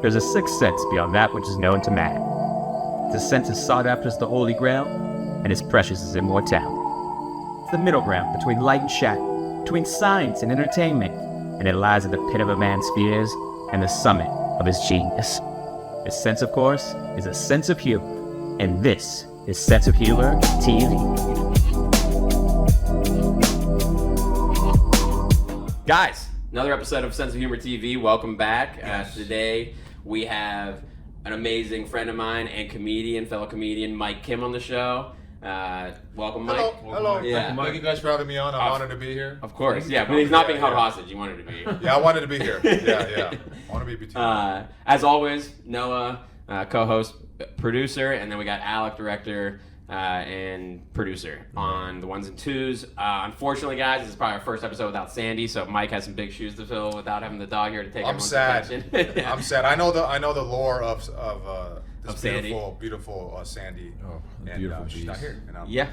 There's a sixth sense beyond that which is known to man. The sense is sought after as the Holy Grail, and as precious as immortality. It's the middle ground between light and shadow, between science and entertainment, and it lies at the pit of a man's fears and the summit of his genius. This sense, of course, is a sense of humor, and this is Sense of Humor TV. Guys, another episode of Sense of Humor TV. Welcome back. Today we have an amazing friend of mine and fellow comedian, Mike Kim on the show. Welcome, Mike. Hello. Yeah. Thank you guys for having me on. I'm honored to be here. Of course, yeah, but he's not being held hostage. You wanted to be. Yeah, I wanted to be here. Yeah. I want to be between. As always, Noah, co-host, producer, and then we got Alec, director and producer on the ones and twos. Unfortunately, guys, this is probably our first episode without Sandy, so Mike has some big shoes to fill without having the dog here to take everyone's attention. Yeah. I'm sad. I know the lore of this Sandy. beautiful Sandy. Oh, and, beautiful she's not here. And Yeah.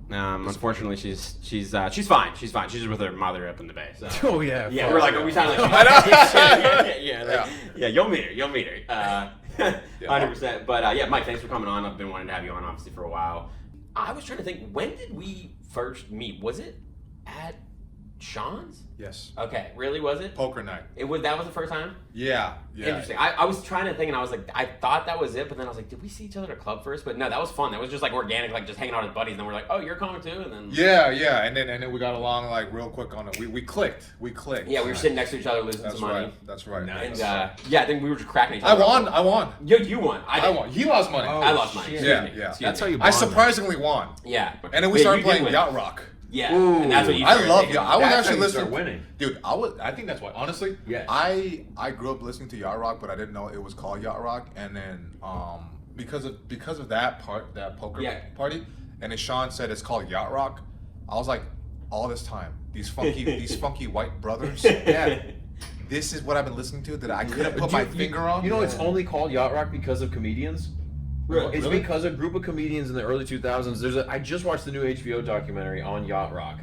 Unfortunately, she's fine. She's fine. She's just with her mother up in the Bay. So. Oh yeah. Yeah, we're like, we sound like. Yeah. You'll meet her. 100%. But yeah, Mike, thanks for coming on. I've been wanting to have you on obviously for a while. I was trying to think, when did we first meet? Was it at Sean's? Yes. Okay, really? Was it? Poker night. That was the first time? Yeah. Interesting. I was trying to think, and I was like, I thought that was it, but then I was like, did we see each other at a club first? But no, that was fun. That was just like organic, like just hanging out with buddies, and then we're like, oh, you're coming too? And then Yeah, and then we got along like real quick on it. We clicked. Yeah, we were sitting next to each other losing some money. That's right. And yeah, I think we were just cracking each other. I won. You won. I won. He lost money. I lost money. Yeah. That's how you. I surprisingly won. Yeah. And then we started playing Yacht Rock. Yeah, and that's what you. I love Yacht. I was That's actually how you listening. start winning. Dude, I think that's why. Honestly, yes. I grew up listening to Yacht Rock, but I didn't know it was called Yacht Rock. And then because of that poker party, and then Sean said it's called Yacht Rock. I was like, all this time, these funky white brothers. Yeah. This is what I've been listening to that I couldn't put my finger on. You know, it's only called Yacht Rock because of comedians. Really? It's because a group of comedians in the early 2000s. I just watched the new HBO documentary on Yacht Rock,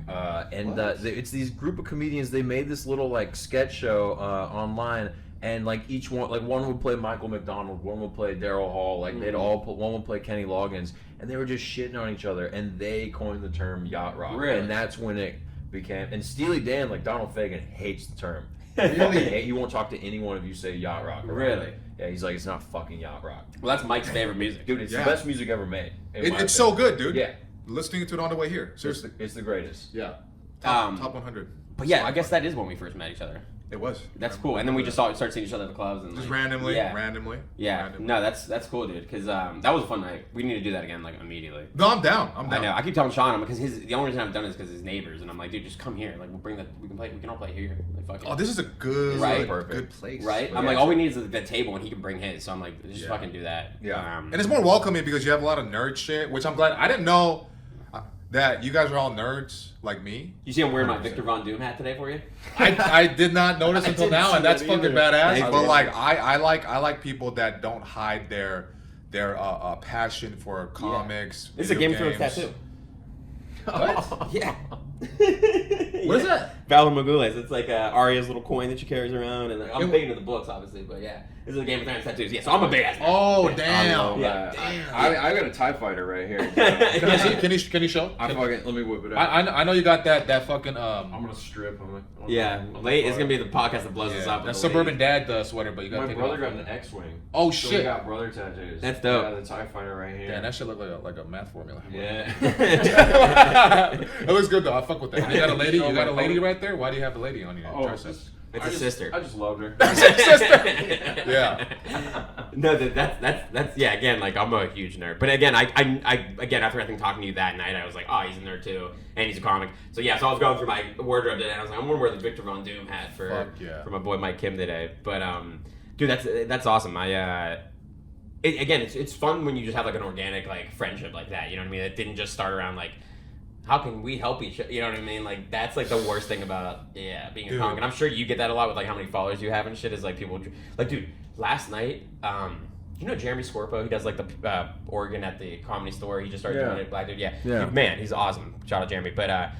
it's these group of comedians. They made this little like sketch show online, and like each one, like one would play Michael McDonald, one would play Daryl Hall, like one would play Kenny Loggins, and they were just shitting on each other, and they coined the term Yacht Rock, really? And that's when it became. And Steely Dan, like Donald Fagen, hates the term. Really? He won't talk to anyone if you say Yacht Rock. Really? Yeah, he's like, it's not fucking Yacht Rock. Well, that's Mike's favorite music. Dude, it's the best music ever made. It's so good, dude. Yeah. Listening to it on the way here. Seriously. It's the greatest. Yeah. Top 100. But yeah, I guess that is when we first met each other. It was. That's cool. And then we just started seeing each other at the clubs and just like, randomly. Yeah. Randomly. No, that's cool, dude. Because that was a fun night. We need to do that again, like immediately. No, I'm down. I know. I keep telling Sean, because the only reason I've done it is because his neighbors, and I'm like, dude, just come here. Like, we can all play here. Like, fuck it. Oh, this is a good, good place. Right? I'm like, all we need is the table, and he can bring his. So I'm like, just fucking do that. Yeah. And it's more welcoming because you have a lot of nerd shit, which I'm glad. I didn't know that you guys are all nerds like me. You see I'm wearing my Victor Von Doom hat today for you? I did not notice until now, and that's fucking badass. Thank But you. like I like people that don't hide their passion for comics. This is a Game of Thrones tattoo. What? Yeah. What is that? Valor Morghulis. It's like Arya's little coin that she carries around, and I'm big into the books, obviously, but yeah, this is a Game of Thrones tattoos. Yeah, so I'm a big ass. Oh damn! Yeah. Damn. I got a TIE fighter right here. Can you show? Let me whip it out. I know you got that fucking I'm gonna strip. It's gonna be the podcast that blows us up. That Suburban Dad sweater, but you got. My brother got an X-wing. Oh So shit! we got brother tattoos. That's dope. I got the TIE fighter right here. Damn, that shit look like a math formula. Yeah. It looks good though. I fuck with that. You got a lady. You got a lady right there. Why do you have a lady on your tricep? It's a sister. I just loved her. Yeah. No, that's yeah. Again, like I'm a huge nerd, but again, I after I think talking to you that night, I was like, oh, he's a nerd too, and he's a comic. So yeah, so I was going through my wardrobe today, and I was like, I'm gonna wear the Victor Von Doom hat for my boy Mike Kim today. But dude, that's awesome. It's fun when you just have like an organic like friendship like that. You know what I mean? It didn't just start around like, how can we help each other? You know what I mean? Like, that's like the worst thing about being a comic. And I'm sure you get that a lot with like how many followers you have and shit. Is like people like, dude, last night, you know Jeremy Scorpo? He does like the organ at the Comedy Store. He just started doing it. Black dude, yeah. Man, he's awesome. Shout out Jeremy. But I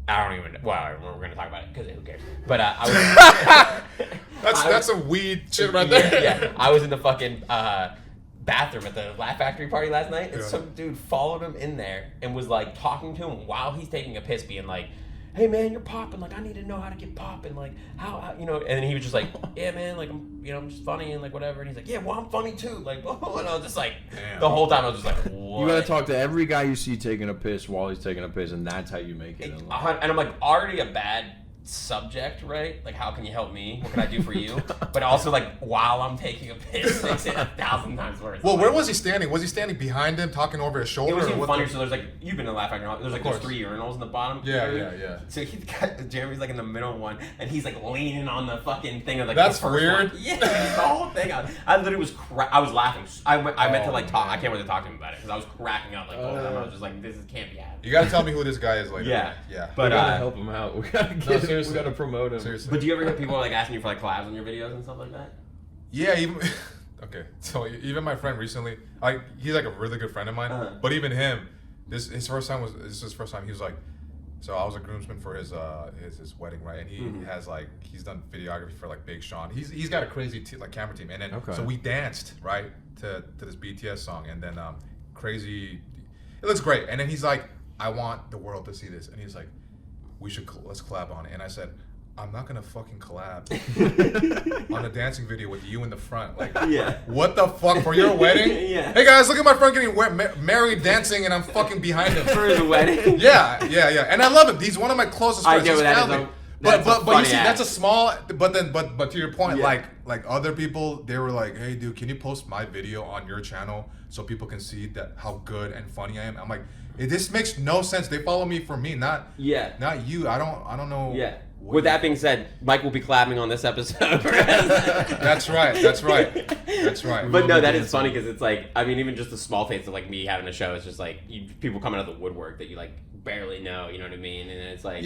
don't even. Well, we're gonna talk about it because who cares? But I was. That's a weed shit right there. Yeah, I was in the fucking bathroom at the Laugh Factory party last night, and some dude followed him in there and was like talking to him while he's taking a piss, being like, "Hey man, you're popping. Like I need to know how to get popping. Like how you know?" And then he was just like, "Yeah man, like I'm just funny and like whatever." And he's like, "Yeah, well I'm funny too." Like, and I was just like, the whole time I was just like, "What?" You gotta talk to every guy you see taking a piss while he's taking a piss, and that's how you make it. And I'm like, already a bad subject, right? Like, how can you help me? What can I do for you? But also, like, while I'm taking a piss, makes it 1,000 times worse. Well, where was he standing? Was he standing behind him, talking over his shoulder? It was or even what funnier. So there's like, you've been to Laugh Factory. There's like those 3 urinals in the bottom. Yeah. So he's got Jeremy's like in the middle one, and he's like leaning on the fucking thing of like That's the first weird. one. Yeah, the whole thing. I literally was I was laughing. I meant to like talk. Man. I can't wait to talk to him about it because I was cracking up like the whole time. I was just like, this can't be happening. You gotta tell me who this guy is later. Yeah. But We gotta help him out. We gotta get him. seriously. We gotta promote him. seriously. But do you ever get people like asking you for like collabs on your videos and stuff like that? Yeah, even okay. So even my friend recently, he's like a really good friend of mine. But even him, this is his first time. He was like, so I was a groomsman for his wedding, right? And he has like he's done videography for like Big Sean. He's got a crazy like camera team. And then so we danced right to this BTS song, and then crazy. It looks great. And then he's like, I want the world to see this, and he's like, let's collab on it. And I said, I'm not gonna fucking collab on a dancing video with you in the front. Like, what the fuck for your wedding? Yeah. Hey guys, look at my friend getting married, dancing, and I'm fucking behind him For the wedding? Yeah. And I love him. He's one of my closest friends. I get He's what that family. is. But you funny see, act. that's a small. But to your point, like other people, they were like, "Hey, dude, can you post my video on your channel so people can see that how good and funny I am?" I'm like, this makes no sense. They follow me for me, not you. I don't know. Yeah. With that being said, Mike will be collabing on this episode. That's right. But no, that is funny because it's like, I mean, even just the small things of like me having a show, it's just like people coming out of the woodwork that you like barely know, you know what I mean? And it's like,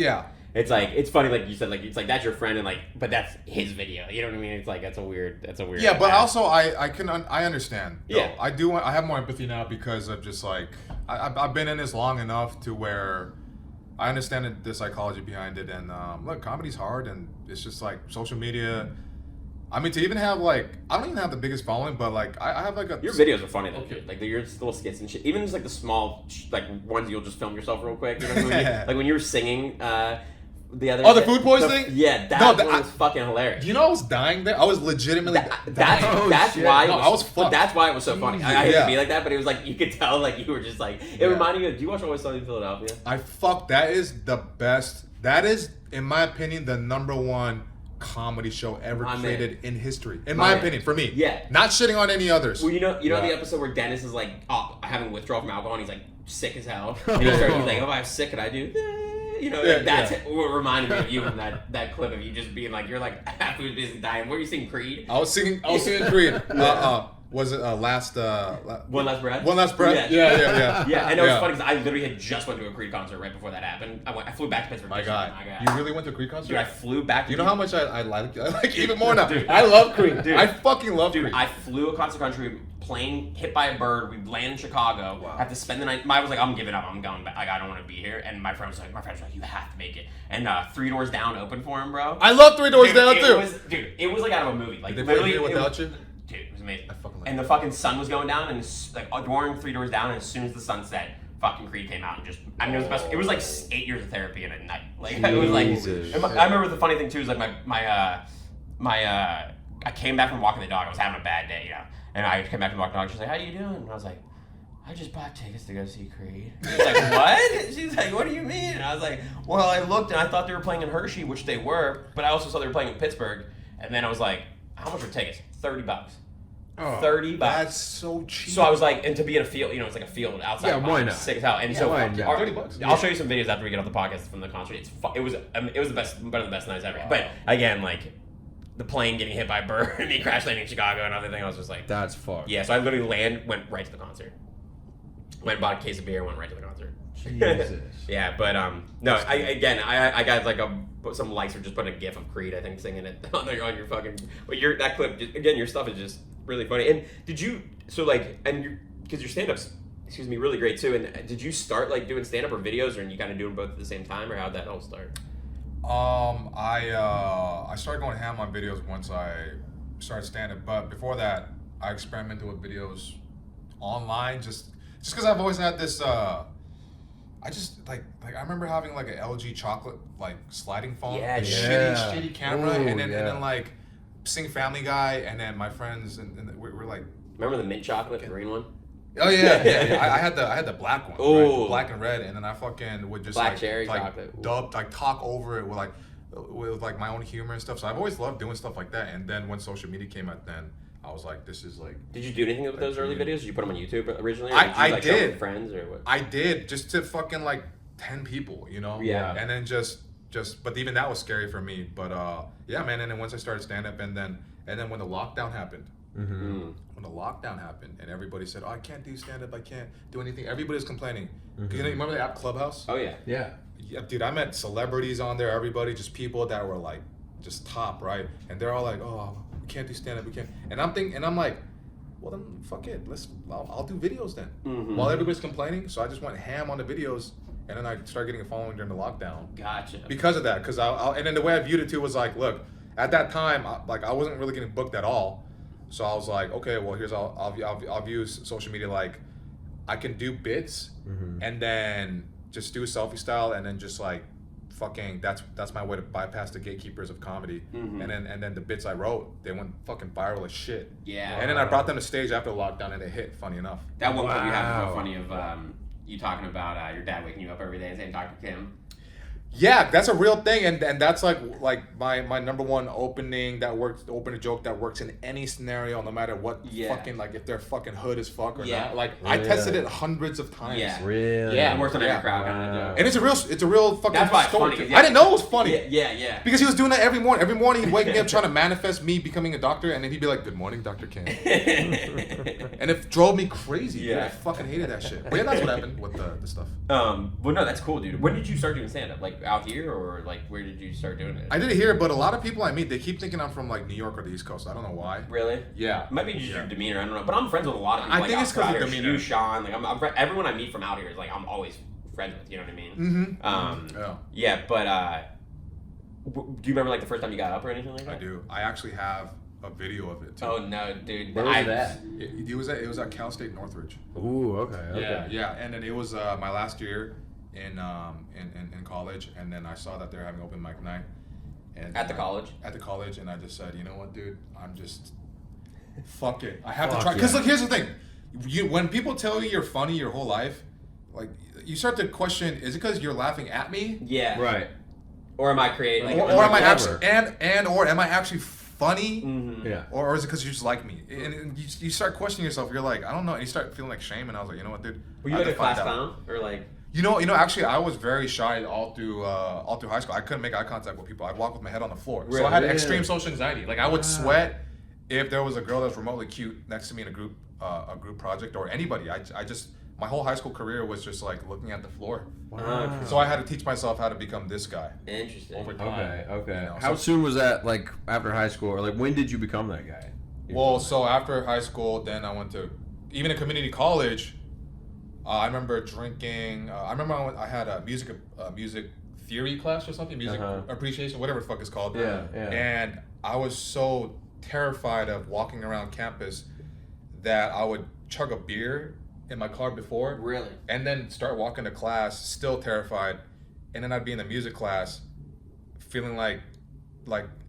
it's like, it's funny, like you said, like it's like that's your friend, and like, but that's his video, you know what I mean? It's like that's a weird. Yeah, but also I understand. Yeah, I have more empathy now because of just like I've been in this long enough to where I understand the psychology behind it, and look, comedy's hard, and it's just like social media. I mean, to even have like, I don't even have the biggest following, but like, I have like your videos are funny though, dude. Like your little skits and shit. Even just like the small, like ones you'll just film yourself real quick. You know, like when you were singing the other. Oh, the food poisoning. Yeah, that was fucking hilarious. You know, I was dying there. I was legitimately. That's why. I was fucked. But that's why it was so funny. I hate to be like that, but it was like you could tell, like you were just like it reminded me of. Do you watch Always Sunny in Philadelphia? That is the best. That is, in my opinion, the #1 comedy show ever created in history. In my opinion, for me. Yeah. Not shitting on any others. Well, you know the episode where Dennis is like having withdrawal from alcohol, and he's like sick as hell. And he's like, "Oh, I'm sick. Can I do?" You know, that's what reminded me of you in that clip of you just being like, you're like half who's busy dying. What were you singing, Creed? I was singing Creed. Was it last? One Last Breath. One Last Breath. Yeah. Yeah, and it was funny because I literally had just went to a Creed concert right before that happened. I flew back to Pittsburgh. My God, you really went to a Creed concert? Dude, I flew back. You know how much I like even more now. Dude, I love Creed. Dude, I fucking love Creed. I flew across the country, plane hit by a bird. We land in Chicago. Wow. Have to spend the night. I was like, I'm giving up. I'm going back. Like, I don't want to be here. And my friend was like, you have to make it. And Three Doors Down opened for him, bro. I love Three Doors Down too. It was like out of a movie. Like did they literally play Without You? Dude, it was amazing. And the fucking sun was going down, and like during Three Doors Down, and as soon as the sun set, fucking Creed came out and just. I mean, it was the best. It was like 8 years of therapy in a night. Like it was like. I remember the funny thing too is like my I came back from walking the dog. I was having a bad day, you know, and I came back from walking the dog. She's like, "How you doing?" And I was like, "I just bought tickets to go see Creed." She's like, "What?" She's like, "What do you mean?" And I was like, "Well, I looked and I thought they were playing in Hershey, which they were, but I also saw they were playing in Pittsburgh." And then I was like, "How much were tickets?" $30. Oh, $30. That's so cheap. So I was like, and to be in a field, you know, it's like a field outside. Yeah, why not? Sick as hell. And so $30. I'll show you some videos after we get off the podcast from the concert. It was the best, one of the best nights ever. Wow. But again, like the plane getting hit by a bird and me crash landing in Chicago and everything, I was just like, that's fucked. Yeah, so I literally went right to the concert. Went and bought a case of beer, went right to the concert. Jesus. Yeah, but no, I got like some likes for just putting a gif of Creed, I think, singing it on your fucking. But that clip again, your stuff is just really funny. And did you because your stand-up's really great too. And did you start like doing stand-up or videos, or you kind of doing both at the same time, or how'd that all start? I I started going ham on videos once I started stand-up, but before that, I experimented with videos online just because I've always had this. I just like I remember having like an LG chocolate like sliding phone, shitty camera, Ooh, and then like seeing Family Guy, and then my friends and we're like. Remember the mint chocolate, the green one? Oh yeah. I had the black one, Ooh. right? The black and red, and then I fucking would just Black like cherry chocolate. talk over it with like my own humor and stuff. So I've always loved doing stuff like that. And then when social media came out, then I was like, this is like. Did you do anything with those early videos? Did you put them on YouTube originally? Or I did. Show them did. with friends or what? I did, just to fucking like 10 people, you know. Yeah. And then just but even that was scary for me. But yeah, man. And then once I started stand up, and then when the lockdown happened. Mm-hmm. When the lockdown happened and everybody said, "Oh, I can't do stand up. I can't do anything." Everybody's complaining. Mm-hmm. You know, remember the app Clubhouse? Oh yeah. Yeah. Yeah, dude. I met celebrities on there. Everybody, just people that were like, just top, right? And they're all like, "Oh, we can't do stand up. We can't." And I'm like, well then, fuck it. I'll do videos then. Mm-hmm. While everybody's complaining, so I just went ham on the videos, and then I started getting a following during the lockdown. Gotcha. Because of that, because and then the way I viewed it too was like, look, at that time, I wasn't really getting booked at all. So I was like, okay, well, here's I'll view social media like I can do bits and then just do selfie style and then just like fucking that's my way to bypass the gatekeepers of comedy. And then the bits I wrote, they went fucking viral as shit. Yeah. And then I brought them to stage after the lockdown and it hit. Funny enough. That one part you have so funny of you talking about your dad waking you up every day and saying Dr. Kim. Yeah, that's a real thing, and that's like my number one opening joke that works in any scenario, no matter what fucking like if they're fucking hood as fuck or not. Like I tested it hundreds of times. Yeah, Really? Yeah, it works on every crowd kind of joke. And it's a real fucking That's why it's story. funny, I didn't know it was funny. Yeah. Because he was doing that every morning. Every morning he'd wake me up trying to manifest me becoming a doctor, and then he'd be like, "Good morning, Dr. King," and it drove me crazy. Dude. I fucking hated that shit. But yeah, that's what happened with the stuff. Well, no, that's cool, dude. When did you start doing stand up? Like out here, or like where did you start doing it? I did it here, but a lot of people I meet, they keep thinking I'm from like New York or the East Coast. I don't know why. Really? Yeah. It might be just your demeanor. I don't know. But I'm friends with a lot of people. I like, think it's because of out demeanor. You, Sean, like everyone I meet from out here is like I'm always friends with. You know what I mean? Mm-hmm. Yeah, but do you remember like the first time you got up or anything like that? I do. I actually have a video of it too. Oh no, dude! Where was that? It was at Cal State Northridge. Ooh, okay. Yeah, and then it was my last year in college, and then I saw that they're having open mic night. And At the college, and I just said, you know what, dude, I'm just fuck it. I have to Fuck try. Because yeah. look, here's the thing: when people tell you you're funny your whole life, like you start to question, is it because you're laughing at me? yeah, Right. Or am I creating? Like, Or am I clever? actually or am I actually funny? Mm-hmm. Yeah. Or is it because you just like me? And you start questioning yourself. You're like, I don't know. And you start feeling like shame. And I was like, you know what, dude? Were you I like have a to find class out. clown or like? You know. Actually, I was very shy all through high school. I couldn't make eye contact with people. I'd walk with my head on the floor. So I had Really? extreme social anxiety. Like I would sweat if there was a girl that's remotely cute next to me in a group project or anybody. I just my whole high school career was just like looking at the floor. Wow. So I had to teach myself how to become this guy Interesting. over time. Okay. You know, How so- soon was that? Like after high school, or like when did you become that guy? Well, so after high school, then I went to even a community college. I remember drinking. I remember I had a music theory class or something, music appreciation, whatever the fuck it's called. Yeah. And I was so terrified of walking around campus that I would chug a beer in my car before, Really? and then start walking to class, still terrified, and then I'd be in the music class, feeling like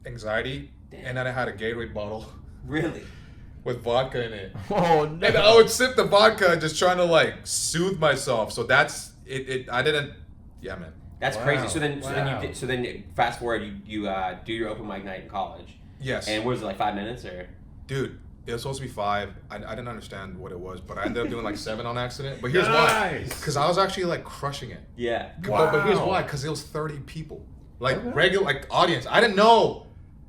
anxiety, Damn. and then I had a Gatorade bottle. Really? With vodka in it. Oh no. And I would sip the vodka just trying to like soothe myself. So that's it. I didn't. Yeah, man. That's Wow. crazy. Wow. So then fast forward, you do your open mic night in college. Yes. And what was it, like 5 minutes or? Dude, it was supposed to be 5. I didn't understand what it was, but I ended up doing like 7 on accident. But here's why. Nice. Because I was actually like crushing it. Yeah. But here's why. Because it was 30 people. Like regular like audience. I didn't know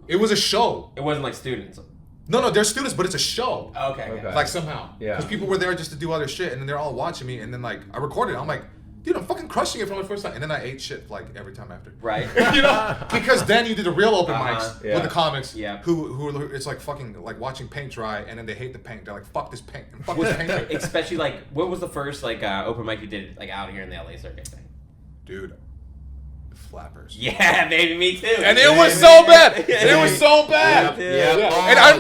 it was a show. It wasn't like students. No, they're students, but it's a show. Okay. Okay. Like somehow. Yeah. Because people were there just to do other shit, and then they're all watching me, and then like I recorded it. I'm like, dude, I'm fucking crushing it for the first time. And then I ate shit like every time after. Right. You know? Because then you do the real open Uh-huh. mics Yeah. with the comics Yeah. who it's like fucking like watching paint dry, and then they hate the paint. They're like, fuck this paint. And fuck this paint. Especially like, what was the first like open mic you did like out here in the LA circuit thing? Dude, flappers. Yeah, baby, me too. And it was so bad. It was so bad. Yeah. And I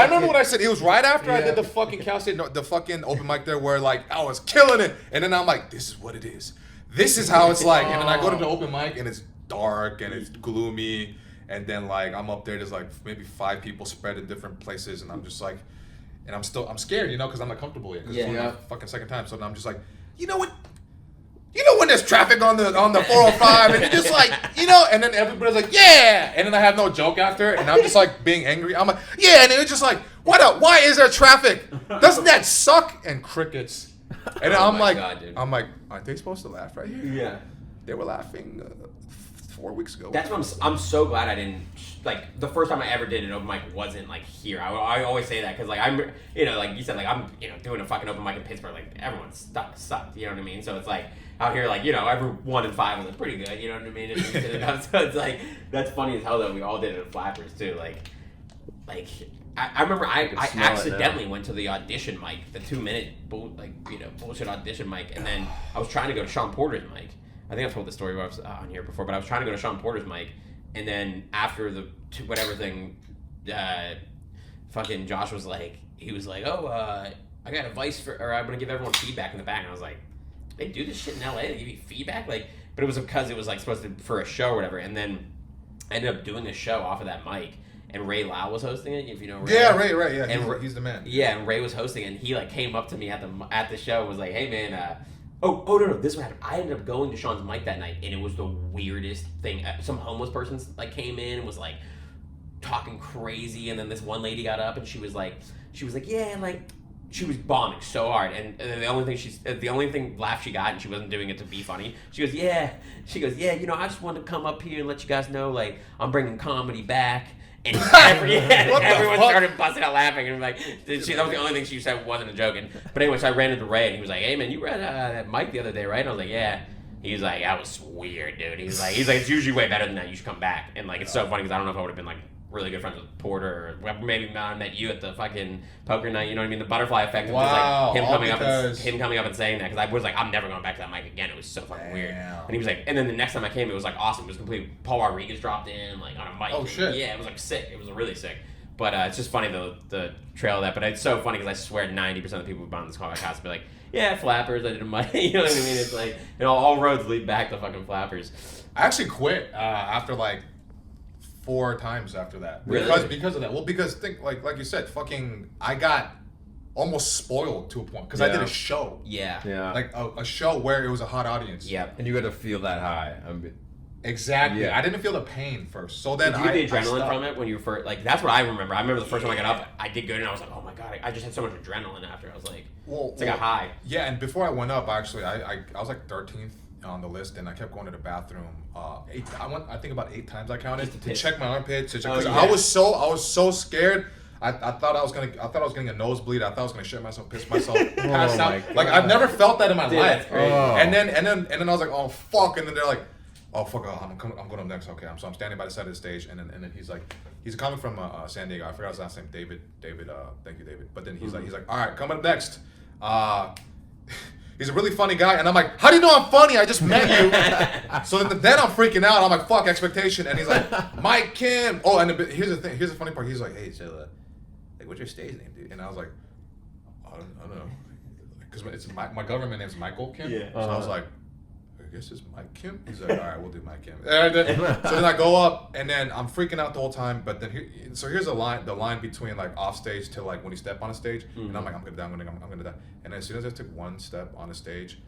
remember what I said. It was right after I did the fucking Cal State, the fucking open mic there, where like I was killing it. And then I'm like, this is what it is. This is how it's like. And then I go to the open mic and it's dark and it's gloomy. And then like I'm up there, there's like maybe 5 people spread in different places, and I'm just like, and I'm scared, because I'm not comfortable yet. Because it's my fucking second time. So then I'm just like, you know what? When there's traffic on the 405 and you're just like, and then everybody's like, yeah, and then I have no joke after, and I'm just like being angry. I'm like, yeah, and it's just like, why is there traffic? Doesn't that suck? And crickets. And then I'm like, aren't they supposed to laugh right here? Yeah. They were laughing 4 weeks ago. That's what I'm so glad I didn't, like, the first time I ever did an open mic wasn't, like, here. I always say that, because, like, I'm, like you said, like, I'm, doing a fucking open mic in Pittsburgh, like, everyone sucked, you know what I mean? So it's like, out here, like, every 1 in 5 was pretty good, you know what I mean? So it's like, that's funny as hell that we all did it at Flappers, too. Like, I remember I accidentally went to the audition mic, the 2-minute, bullshit audition mic, and then I was trying to go to Sean Porter's mic. I think I've told this story on here before, but I was trying to go to Sean Porter's mic, and then after the whatever thing, fucking Josh was like, I got advice or I'm gonna give everyone feedback in the back, and I was like, they do this shit in LA, they give you feedback, like, but it was because it was like supposed to for a show or whatever, and then I ended up doing a show off of that mic, and Ray Lau was hosting it, if you know Ray. Yeah, Ray, yeah, and he's the man. Yeah, and Ray was hosting it, and he like came up to me at the show and was like, hey man, no, this is what happened. I ended up going to Sean's mic that night, and it was the weirdest thing. Some homeless person like came in and was like talking crazy, and then this one lady got up and she was like, yeah, like she was bombing so hard, and the only thing laugh she got, and she wasn't doing it to be funny. She goes, yeah, I just wanted to come up here and let you guys know, like, I'm bringing comedy back. And everyone started busting out laughing, and like, that was the only thing she said wasn't a joke. But anyway, so I ran into Ray, and he was like, "Hey man, you read that mic the other day, right?" And I was like, "Yeah." He was like, "That was weird, dude." He's like, "It's usually way better than that. You should come back." And like, it's so funny because I don't know if I would have been like really good friends with Porter, or maybe I met you at the fucking poker night. You know what I mean? The butterfly effect. Wow. Was like him coming up and saying that, because I was like, I'm never going back to that mic again. It was so fucking weird. And he was like, and then the next time I came, it was like awesome. It was completely Paul Rodriguez dropped in like on a mic. Oh shit. Yeah, it was like sick. It was really sick. But it's just funny the trail of that. But it's so funny because I swear 90% of the people who've been on this podcast be like, yeah, Flappers. I did a mic. You know what I mean? It's like, all roads lead back to fucking Flappers. I actually quit after like 4 times after that. Really? Because of that. Well, because like you said, fucking I got almost spoiled to a point because I did a show. Yeah. Like a show where it was a hot audience. Yeah. And you got to feel that high. Exactly. Yeah. I didn't feel the pain first. So then did you get the adrenaline from it when you first, like, that's what I remember. I remember the first time I got up, I did good, and I was like, oh my god, I just had so much adrenaline after. I was like, it's like a high. Yeah, and before I went up, actually, I was like 13th on the list, and I kept going to the bathroom. I think about 8 times I counted to check my armpits. Because I was so scared. I thought I was getting a nosebleed. I thought I was gonna shit myself, piss myself, pass out. Like I've never felt that in my life. And then I was like, oh fuck. And then they're like, oh fuck, I'm going up next. Okay, so I'm standing by the side of the stage, and then he's like, he's coming from San Diego. I forgot his last name, David. Thank you, David. But then he's like, all right, coming up next. He's a really funny guy, and I'm like, how do you know I'm funny? I just met you. So then I'm freaking out. I'm like, fuck, expectation. And he's like, Mike Kim. Oh, and here's the thing. Here's the funny part. He's like, hey, so, like, what's your stage name, dude? And I was like, I don't know, because it's my government name's Michael Kim. Yeah. So I was like, I guess it's Mike Kim. He's like, all right, we'll do Mike Kim. So then I go up, and then I'm freaking out the whole time. But then here's the line between like off stage to like when you step on a stage, and I'm like, I'm gonna die. And as soon as I took one step on the stage,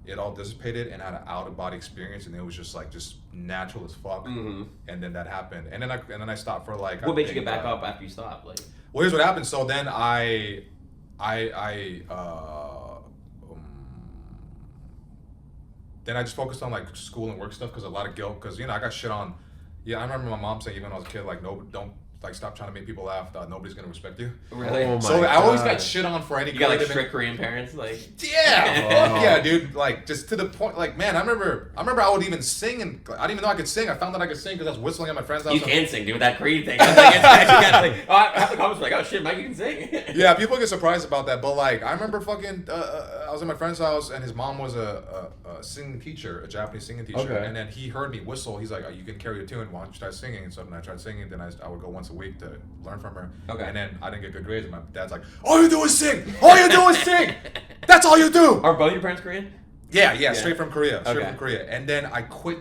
it all dissipated, and I had an out of body experience, and it was just natural as fuck. And then that happened, and then I stopped for like. What made you get back up after you stopped? Like. Well, here's what happened. So then then I just focused on like school and work stuff because a lot of guilt because I got shit on. Yeah, I remember my mom saying even when I was a kid like no, don't like stop trying to make people laugh. Nobody's gonna respect you. Really? Oh so I always got shit on for any. You got like strict Korean parents, like. Yeah, fuck yeah, dude. Like just to the point, like man, I remember I would even sing and I didn't even know I could sing. I found that I could sing because I was whistling at my friend's house. You can sing, dude, with that Korean thing. I was like, it's actually I was like, oh shit, Mike, you can sing. Yeah, people get surprised about that, but like I remember fucking was at my friend's house, and his mom was a singing teacher, a Japanese singing teacher. Okay. And then he heard me whistle. He's like, oh, "You can carry a tune. Why don't you try singing?" And so then I tried singing. Then I would go once a week to learn from her. Okay. And then I didn't get good grades. And my dad's like, "All you do is sing. All you do is sing. That's all you do." Are both your parents Korean? Yeah, straight from Korea. Okay. And then I quit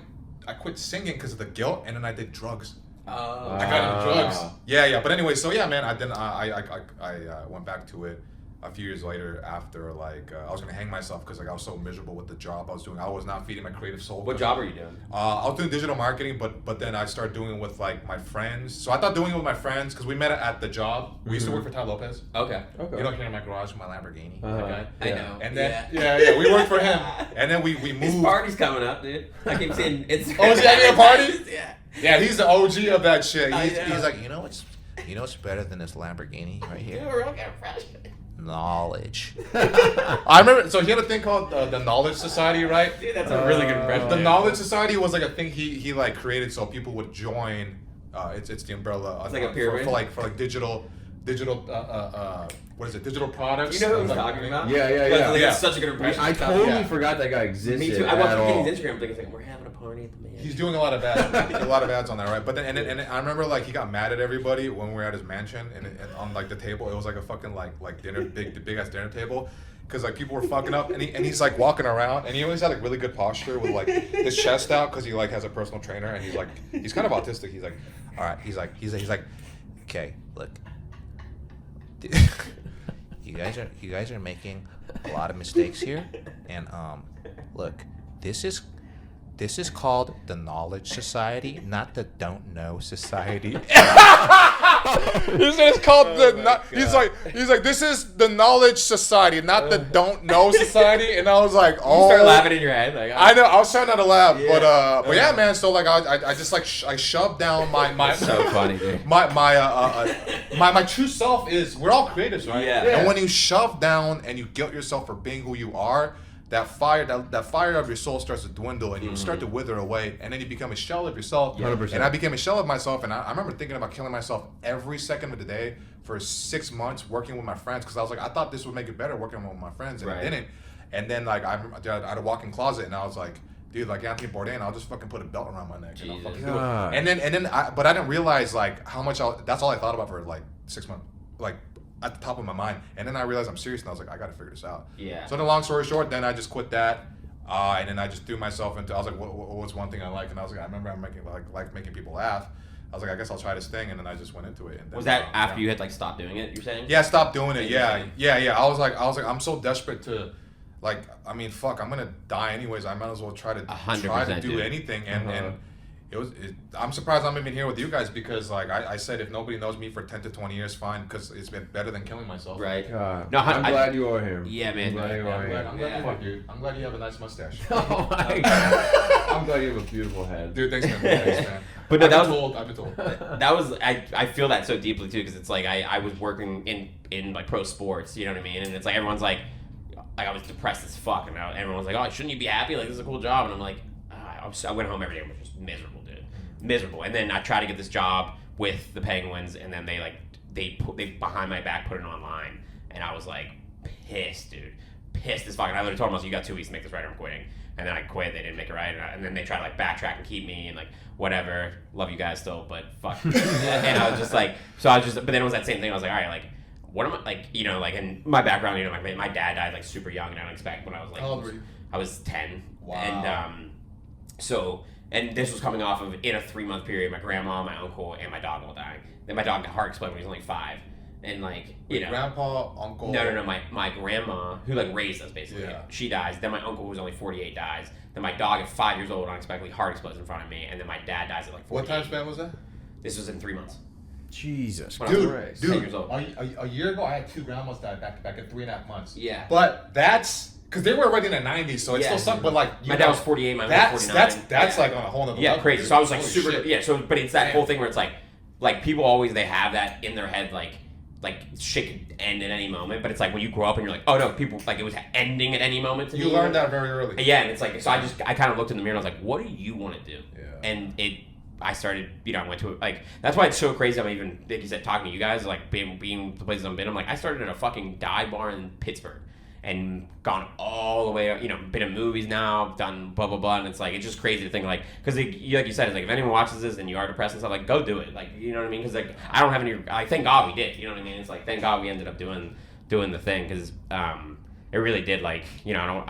singing because of the guilt, and then I did drugs. Oh. I got into drugs. Yeah. But anyway, so yeah, man, I went back to it a few years later after I was gonna hang myself because I was so miserable with the job I was doing. I was not feeding my creative soul. What job are you doing? I was doing digital marketing, but then I started doing it with my friends. So I thought doing it with my friends because we met at the job. We used to work for Ty Lopez. Okay. You know, here in my garage with my Lamborghini. Uh-huh. I know. And then we worked for him. And then we moved. His party's coming up, dude. I keep seeing Instagram. Oh, is he having a party? Yeah. Yeah, he's the OG of that shit. I He's know. like, you know what's better than this Lamborghini right here? We're all getting fresh. Knowledge. I remember. So he had a thing called the Knowledge Society, right? Dude, that's a really good impression. The Knowledge Society was like a thing he created so people would join. It's the umbrella. It's like a pyramid? for digital. What is it? Digital products. You know who he's talking about? Yeah. It's such a good impression. I totally forgot that guy existed. Me too. I at watched all. his Instagram thinking, we're having a party at the man. He's doing a lot of ads, on that, right? But then and I remember he got mad at everybody when we were at his mansion and on the table it was a fucking dinner big ass dinner table. Because people were fucking up, and he's walking around, and he always had really good posture with his chest out, because he has a personal trainer, and he's kind of autistic. He's all right, he's like, okay, look, you guys are making a lot of mistakes here, and look, this is called the Knowledge Society, not the Don't Know Society. It's called he's like this is the Knowledge Society, not the Don't Know Society. And I was like, oh, You start laughing in your head. I know, I was trying not to laugh, but yeah, man. So I just I shoved down my So funny, dude. my true self is, we're all creatives, right? Yeah. And when you shove down and you guilt yourself for being who you are, that fire of your soul starts to dwindle, and you start to wither away, and then you become a shell of yourself. 100%. And I became a shell of myself, and I remember thinking about killing myself every second of the day for 6 months working with my friends, because I was like, I thought this would make it better working with my friends, and it didn't. And then I had a walk-in closet, and I was like, dude, Anthony Bourdain, I'll just fucking put a belt around my neck and I'll fucking do it. But I didn't realize how much that's all I thought about for 6 months, at the top of my mind. And then I realized I'm serious, and I was like, I gotta figure this out. Yeah. So the long story short, then I just quit that, and then I just threw myself into. I was like, what's one thing I like? And I was like, I remember I'm making people laugh. I was like, I guess I'll try this thing, and then I just went into it. And then, Was that after you had stopped doing it? You're saying? Yeah, stop doing it. Yeah. I was like, I'm so desperate to, I mean, fuck, I'm gonna die anyways. I might as well try to 100%, do dude. anything, and. I'm surprised I'm even here with you guys, because I said, if nobody knows me for 10 to 20 years, fine, because it's been better than killing myself. Right. No, I'm glad you are here. Yeah, man. I'm glad you are here. I'm glad you have a nice mustache. Oh my God. I'm glad you have a beautiful head. Dude, thanks, man. But no, I've been told. That was I feel that so deeply too, because it's I was working in pro sports, you know what I mean, and it's everyone's I was depressed as fuck, and everyone's like, oh, shouldn't you be happy? This is a cool job, and I'm like, I went home every day and was just miserable, dude, miserable. And then I tried to get this job with the Penguins, and then they behind my back put it online, and I was pissed, dude, pissed as fuck. And I literally told them, you got 2 weeks to make this right, or I'm quitting. And then I quit. They didn't make it right, and then they tried to backtrack and keep me, and whatever. Love you guys still, but fuck. And I was just but then it was that same thing. I was like, all right, what am I in my background? My dad died super young, and I don't expect when I was How old were you? I was 10. Wow. And and this was coming off of, in a 3-month period, my grandma, my uncle, and my dog all dying. Then my dog got heart exploded when he was only 5. And grandpa, uncle. No. My grandma, who raised us basically, Yeah. she dies. Then my uncle, who was only 48, dies. Then my dog at 5 years old unexpectedly heart explodes in front of me. And then my dad dies at 48. What time span was that? This was in 3 months. Jesus When I was Christ. 10 years old. A year ago, I had 2 grandmas die back to back in 3.5 months. Yeah. But that's because they were already in the 90s, so it still sucked. But my dad was 48, my mom was 49. That's on a whole nother level. Crazy. So I was Holy super. shit. Yeah. So, but it's that whole thing where it's people always, they have that in their head, shit could end at any moment. But it's when you grow up and you're oh no, people it was ending at any moment. You learned that very early. Yeah, and it's so I kind of looked in the mirror and I was what do you want to do? Yeah. And I started, I went to that's why it's so crazy. I'm even, like you said, talking to you guys, being the places I've been. I started at a fucking dive bar in Pittsburgh. and gone all the way, you know, been in movies now, done blah blah blah, and it's like it's just crazy to think like because like you said, it's like if anyone watches this and you are depressed and stuff, like go do it, like you know what I mean? Because like I don't have any. Thank God we did, you know what I mean? It's like thank God we ended up doing the thing because it really did like you know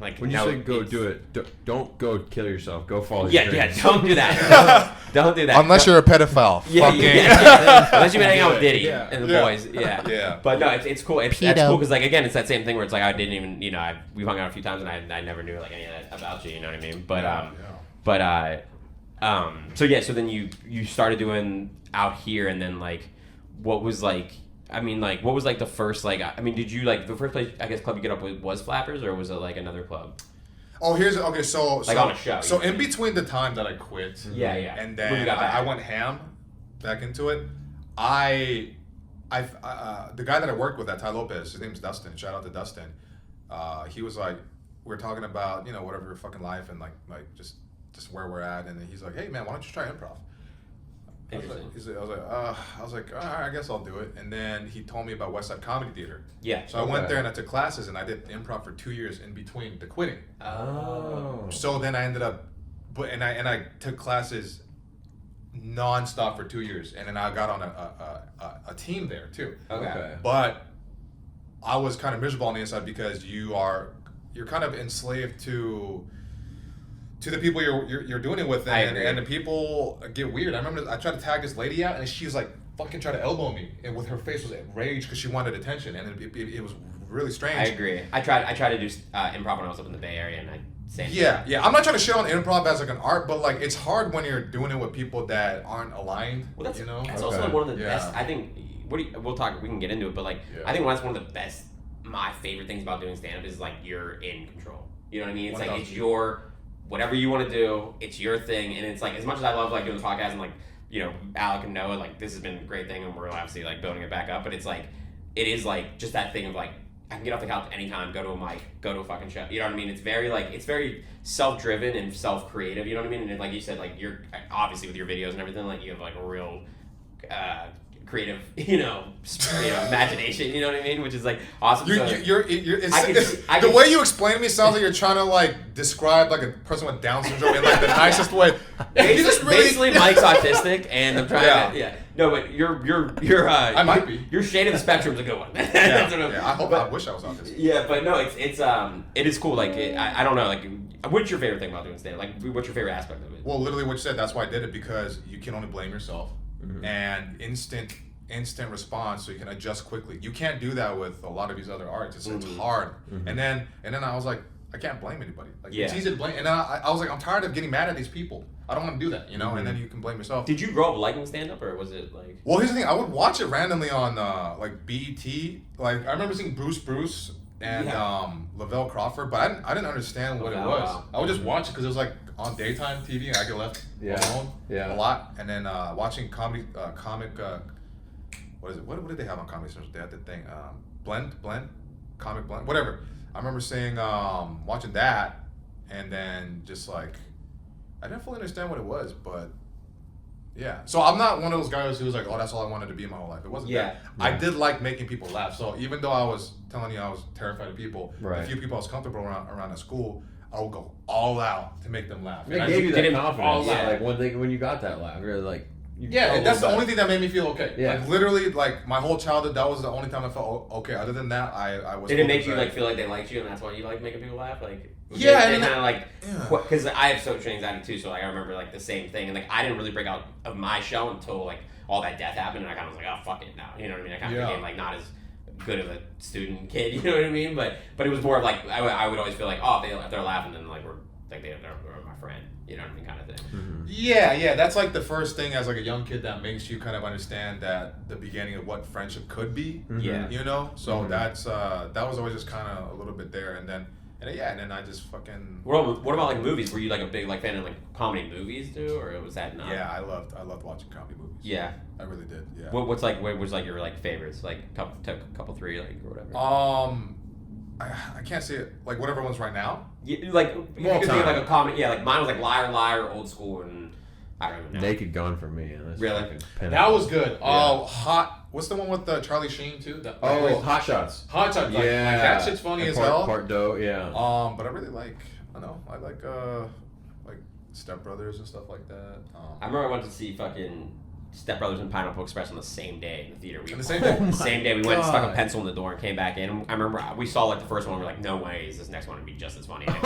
like when you say go do it, don't go kill yourself. Go follow. Yeah, don't do that. don't do that. Unless you're a pedophile. Yeah. Unless you've been hanging out with Diddy and the boys. Yeah. Yeah. But no, it's cool. That's cool because like again, it's that same thing where it's like I didn't even you know we've hung out a few times and I never knew like any of that about you. You know what I mean? So then you started doing out here and then like what was like. I mean, like, what was, like, the first, like, I mean, did you, like, the first place, I guess, club you get up with was Flappers, or was it, like, another club? Oh, okay, so... Like, on a show. So, in between the time that I quit... Yeah. And then I went ham back into it, the guy that I worked with at Ty Lopez, his name's Dustin, shout out to Dustin, he was like, we were talking about, you know, whatever your fucking life and, like just where we're at, and he's like, hey, man, why don't you try improv? I was like, all right, I guess I'll do it. And then he told me about West Side Comedy Theater. Yeah. So I went there and I took classes and I did improv for 2 years in between the quitting. Oh. So then I ended up, and I took classes nonstop for 2 years, and then I got on a team there too. Okay. But I was kind of miserable on the inside because you're kind of enslaved to the people you're doing it with, and the people get weird. I remember I tried to tag this lady out, and she was like fucking trying to elbow me, and with her face was enraged because she wanted attention, and it was really strange. I agree. I tried to do improv when I was up in the Bay Area, and Yeah. I'm not trying to shit on improv as like an art, but like it's hard when you're doing it with people that aren't aligned. Well, that's you know. That's also like one of the best. I think. We'll talk. We can get into it, but like I think that's one of the best. My favorite things about doing stand up is like you're in control. You know what I mean? It's like it's your. Whatever you want to do, it's your thing, and it's like as much as I love like doing the podcast and like you know Alec and Noah, like this has been a great thing, and we're obviously like building it back up. But it's like it is like just that thing of like I can get off the couch anytime, go to a mic, go to a fucking show. You know what I mean? It's very self-driven and self-creative. You know what I mean? And like you said, like you're obviously with your videos and everything, like you have like a real. Creative, imagination. You know what I mean? Which is like awesome. The way you explain to me sounds like you're trying to like describe like a person with Down syndrome in like the nicest way. Basically, Mike's autistic, and I'm trying to. Yeah. No, but you're. I might be. Your shade of the spectrum is a good one. I wish I was autistic. Yeah, but no, it is cool. Like I don't know. Like, what's your favorite thing about doing stand-up? Like, what's your favorite aspect of it? Well, literally what you said. That's why I did it because you can only blame yourself. Mm-hmm. And instant response, so you can adjust quickly. You can't do that with a lot of these other arts. It's hard. Mm-hmm. And then I was like, I can't blame anybody. Like it's easy to blame. And then I was like, I'm tired of getting mad at these people. I don't want to do that, you know. Mm-hmm. And then you can blame yourself. Did you grow up liking stand up, or was it like? Well, here's the thing. I would watch it randomly on like BET. Like I remember seeing Bruce and Lavelle Crawford, but I didn't understand what it was. Wow. I would just watch it because it was like on daytime TV, and I get left alone a lot. And then watching comic. What is it? What did they have on Comedy Central? They had the thing, Comic Blend, whatever. I remember seeing, watching that, and then just like, I didn't fully understand what it was, but yeah. So I'm not one of those guys who was like, oh, that's all I wanted to be in my whole life. It wasn't that. I did like making people laugh. So even though I was telling you I was terrified of people, the few people I was comfortable around at school, I would go all out to make them laugh. It gave you that confidence. Like when you got that laugh, you're like. That's the only thing that made me feel okay. Yeah. Like literally, like my whole childhood, that was the only time I felt okay. Other than that, I was. Did it make you like feel like they liked you, and that's why you like making people laugh? Like they kind of like because I have social anxiety too, so like I remember like the same thing, and like I didn't really break out of my shell until like all that death happened, and I kind of was like, oh fuck it now, you know what I mean? I kind of became like not as good of a student kid, you know what I mean? But it was more of like I would always feel like if they're laughing, then like they're my friend. You know what I mean, kind of thing. Mm-hmm. Yeah, that's like the first thing as like a young kid that makes you kind of understand that the beginning of what friendship could be. Mm-hmm. Yeah, you know. So that's that was always just kind of a little bit there, and then I just fucking. What about like movies? Were you like a big like fan of like comedy movies too, or was that not? Yeah, I loved watching comedy movies. Yeah, I really did. Yeah. What was like your like favorites? Like couple three like or whatever. I can't say it like whatever one's right now. Yeah, like you could think of like a comedy. Yeah, like mine was like Liar Liar, Old School, and I don't even know. Naked Gun for me. That's Really? fucking pinnacle. That was good. Oh, Hot. What's the one with Charlie Sheen too? Hot Shots. Hot Shots. Like, Yeah. like, that shit's funny And as part, hell. Part dough, yeah. But I really like. I like Step Brothers and stuff like that. I remember I went to see fucking Step Brothers and Pineapple Express on the same day in the theater. On the same day? The same day we went and stuck a God. pencil in the door and came back in. I remember we saw like the first one. We were like, no way is this next one gonna be just as funny. And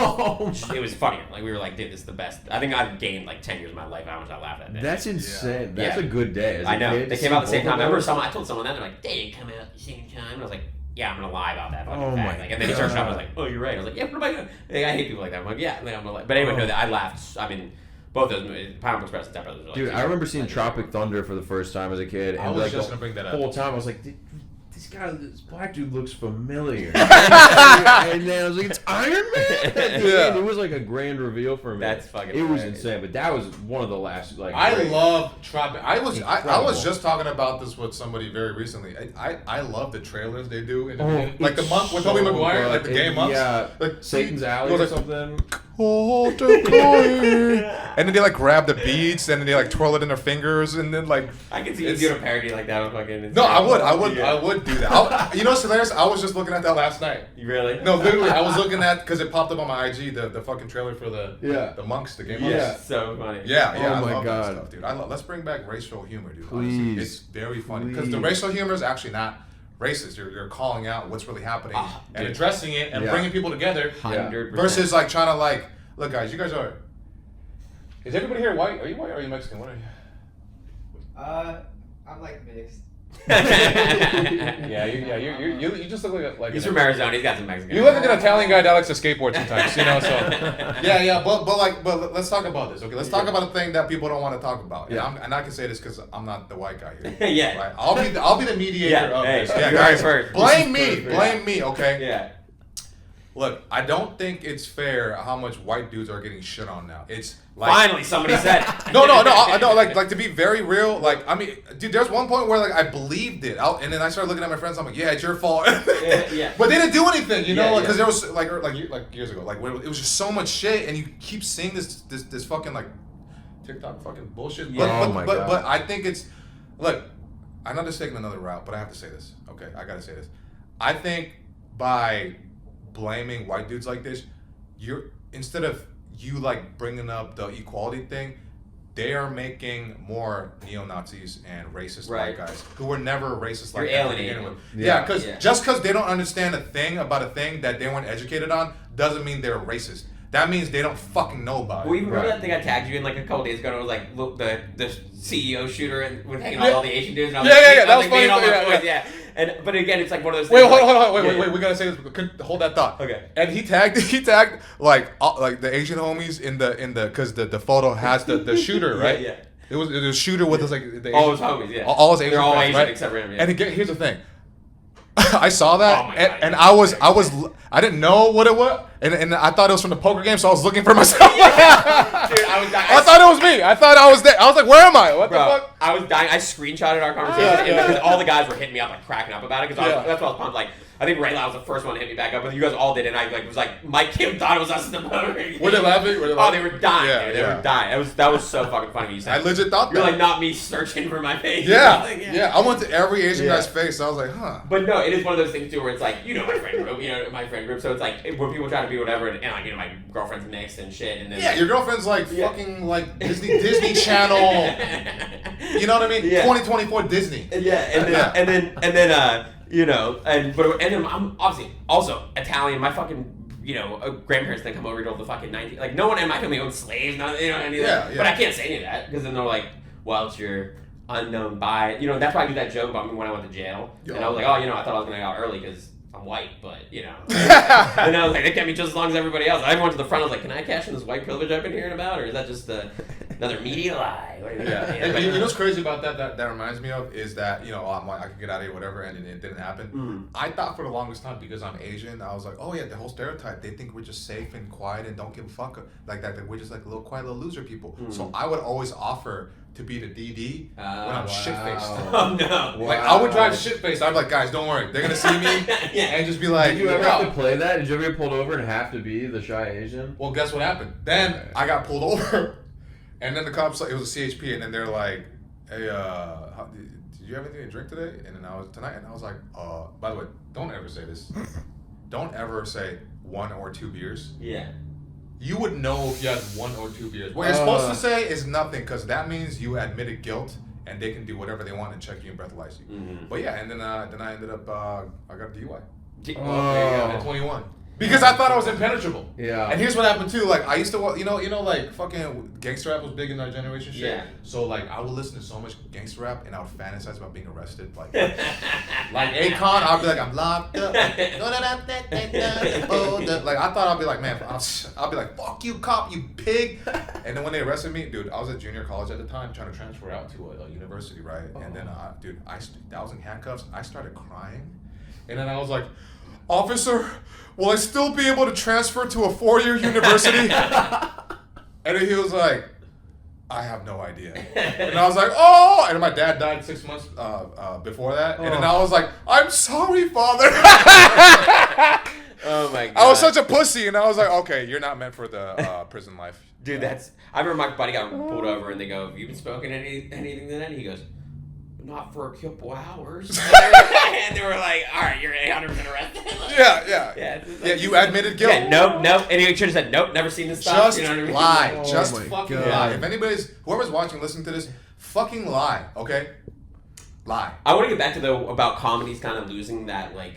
it was funnier. Like we were like, dude, this is the best. I think I've gained like 10 years of my life. How much I laughed at that. That's insane. Yeah. That's a good day. As a I know. kid, They to came see out at the same both time. of I remember those. I told someone that they're like, they didn't come out at the same time. And I was like, yeah, I'm gonna lie about that fucking Oh fact. my Like, and then he searched up. I was God. like, oh, you're right. I was like, yeah, what am I gonna? Like, I hate people like that. I'm like, yeah, I'm gonna lie. But anyway, no, I laughed. I mean, both those movies, Pineapple Express and Step Brothers. Are like Dude, two I remember seeing like, Tropic Thunder for the first time as a kid, and I was like just the gonna bring that up. whole time I was like, this black dude looks familiar. And then I was like, it's Iron Man. Yeah. It was like a grand reveal for me. That's fucking It was hilarious. insane, but that was one of the last like. I great- love Tropic. I was Incredible. just talking about this with somebody very recently. I love the trailers they do in Oh, like the it's monk with so Tobey Maguire, good. like the gay And, monks. Yeah, Like Satan's he Alley goes or like, something. "Hold the coin." And then they like grab the beads and then they like twirl it in their fingers and then like I could see you It's- doing a parody like that with fucking. no, I would Yeah. do that. You know, what's hilarious? I was just looking at that last night. You really? No, literally, I was looking at because it popped up on my IG the fucking trailer for the monks, the gay monks. Yeah. So funny. Yeah, Oh I my love God. that stuff, dude. Let's bring back racial humor, dude. Please. Honestly. It's very funny because the Please. racial humor is actually not racist. You're calling out what's really happening and dude. addressing it and Yeah. bringing people together 100%. versus like trying to like, look, guys, you guys are. Is everybody here white? Are you white or are you Mexican? What are you? I'm like mixed. Yeah, you just look like He's from Arizona. He's got some Mexican. You look like an Italian guy that likes to skateboard sometimes, you know. So yeah, but let's talk about this, okay? Let's talk about a thing that people don't want to talk about. Yeah. And I can say this because I'm not the white guy here. Yeah. Right? I'll be the mediator Yeah, of hey, this. you're Yeah, right guys, first. blame me, okay? Yeah. Look, I don't think it's fair how much white dudes are getting shit on now. It's like Finally, somebody said. no, like to be very real, like I mean, dude, there's one point where like I believed it, and then I started looking at my friends. I'm like, yeah, it's your fault. Yeah. But they didn't do anything, you know, Yeah, because there was like years ago, like where it was just so much shit, and you keep seeing this fucking like TikTok fucking bullshit. Yeah. Oh my God. But I think it's look, I know this is taking another route, but I have to say this. Okay, I gotta say this. I think by blaming white dudes like this, you're instead of you like bringing up the equality thing, they are making more neo-Nazis and racist Right. white guys who were never racist like You're that to alienating begin with. them. Yeah, because Yeah. just because they don't understand a thing about a thing that they weren't educated on doesn't mean they're racist. That means they don't fucking know about it. Well, you remember Right. that thing I tagged you in like a couple days ago? And it was like look, the CEO shooter and was hanging out Yeah. with all the Asian dudes. And I was Yeah, like, yeah, yeah, that I was like, being funny, all my yeah, boys, yeah. And but again, it's like one of those. Wait, things hold like- on, wait, yeah, we gotta say this. Hold that thought. Okay. And he tagged like the Asian homies in the because the photo has the shooter, right? Yeah. It was a shooter with his like the All Asian- his homies, yeah. all his Asian They're all friends, Asian right? except for him. Yeah. And here's the thing. I saw that Oh my and, God, and yeah. I didn't know what it was and I thought it was from the poker game, so I was looking for myself. Dude, I thought it was me. I thought I was there. I was like, where am I? What Bro, the fuck? I was dying. I screenshotted our conversation Yeah. because all the guys were hitting me up, like cracking up about it. Because Yeah. that's what I was pumped. Like, I think Ray Lau was the first one to hit me back up, but you guys all did, and I like was like, my kid thought it was us in the motor. Were they laughing? Oh, they were dying. Yeah, dude. They yeah. were dying. That was so fucking funny. You said I legit thought you're that. like not me searching for my face. Yeah, Like, yeah. I went to every Asian Yeah. guy's face. I was like, huh. But no, it is one of those things too where it's like, you know, my friend group, so it's like when people try to be whatever, and like, you know, my girlfriend's mixed and shit, and then Yeah, your girlfriend's like Yeah. fucking like Disney Channel. You know what I mean? Yeah. 2024 Disney. Yeah, and then you know, and then I'm obviously also Italian. My fucking grandparents didn't come over till the fucking 19. Like no one in my family owned slaves. Not any of that. Yeah. But I can't say any of that because then they're like, well, it's your unknown bi. You know, that's why I do that joke about me when I went to jail. Yo. And I was like, oh, you know, I thought I was gonna get out early because I'm white, but you know. And I was like, they kept me just as long as everybody else. I went to the front. I was like, can I cash in this white privilege I've been hearing about, or is that just another media lie? What do you Yeah. mean? And you know what's crazy about that reminds me of is that, I'm like, I could get out of here, whatever, and it didn't happen. Mm. I thought for the longest time, because I'm Asian, I was like, oh yeah, the whole stereotype, they think we're just safe and quiet and don't give a fuck like that we're just like little quiet little loser people. Mm. So I would always offer to be the DD when I'm shit-faced. Oh no. Like, I would drive shit-faced. I'd be like, guys, don't worry. They're going to see me Yeah. and just be like, Did you ever "Yo." have to play that? Did you ever get pulled over and have to be the shy Asian? Well, guess what happened? Then I got pulled over, And then the cops, it was a CHP, and then they're like, hey, did you have anything to drink today? And then I was like, by the way, don't ever say this. Don't ever say 1 or 2 beers. Yeah. You would know if you had 1 or 2 beers. What you're supposed to say is nothing, because that means you admitted guilt, and they can do whatever they want and check you and breathalyze you. Mm-hmm. But yeah, and then I ended up, I got a DUI. There you go. At 21. Because I thought I was impenetrable. Yeah. And here's what happened too. Like I used to, you know, like fucking gangster rap was big in our generation. Shit. Yeah. So like I would listen to so much gangster rap, and I would fantasize about being arrested. Like Akon, I'd be like, I'm locked up. Like I thought I'd be like, man, I'll be like, fuck you, cop, you pig. And then when they arrested me, dude, I was at junior college at the time, trying to transfer out to a university, right? And then, dude, I was in handcuffs. I started crying, and then I was like, officer, will I still be able to transfer to a 4-year university? And then he was like, I have no idea. And I was like, oh! And my dad died 6 months before that. And then I was like, I'm sorry, father. Oh my god. I was such a pussy, and I was like, okay, you're not meant for the prison life. Dude, I remember my buddy got pulled over, and they go, have you been smoking anything tonight? And he goes, not for a couple hours. And they were like, all right, you're 800% arrested. Yeah, you admitted guilt. Yeah, nope. And he should have said, nope, never seen this stuff. Just you know what I mean? lie. Oh Just my fucking God. lie. If whoever's watching, listening to this, fucking lie, okay? Lie. I want to get back to about comedies kind of losing that like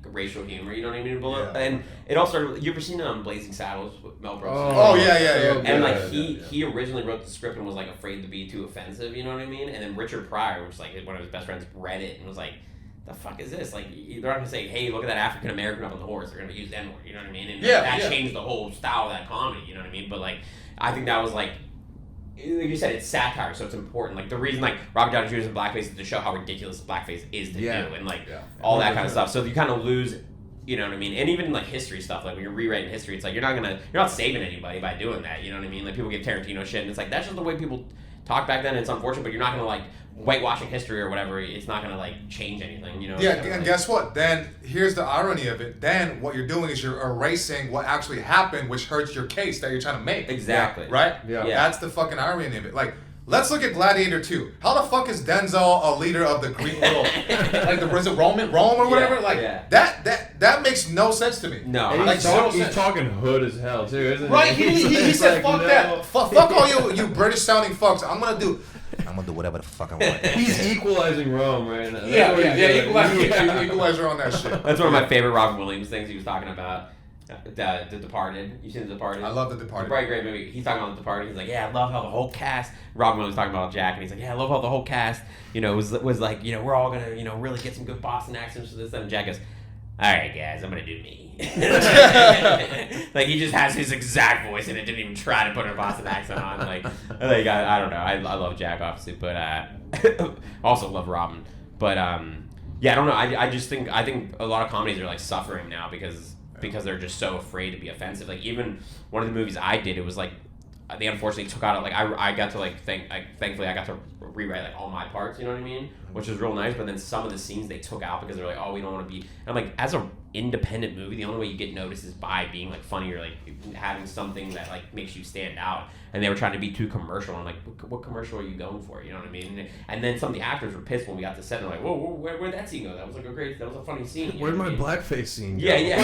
racial humor, you know what I mean? Yeah. And it all started. You ever seen Blazing Saddles with Mel Brooks? Oh, yeah. And like he originally wrote the script and was like afraid to be too offensive, you know what I mean? And then Richard Pryor, which is like one of his best friends, read it and was like, "The fuck is this?" Like they're not gonna say, "Hey, look at that African American up on the horse." They're gonna use N word, you know what I mean? And that changed the whole style of that comedy, you know what I mean? But like I think that was like you said, it's satire, so it's important. Like the reason, like Robert Downey Jr. is in blackface is to show how ridiculous blackface is to do, and like all that kind of stuff. So you kind of lose, you know what I mean? And even like history stuff, like when you're rewriting history, it's like you're not saving anybody by doing that. You know what I mean? Like people give Tarantino shit, and it's like that's just the way people talk back then. It's unfortunate, but you're not gonna like whitewashing history or whatever. It's not gonna like change anything, you know? Yeah, and guess what? Then here's the irony of it. Then what you're doing is you're erasing what actually happened, which hurts your case that you're trying to make. Exactly. Right? Yeah. That's the fucking irony of it. Like, let's look at Gladiator 2. How the fuck is Denzel a leader of the Greek little, like was it Rome or whatever? That makes no sense to me. No. And Like, he's talking hood as hell too, isn't Right? he? He said, like, fuck that. Fuck all you British sounding fucks. I'm gonna do whatever the fuck I want. He's equalizing Rome right now. Equalizer on that shit. That's one of my favorite Robin Williams things he was talking about. The Departed. You seen The Departed? I love The Departed. Great movie. He's talking about The Departed. He's like, yeah, I love how the whole cast. Robin Williams talking about Jack, and he's like, yeah, I love how the whole cast, you know, was like, you know, we're all gonna, you know, really get some good Boston accents for this. And Jack goes, all right, guys, I'm gonna do me. Like he just has his exact voice, and it didn't even try to put a Boston accent on. Like I don't know. I love Jack, obviously, but also love Robin. But yeah, I don't know. I think a lot of comedies are like suffering now because they're just so afraid to be offensive. Like even one of the movies I did, it was like they unfortunately took out like I got to like thankfully I got to rewrite like all my parts, you know what I mean, which was real nice. But then some of the scenes they took out because they're like, oh, we don't want to be. And I'm like, as an independent movie, the only way you get noticed is by being like funny or like having something that like makes you stand out. And they were trying to be too commercial. I'm like, what commercial are you going for? You know what I mean? And then some of the actors were pissed when we got to set. And they're like, whoa, where'd that scene go? That was like that was a funny scene. Where'd my blackface scene go? Yeah.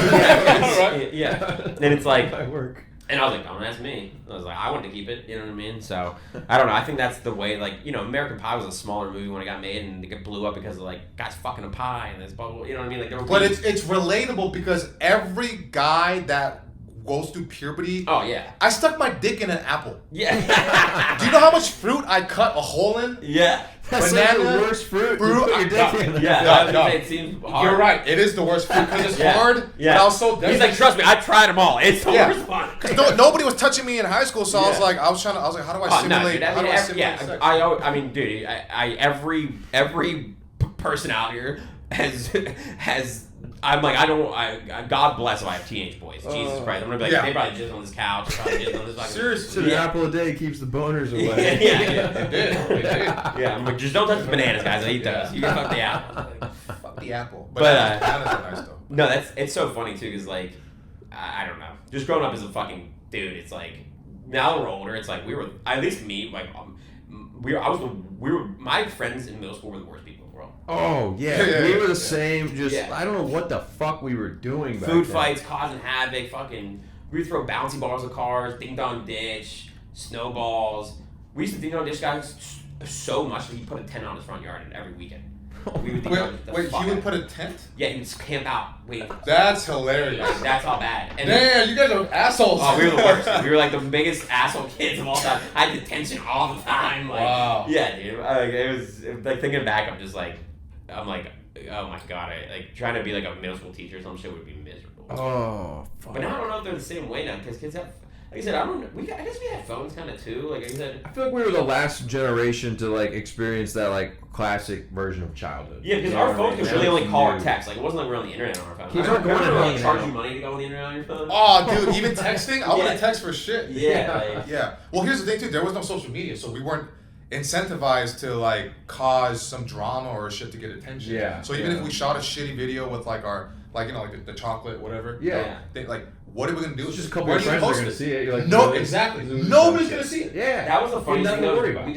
And it's like my work. And I was like, don't ask me. I was like, I wanted to keep it, you know what I mean? So, I don't know. I think that's the way, like, you know, American Pie was a smaller movie when it got made, and it blew up because of, like, guys fucking a pie, and this blah, blah, blah, you know what I mean? Like, there were but it's relatable because every guy that goes through puberty. Oh, yeah. I stuck my dick in an apple. Yeah. Do you know how much fruit I cut a hole in? Yeah. That's Banana, like the worst fruit. fruit, You put your dick in. Yeah. It seems hard. You're right. It is the worst fruit because it's hard. Yeah. But I was so He's like, trust me, I tried them all. It's the worst one. Because nobody was touching me in high school, so I was like, how do I simulate? Sex? I mean, dude, every person out here has. I'm like, God bless if I have teenage boys. Jesus Christ. I'm going to be like, they probably jizz on this couch. Probably jizz on this fucking... Seriously. So the apple a day keeps the boners away. It did. Yeah, I'm like, just don't touch the bananas, guys. I eat those. You can fuck the apple. Fuck the apple. But bananas are nice, though. No, it's so funny, too, because, like, I don't know. Just growing up as a fucking dude, it's like, now we're older. It's like we were, at least me, like my friends in middle school were the worst people in the world. Oh yeah, we were the same. Just I don't know what the fuck we were doing. Food fights, causing havoc. Fucking, we would throw bouncy balls at cars, ding dong ditch, snowballs. We used to ding dong ditch guys so much that he put a tent on his front yard every weekend. We would wait, he would put a tent? Yeah, he would camp out. Wait. That's hilarious. Like, that's how bad. And damn, you guys are assholes. Oh, we were the worst. We were like the biggest asshole kids of all time. I had detention all the time. Like, wow. Yeah, dude. It was like thinking back. I'm like, oh my god. Like trying to be like a middle school teacher or some shit would be miserable. Oh, fuck. But now I don't know if they're the same way now because kids have. Like I said, I guess we had phones kind of too. Like I said, I feel like we were the last generation to like experience that like classic version of childhood. Yeah, because our phones could really only call or text. Like it wasn't like we were on the internet on our phone. Kids aren't going to like charge you money to go on the internet on your phone. Oh, dude, even texting? I wouldn't text for shit. Yeah. Like, yeah. Well, here's the thing too. There was no social media, so we weren't incentivized to like cause some drama or shit to get attention. Yeah. So even if we shot a shitty video with like our like the chocolate whatever. Yeah. They, like, what are we gonna do? It's just a couple of friends are gonna see it. You're like, no, really? exactly. Nobody's gonna see it. Yeah. that was the funny thing. To worry about.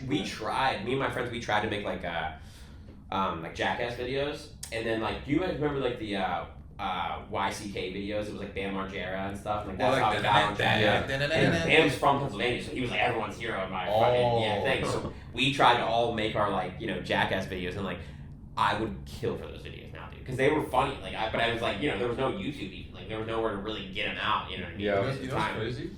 We tried. Me and my friends, we tried to make like Jackass videos, and then like, do you guys remember like the YCK videos? It was like Bam Margera and stuff. Like that's how we got on that. And Bam's from Pennsylvania, so he was like everyone's hero in my fucking thing. So we tried to all make our like Jackass videos, and like I would kill for those videos now, dude, because they were funny. Like but I was like there was no YouTube even. Like there was nowhere to really get them out. You know what I mean? Yeah. You know what's crazy?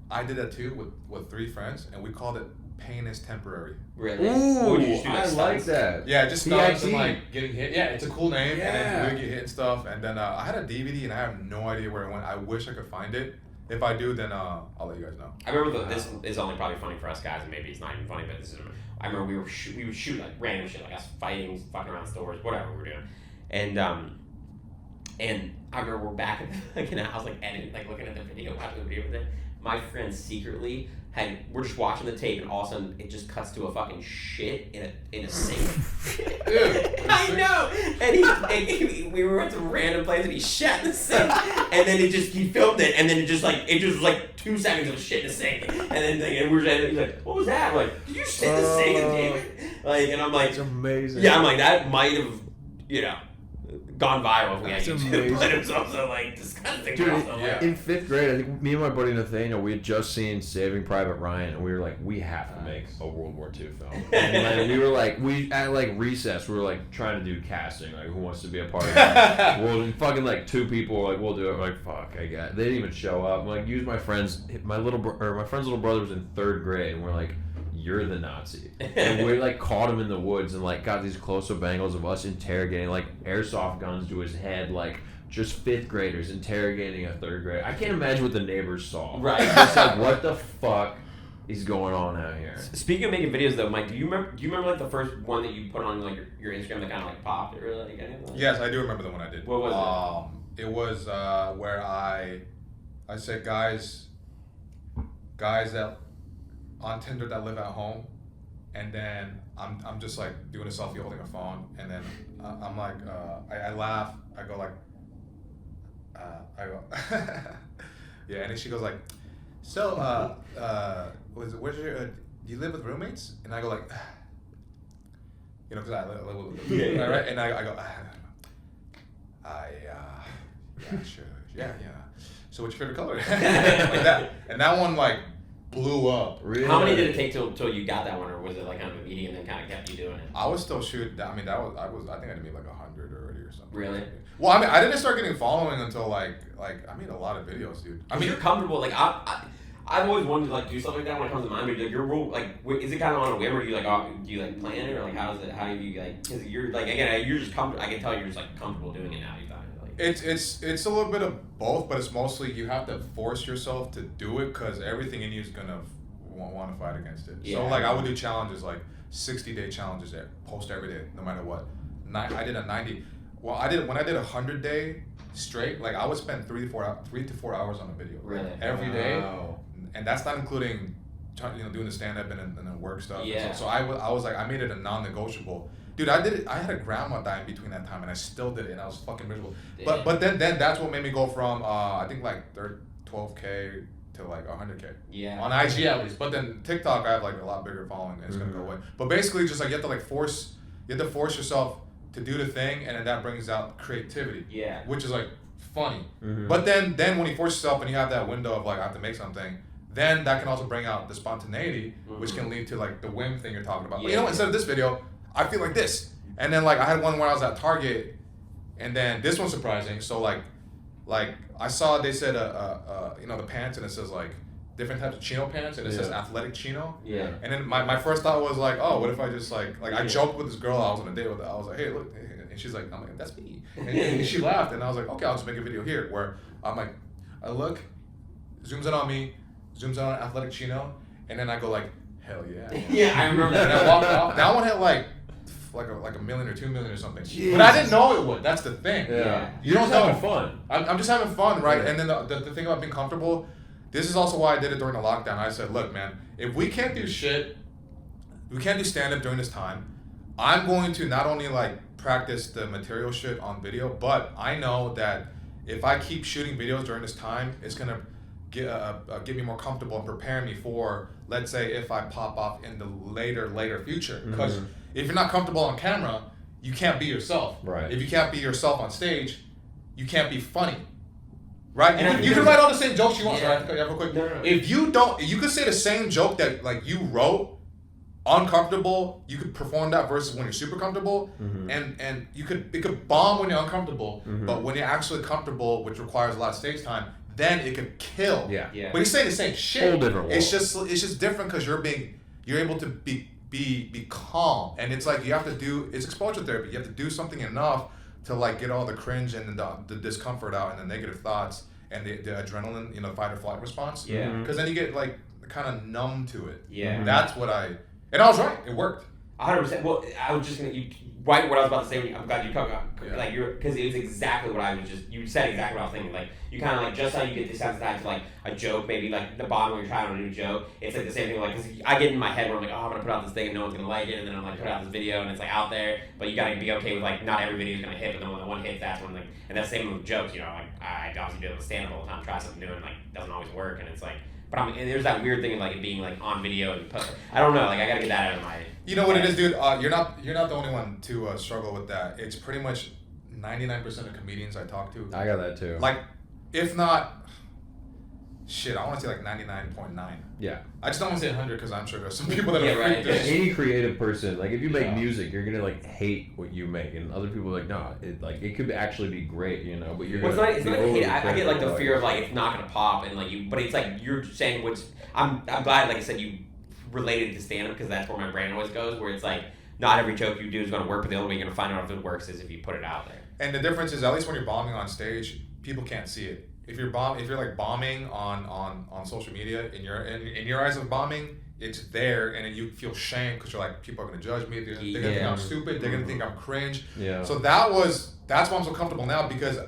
I did that too with 3 friends, and we called it Pain is Temporary. Really? Ooh, Would you just do I like that. Yeah, just stunts and PIT. like getting hit. Yeah, it's a cool name, Yeah. and then we would get hit and stuff. And then I had a DVD, and I have no idea where it went. I wish I could find it. If I do, then I'll let you guys know. I remember this is only probably funny for us guys, and maybe it's not even funny, but this is. I remember we would shoot like random shit, like us fighting, fucking around stores, whatever we were doing, and I remember we're back at the house, like editing, like looking at the video, watching the video with it. My friend secretly we're just watching the tape, and all of a sudden it just cuts to a fucking shit in a sink. I know. And we were at some random place, and he shat in the sink, and then he filmed it, and then it just was like 2 seconds of shit in the sink, and then he's like, "What was that?" I'm like, "Did you shit in the sink, David?" Like, and I'm like, "It's amazing." Yeah, I'm like, that might have, gone viral if we had That's YouTube, amazing. but it was also like disgusting. Dude, also, like, in 5th grade, I think me and my buddy Nathaniel, we had just seen Saving Private Ryan, and we were like, we have to make a World War II film. And we were like, at like recess, we were like trying to do casting, like who wants to be a part of that? Well, and fucking like 2 people were like, we'll do it. We're like, fuck, they didn't even show up. I'm like, use my friends. My friend's little brother was in 3rd grade, and we're like, you're the Nazi. And we like caught him in the woods and like got these close-up angles of us interrogating, like airsoft guns to his head, like just 5th graders interrogating a 3rd grader. I can't imagine what the neighbors saw. Right. Just like, what the fuck is going on out here? Speaking of making videos though, Mike, do you remember like the first one that you put on like your Instagram that kind of like popped or like anything? Yes, I do remember the one I did. What was it? It was where I said guys that on Tinder that live at home, and then I'm just like doing a selfie holding a phone, and then I'm like I laugh, I go like yeah, and then she goes like, so where's your do you live with roommates? And I go like, because I live with right, and I go yeah, sure, yeah. So what's your favorite color? Like that, and that one like blew up. Really? How many did it take till you got that one, or was it like kind of immediate and then kind of kept you doing it? I was still shooting. I mean, I think I made like 100 already or something. Really? Well, I mean, I didn't start getting following until like I made a lot of videos, dude. I mean, you're comfortable. Like I've always wanted to like do something like that when it comes to mine, but like your rule, like, is it kind of on a whim, or do you like do you like plan it, or like how do you like? Because you're like again, you're just comfortable. I can tell you're just like comfortable doing it now. You find it like it's a little bit of both, but it's mostly you have to force yourself to do it because everything in you is gonna want to fight against it. Yeah. So like I would do challenges like 60-day challenges there, post every day, no matter what. I did a 90. Well, when I did 100-day straight, like I would spend 3 to 4 hours on a video. Really? Every day. Wow. And that's not including, doing the stand-up and the work stuff. Yeah. So I was like, I made it a non-negotiable. Dude, I did it. I had a grandma die in between that time, and I still did it, and I was fucking miserable. Damn. But then that's what made me go from I think like 12K to like 100K. Yeah. On IG at least, but then TikTok I have like a lot bigger following, and it's gonna go away. But basically, just like you have to force yourself to do the thing, and then that brings out creativity. Yeah. Which is like funny. But then when you force yourself and you have that window of like I have to make something, then that can also bring out the spontaneity, which can lead to like the whim thing you're talking about. But you know what? Instead of this video, I feel like this. And then like I had one where I was at Target, and then this one's surprising. So like I saw they said you know, the pants, and it says like different types of chino pants, and it says athletic chino. Yeah. And then my first thought was like, oh, what if I just like I joked with this girl I was on a date with. I was like, hey, look, and she's like, I'm like, that's me. And she laughed, and I was like, okay, I'll just make a video here where I'm like, I look, zooms in on me, zooms in on athletic chino, and then I go like, hell yeah. Yeah, I remember that. And I walked off. That one had like a million or 2 million or something. Jeez. But I didn't know it would. That's the thing. Yeah. You don't know. Having fun. I'm just having fun, right? Yeah. And then the thing about being comfortable, this is also why I did it during the lockdown. I said, look, man, if we can't do shit, we can't do stand-up during this time, I'm going to not only like practice the material shit on video, but I know that if I keep shooting videos during this time, it's gonna get me more comfortable and prepare me for, let's say, if I pop off in the later future. Because if you're not comfortable on camera, you can't be yourself. Right. If you can't be yourself on stage, you can't be funny. Right? And you can write all the same jokes you want. Yeah. Sorry, real quick. No. If you don't, you could say the same joke that like you wrote, uncomfortable, you could perform that versus when you're super comfortable, and it could bomb when you're uncomfortable, but when you're actually comfortable, which requires a lot of stage time, then it could kill. Yeah. But you're saying the same shit. Whole different world. It's just different because you're able to be calm, and it's like you have to do, it's exposure therapy. You have to do something enough to like get all the cringe and the discomfort out and the negative thoughts and the adrenaline, you know, fight or flight response. Yeah. Because then you get like kind of numb to it. Yeah. That's what and I was right. It worked. 100%. Well, I was just gonna right what I was about to say. I'm glad you covered like because it was exactly what I was just. You said exactly what I was thinking. Like you kind of like just how you get desensitized to like a joke, maybe like the bottom when you're trying on a new joke. It's like the same thing. Like cause I get in my head where I'm like, oh, I'm gonna put out this thing and no one's gonna like it, and then I'm like put out this video and it's like out there, but you gotta be okay with like not every video is gonna hit, but then when the one hits, that's when like, and that's the same with jokes. You know, like I obviously do it with stand up all the time, try something new and like doesn't always work, and it's like. But and there's that weird thing of like it being like on video and I don't know, like I gotta get that out of my. You know what it is, dude. You're not the only one to struggle with that. It's pretty much 99% of comedians I talk to. I got that too. Like, if not, shit, I want to say like 99.9. Yeah. I just don't want to say 100 because I'm sure there's some people that are right. freaked out. Any creative person, like if you make music, you're gonna like hate what you make, and other people are like, no, it could actually be great, you know. But you're. Well, it's not hate. I get like the fear of like it's not gonna pop and like you, but it's like you're saying which I'm glad, like I said, you related to stand up because that's where my brain always goes, where it's like not every joke you do is gonna work, but the only way you're gonna find out if it works is if you put it out there. And the difference is, at least when you're bombing on stage, people can't see it. If you're like bombing on social media, in your eyes of bombing, it's there, and then you feel shame because you're like, people are gonna judge me. They're gonna think I'm stupid. They're gonna think I'm cringe. Yeah. So that's why I'm so comfortable now, because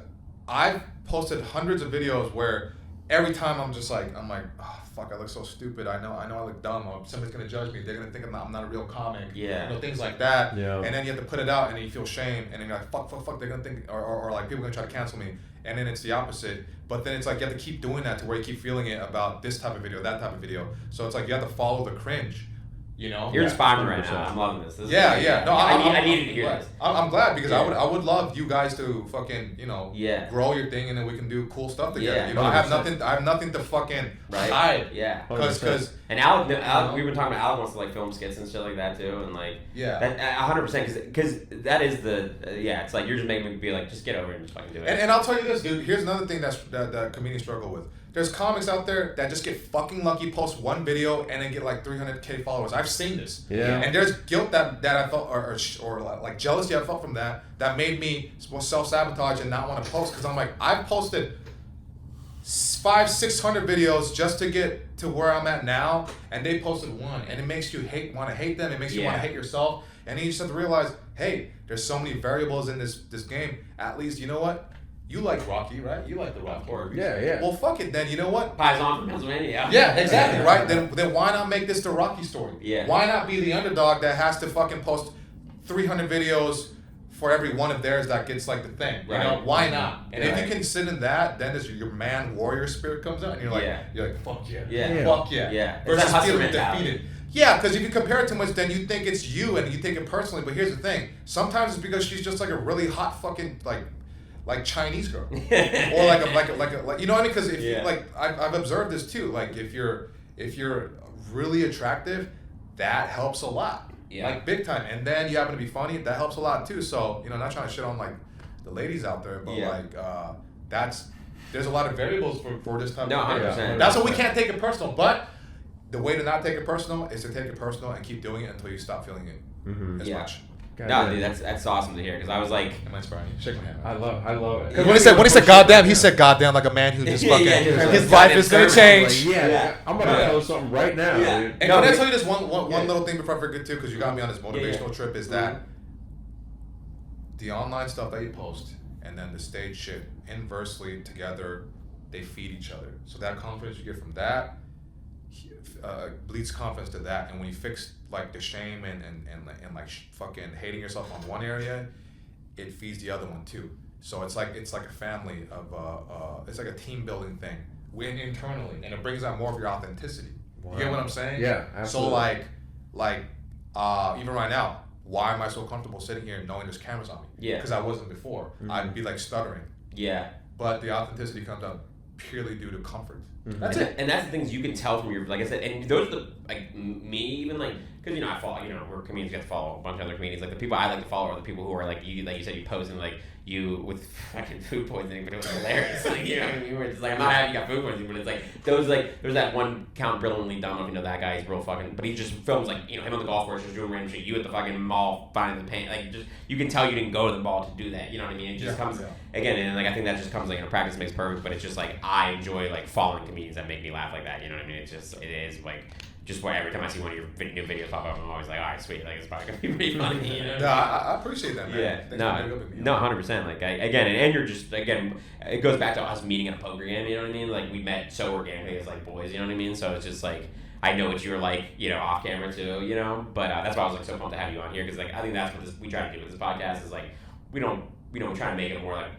I've posted hundreds of videos where every time I'm like, oh fuck, I look so stupid. I know I look dumb. Or somebody's gonna judge me. They're gonna think I'm not a real comic. Yeah. You know, things like that. Yeah. And then you have to put it out, and then you feel shame, and then you're like, fuck. They're gonna think, or like people are gonna try to cancel me. And then it's the opposite. But then it's like you have to keep doing that to where you keep feeling it about this type of video, that type of video. So it's like you have to follow the cringe. You know? You're inspiring me right now. I'm loving this. This Yeah. No, I needed to hear this. I'm glad because I wowould love you guys to fucking, you know, Yeah. grow your thing, and then we can do cool stuff together. Yeah, You know, I have 100%. nothing to fucking Right. hide. Yeah. Because And Alec, we've been talking about Alec wants to like film skits and shit like that too, and like yeah. that 100% because that is the it's like you're just making me be like just get over it and just fucking do it. And I'll tell you this, dude. Here's another thing that comedians struggle with. There's comics out there that just get fucking lucky, post one video, and then get like 300K followers. I've seen this. Yeah. And there's guilt that I felt, or like jealousy I felt from that made me self-sabotage and not want to post, because I'm like, I've posted 500-600 videos just to get to where I'm at now, and they posted one, and it makes you want to hate them. It makes you want to hate yourself, and then you just have to realize, hey, there's so many variables in this game. At least, you know what? You like Rocky, right? You like the Rocky movies. Yeah. Well, fuck it then. You know what? Pies on from Pennsylvania. Yeah, exactly, right? Then why not make this the Rocky story? Yeah. Why not be the underdog that has to fucking post 300 videos, for every one of theirs that gets like the thing. You know, why not? And if you can sit in that, then your man warrior spirit comes out, and you're like, fuck yeah, fuck yeah. Versus feeling defeated. Yeah, because if you compare it too much, then you think it's you and you take it personally. But here's the thing: sometimes it's because she's just like a really hot fucking like Chinese girl, or like you know what I mean? Because if you like, I've observed this too. Like if you're really attractive, that helps a lot. Yeah. Like big time. And then you happen to be funny, that helps a lot too. So, you know, not trying to shit on like the ladies out there, but like there's a lot of variables for this type of thing. 100%. That's why we can't take it personal. But the way to not take it personal is to take it personal and keep doing it until you stop feeling it as much. No, dude, that's awesome to hear, because I was like, am I inspiring you? Shake my hand. I love it. Because when he said goddamn, he said goddamn like a man who just fucking his life is gonna change. Like, I'm gonna tell something right now, dude. And can I tell you this one little thing before I forget too, because you got me on this motivational trip, is that the online stuff that you post and then the stage shit inversely together, they feed each other. So that confidence you get from that bleeds confidence to that, and when you fix like the shame and like fucking hating yourself on one area, it feeds the other one too. So it's like a family of it's like a team building thing internally, and it brings out more of your authenticity. Wow. You get what I'm saying? Yeah, absolutely. So like even right now, why am I so comfortable sitting here knowing there's cameras on me? Yeah. Because I wasn't before. Mm-hmm. I'd be like stuttering. Yeah. But the authenticity comes out purely due to comfort. Mm-hmm. That's it. And that's the things you can tell from your, like I said, and those are the, like, me even, like, because, you know, I follow, you know, we're comedians, get to follow a bunch of other comedians. Like, the people I like to follow are the people who are, like you said, you post and, like, you with fucking food poisoning, but it was hilarious. Like, you know, you were just like, I'm not happy you got food poisoning, but it's like, those, like, there's that one Count Brilliantly Dumb, if you know that guy, he's real fucking, but he just films, like, you know, him on the golf course, just doing random shit, you at the fucking mall, finding the paint, like, just, you can tell you didn't go to the mall to do that, you know what I mean? It just comes, again, and, like, I think that just comes, like, you know, practice makes perfect, but it's just, like, I enjoy, like, following comedians that make me laugh like that, you know what I mean? It is, like, just where every time I see one of your new videos pop up, I'm always like, all right, sweet, like, it's probably gonna be pretty funny, you know? No, I appreciate that, man. Yeah, no, 100%. Like, and you're just, again, it goes back to us meeting at a poker game, you know what I mean? Like, we met so organically as, like, boys, you know what I mean? So it's just, like, I know what you're like, you know, off camera too, you know? But that's why I was, like, so pumped to have you on here, because, like, I think that's what we try to do with this podcast is, like, we try to make it more, like,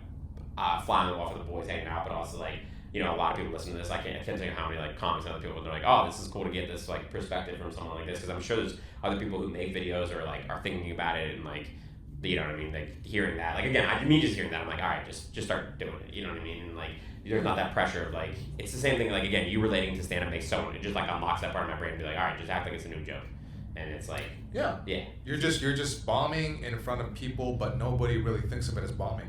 fly on the wall for the boys hanging out, but also, like, you know, a lot of people listen to this. I can't tell you how many, like, comics and other people, they're like, oh, this is cool to get this, like, perspective from someone like this, because I'm sure there's other people who make videos or, like, are thinking about it and, like, you know what I mean, like, hearing that. Like, again, me just hearing that, I'm like, all right, just start doing it, you know what I mean? And, like, there's not that pressure of, like, it's the same thing, like, again, you relating to stand-up makes someone, it just, like, unlocks that part of my brain and be like, all right, just act like it's a new joke. And it's like, yeah. You're just bombing in front of people, but nobody really thinks of it as bombing.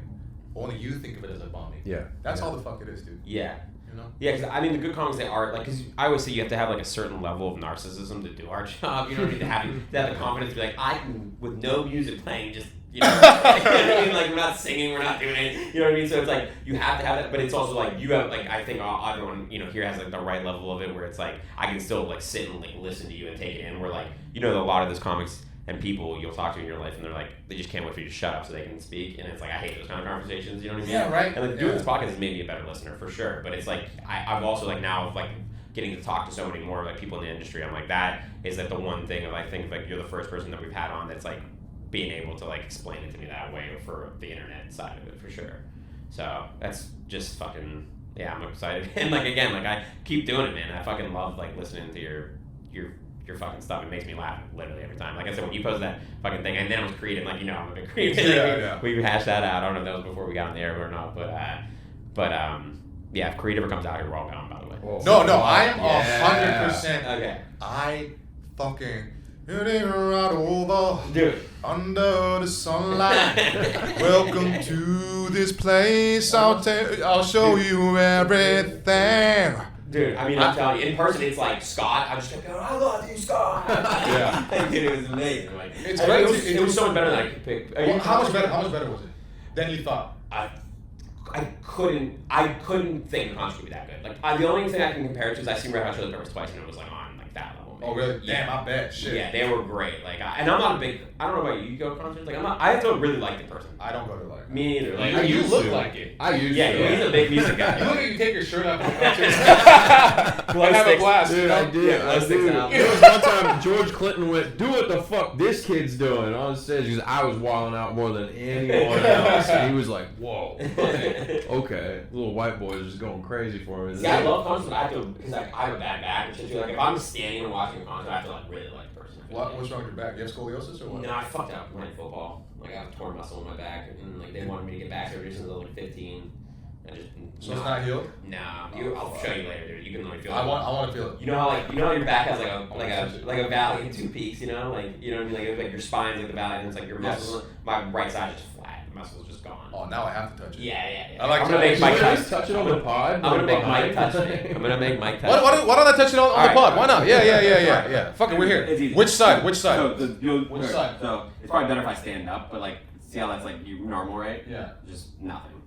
Only you think of it as a bombing. Yeah. That's all the fuck it is, dude. Yeah. You know? Yeah, because I mean, the good comics, they are, like, because I always say you have to have, like, a certain level of narcissism to do our job. You know what I mean? To have the confidence to be like, I can, with no music playing, just, you know, you know what I mean? Like, we're not singing, we're not doing it. You know what I mean? So it's like, you have to have that, but it's also like, you have, like, I think everyone, you know, here has, like, the right level of it where it's like, I can still, like, sit and, like, listen to you and take it in. Where, like, you know, a lot of those comics and people you'll talk to in your life, and they're like, they just can't wait for you to shut up so they can speak, and it's like, I hate those kind of conversations, you know what I mean? Yeah, right. And, like, doing this podcast has made me a better listener, for sure, but it's like, I've also, like, now, like, getting to talk to so many more, like, people in the industry, I'm like, that is, like, the one thing of, I think, like, you're the first person that we've had on that's, like, being able to, like, explain it to me that way for the internet side of it, for sure. So, that's just fucking, yeah, I'm excited. And, like, again, like, I keep doing it, man. I fucking love, like, listening to your fucking stuff. It makes me laugh literally every time. Like I said, when you posted that fucking thing, and then it was creative, like, you know, I'm a big creative. We hashed that out. I don't know if that was before we got on the air or not, but yeah, if creative ever comes out here, we're all gone, by the way. Whoa. No, I am 100%. Okay. I fucking right over, dude, under the sunlight. Welcome to this place. I'll show you everything. Dude, I mean, I'm telling you, in person, it's like, Scott, I just kept going, I love you, Scott. Yeah. Dude, it was amazing. Like, it's great. It was so much better than I could pick. Well, how much better was it than you thought? I couldn't think the concept would be that good. Like, the only thing I can compare it to is I seen Red Hot Chili Peppers twice, and it was, like, on, like, that level, Oh really? Yeah. Damn, I bet. Shit. Yeah, they were great. Like, and I'm not a big. I don't know about you. You go to concerts? Like, I don't really like the person. I don't go to like. Me either. Like, You look like it. I used yeah, to. he's a big music guy. You look like you take your shirt off at concerts and have a blast. Dude, you know? I did. Yeah, I glow sticks did. out. There was one time George Clinton went, "Do what the fuck this kid's doing" on stage because I was wilding out more than anyone else. And he was like, "Whoa, okay." Little white boys just going crazy for me. See, I love concerts. I have to because like I have a bad back and shit too. Like if I'm standing and watching a concert, I have to like really like the person. What's wrong with your back? You have scoliosis or what? No, I fucked up playing football. Like I have a torn muscle in my back, and like they wanted me to get back surgery since I was like 15. I just So it's not healed? Nah, I'll show you later, dude. You can only feel it. I want to feel it. You know how your back has like a valley and 2 peaks. You know, like you know what I mean. Like your spine's like the valley, and it's like your muscles. My right side is just flat. The muscle's just gone. Oh, now I have to touch it. Yeah. I like I'm gonna make Mike touch it on the pod. I'm gonna make Mike touch me. I'm gonna make Mike touch. Why don't I touch it on the Alright. pod? Why not? Yeah. Fuck it, we're here. It's easy. Which side? Which side? So it's probably better if I stand up, but like, see how that's like you normal, right? Yeah. Just nothing.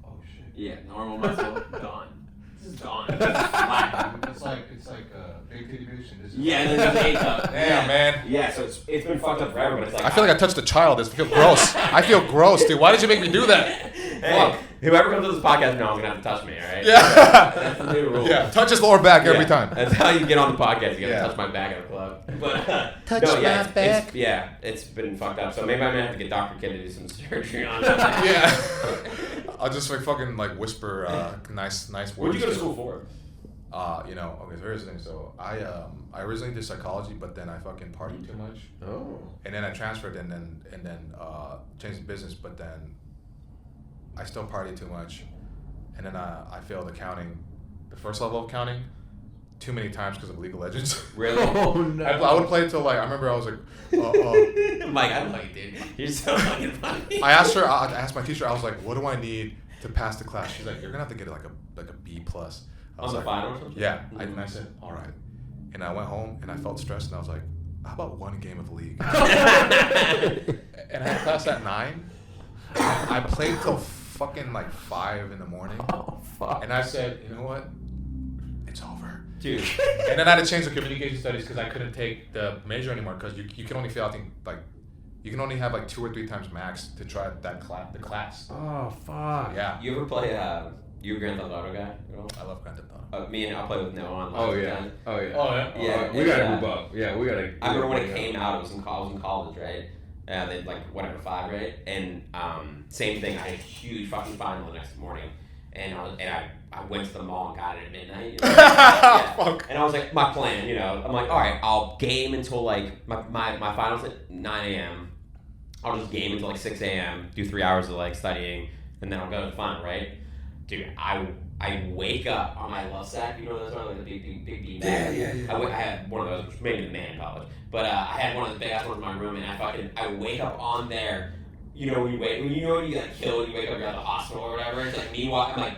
Oh shit. Yeah, normal muscle gone. This is gone. It's flat. It's like big titty bitch and this is Yeah, and then there's the A-cup. Damn, man. Yeah, so it's been fucked up forever, but it's like I feel like I touched a child. I feel gross. I feel gross, dude. Why did you make me do that? Hey, whoever comes to this podcast knows gonna have to touch me, alright? Yeah. That's the new rule. Yeah. Touch his lower back every time. That's how you get on the podcast. You gotta Yeah. touch my back at a club. But Touch no, my yeah, back. it's been fucked up. So maybe I'm gonna have to get Dr. Kid to do some surgery on it. Yeah. I'll just like fucking like whisper nice words. What'd you go to school for? Okay, so here's the thing. So I originally did psychology, but then I fucking partied too much. Oh. And then I transferred and then changed the business, but then I still partied too much. And then I failed accounting, the first level of accounting, too many times because of League of Legends. Really? Oh no. I would play until like, I remember I was like, Mike, I love you, dude. You're so fucking funny. I asked my teacher, I was like, what do I need to pass the class? She's like, you're gonna have to get like a B plus. I was On the like, final or something? yeah. And I said, all right. And I went home and I felt stressed and I was like, how about one game of League? And I had class at 9. I played till fucking like 5 in the morning. Oh fuck. And I said, you know what? It's over. Dude. And then I had to change the communication studies because I couldn't take the major anymore because you can only fail, I think, like, you can only have like 2 or 3 times max to try the class. Oh fuck. Yeah. You ever play, you a Grand Theft Auto guy at all? I love Grand Theft Auto. Me and I'll play with Noah on Oh yeah. Oh yeah. Oh yeah. Yeah. We gotta move up. Yeah, we gotta. I remember when it came out, I was in college, right? They like whatever 5, right? And same thing. I had a huge fucking final the next morning, and I went to the mall and got it at midnight. You know? Yeah. Fuck. And I was like, my plan, I'm like, all right, I'll game until like my finals at 9 a.m. I'll just game until like 6 a.m. Do 3 hours of like studying, and then I'll go to the final, right? Dude, I wake up on my love sack. You know those are like the big bean bags. Yeah. I had one of those, which made me the man in college. But I had one of the big ass ones in my room, and I wake up on there. You know when you like kill and you wake up, you're at the hospital or whatever. It's like me walking, I'm like,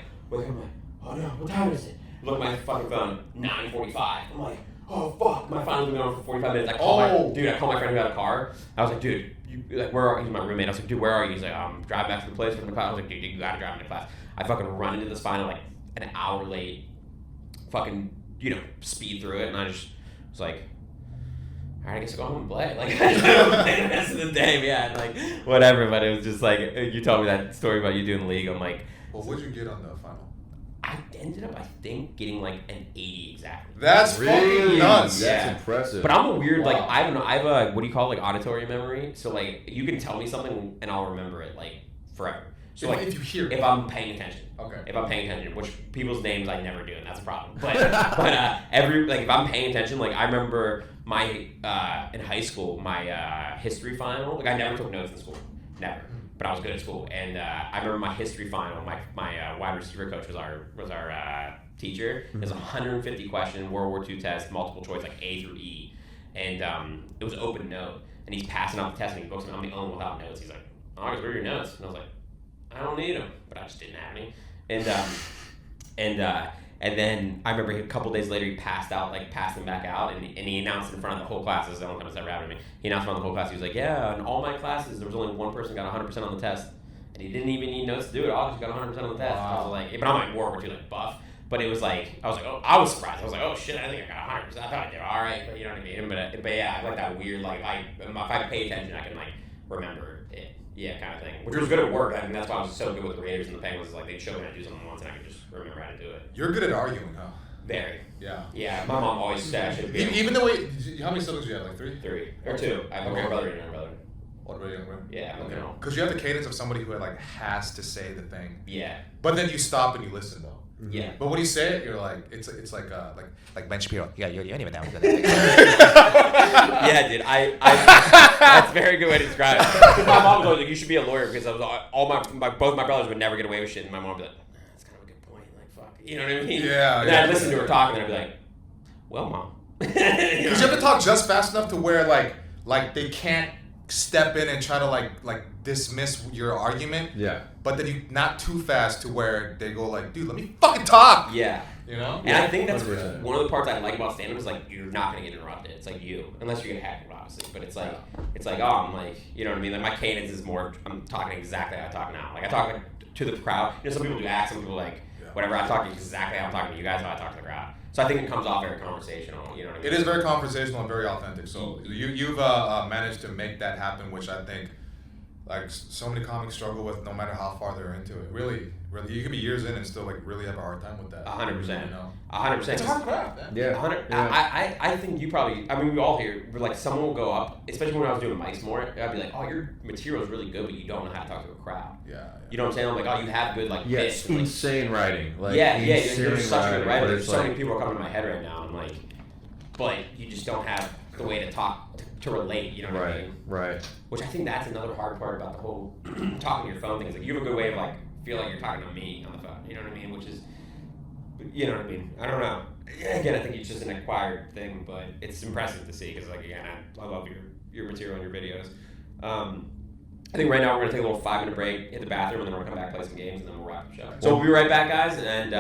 oh no, what time is it? Look at my fucking phone, 9:45. I'm like, oh fuck, my final's been going for 45 minutes. I call my friend who had a car. I was like, dude, where are you? He's my roommate. I was like, dude, where are you? He's like, I'm driving back to the place from the class. I was like, dude, you gotta drive me to class. I fucking run into this final like an hour late, fucking, speed through it, and I just was like, all right, I guess I'll go home and play. Like, I didn't play the rest of the day, yeah, like, whatever, but it was just like, you told me that story about you doing the league, I'm like, Well, what'd you get on the final? I ended up, I think, getting like an 80 exactly. That's fucking nuts. Yeah. That's impressive. But I'm a weird, like, Wow. I don't know, I have a, what do you call it, like, auditory memory, so, like, you can tell me something and I'll remember it, like, forever. So, like, if you hear it. if I'm paying attention. Okay. If I'm paying attention, which people's names I never do, and that's a problem. But if I'm paying attention, like I remember my in high school my history final. Like I never took notes in school, never. But I was good at school, and I remember my history final. My wide receiver coach was our teacher. It was a 150 question World War II test, multiple choice, like A through E, and it was open note. And he's passing out the test, and he books me. I'm the only one without notes. He's like, "August, where are your notes?" And I was like, I don't need them, but I just didn't have any. And then I remember a couple days later he passed them back out, and he announced in front of the whole class. This is the only time it's ever happened to me. He announced in front of the whole class. He was like, "Yeah, in all my classes, there was only one person got 100% on the test, and he didn't even need notes to do it. August got 100% on the test." Wow. I was like, but I'm like World War II like buff. But it was like, I was surprised. I was like, oh shit, I think I got 100%. I thought I did all right, but you know what I mean? But yeah, I like that weird, like, if I pay attention, I can, like, remember it. Yeah, kind of thing. Which was good at work. I think that's why I was so good with the Raiders and the Penguins. Like, they'd show me how to do something once, and I could just remember how to do it. You're good at arguing, huh? Very. Yeah. Yeah, my mom always said I should be. Even the way, how many siblings do you have? Like 3? 3. Or 2. I have a older brother and a younger brother. Older brother? Yeah, okay. no. Because you have the cadence of somebody who like has to say the thing. Yeah. But then you stop and you listen though. Yeah. But when you say it, you're like, it's like Ben Shapiro. Yeah, you ain't even down with that. Yeah, dude. That's a very good way to describe it. My mom was always like, you should be a lawyer because I was both my brothers would never get away with shit, and my mom would be like, that's kind of a good point. Like, fuck. You know what I mean? Yeah. And then I'd listen to her talk, and I'd be like, well, mom. Because you have to talk just fast enough to where like they can't step in and try to like dismiss your argument. Yeah. But then you not too fast to where they go like, dude, let me fucking talk. Yeah. You know? And I think that's 100%. one of the parts I like about stand-up is like you're not gonna get interrupted. It's like you, unless you're gonna hack it, obviously. But it's like I'm like, you know what I mean? Like my cadence is more. I'm talking exactly how I talk now. Like I talk like to the crowd. You know, some people do acts, some people like whatever. I talk exactly how I'm talking to you guys, how I talk to the crowd. So I think it comes off very conversational. You know what I mean? It is very conversational and very authentic. So you've managed to make that happen, which I think like so many comics struggle with, no matter how far they're into it. Really, you can be years in and still like really have a hard time with that. 100%. You know? 100%. It's a hard craft, man. Yeah. 100. Yeah. I think you probably. I mean, we all hear. But like, someone will go up, especially when I was doing mics more. I'd be like, "Oh, your material is really good, but you don't know how to talk to a crowd." Yeah. You know what I'm saying? I'm like, "Oh, you have good like Yeah, bits." it's and, like, insane writing. Like, yeah. insane You're such a good writer. but There's it's so like- many people are coming to my head right now. I'm like, but you just don't have the way to talk to relate. You know what I mean? Right. Which I think that's another hard part about the whole talking to your phone thing. Is like you have a good way of like feel like you're talking to me on the phone. You know what I mean? Which is, you know what I mean? I don't know. Again, I think it's just an acquired thing, but it's impressive to see because like again, I love your material and your videos. I think right now we're gonna take a little 5-minute break, hit the bathroom, and then we're gonna come back, play some games, and then we'll wrap the show. So we'll be right back, guys, and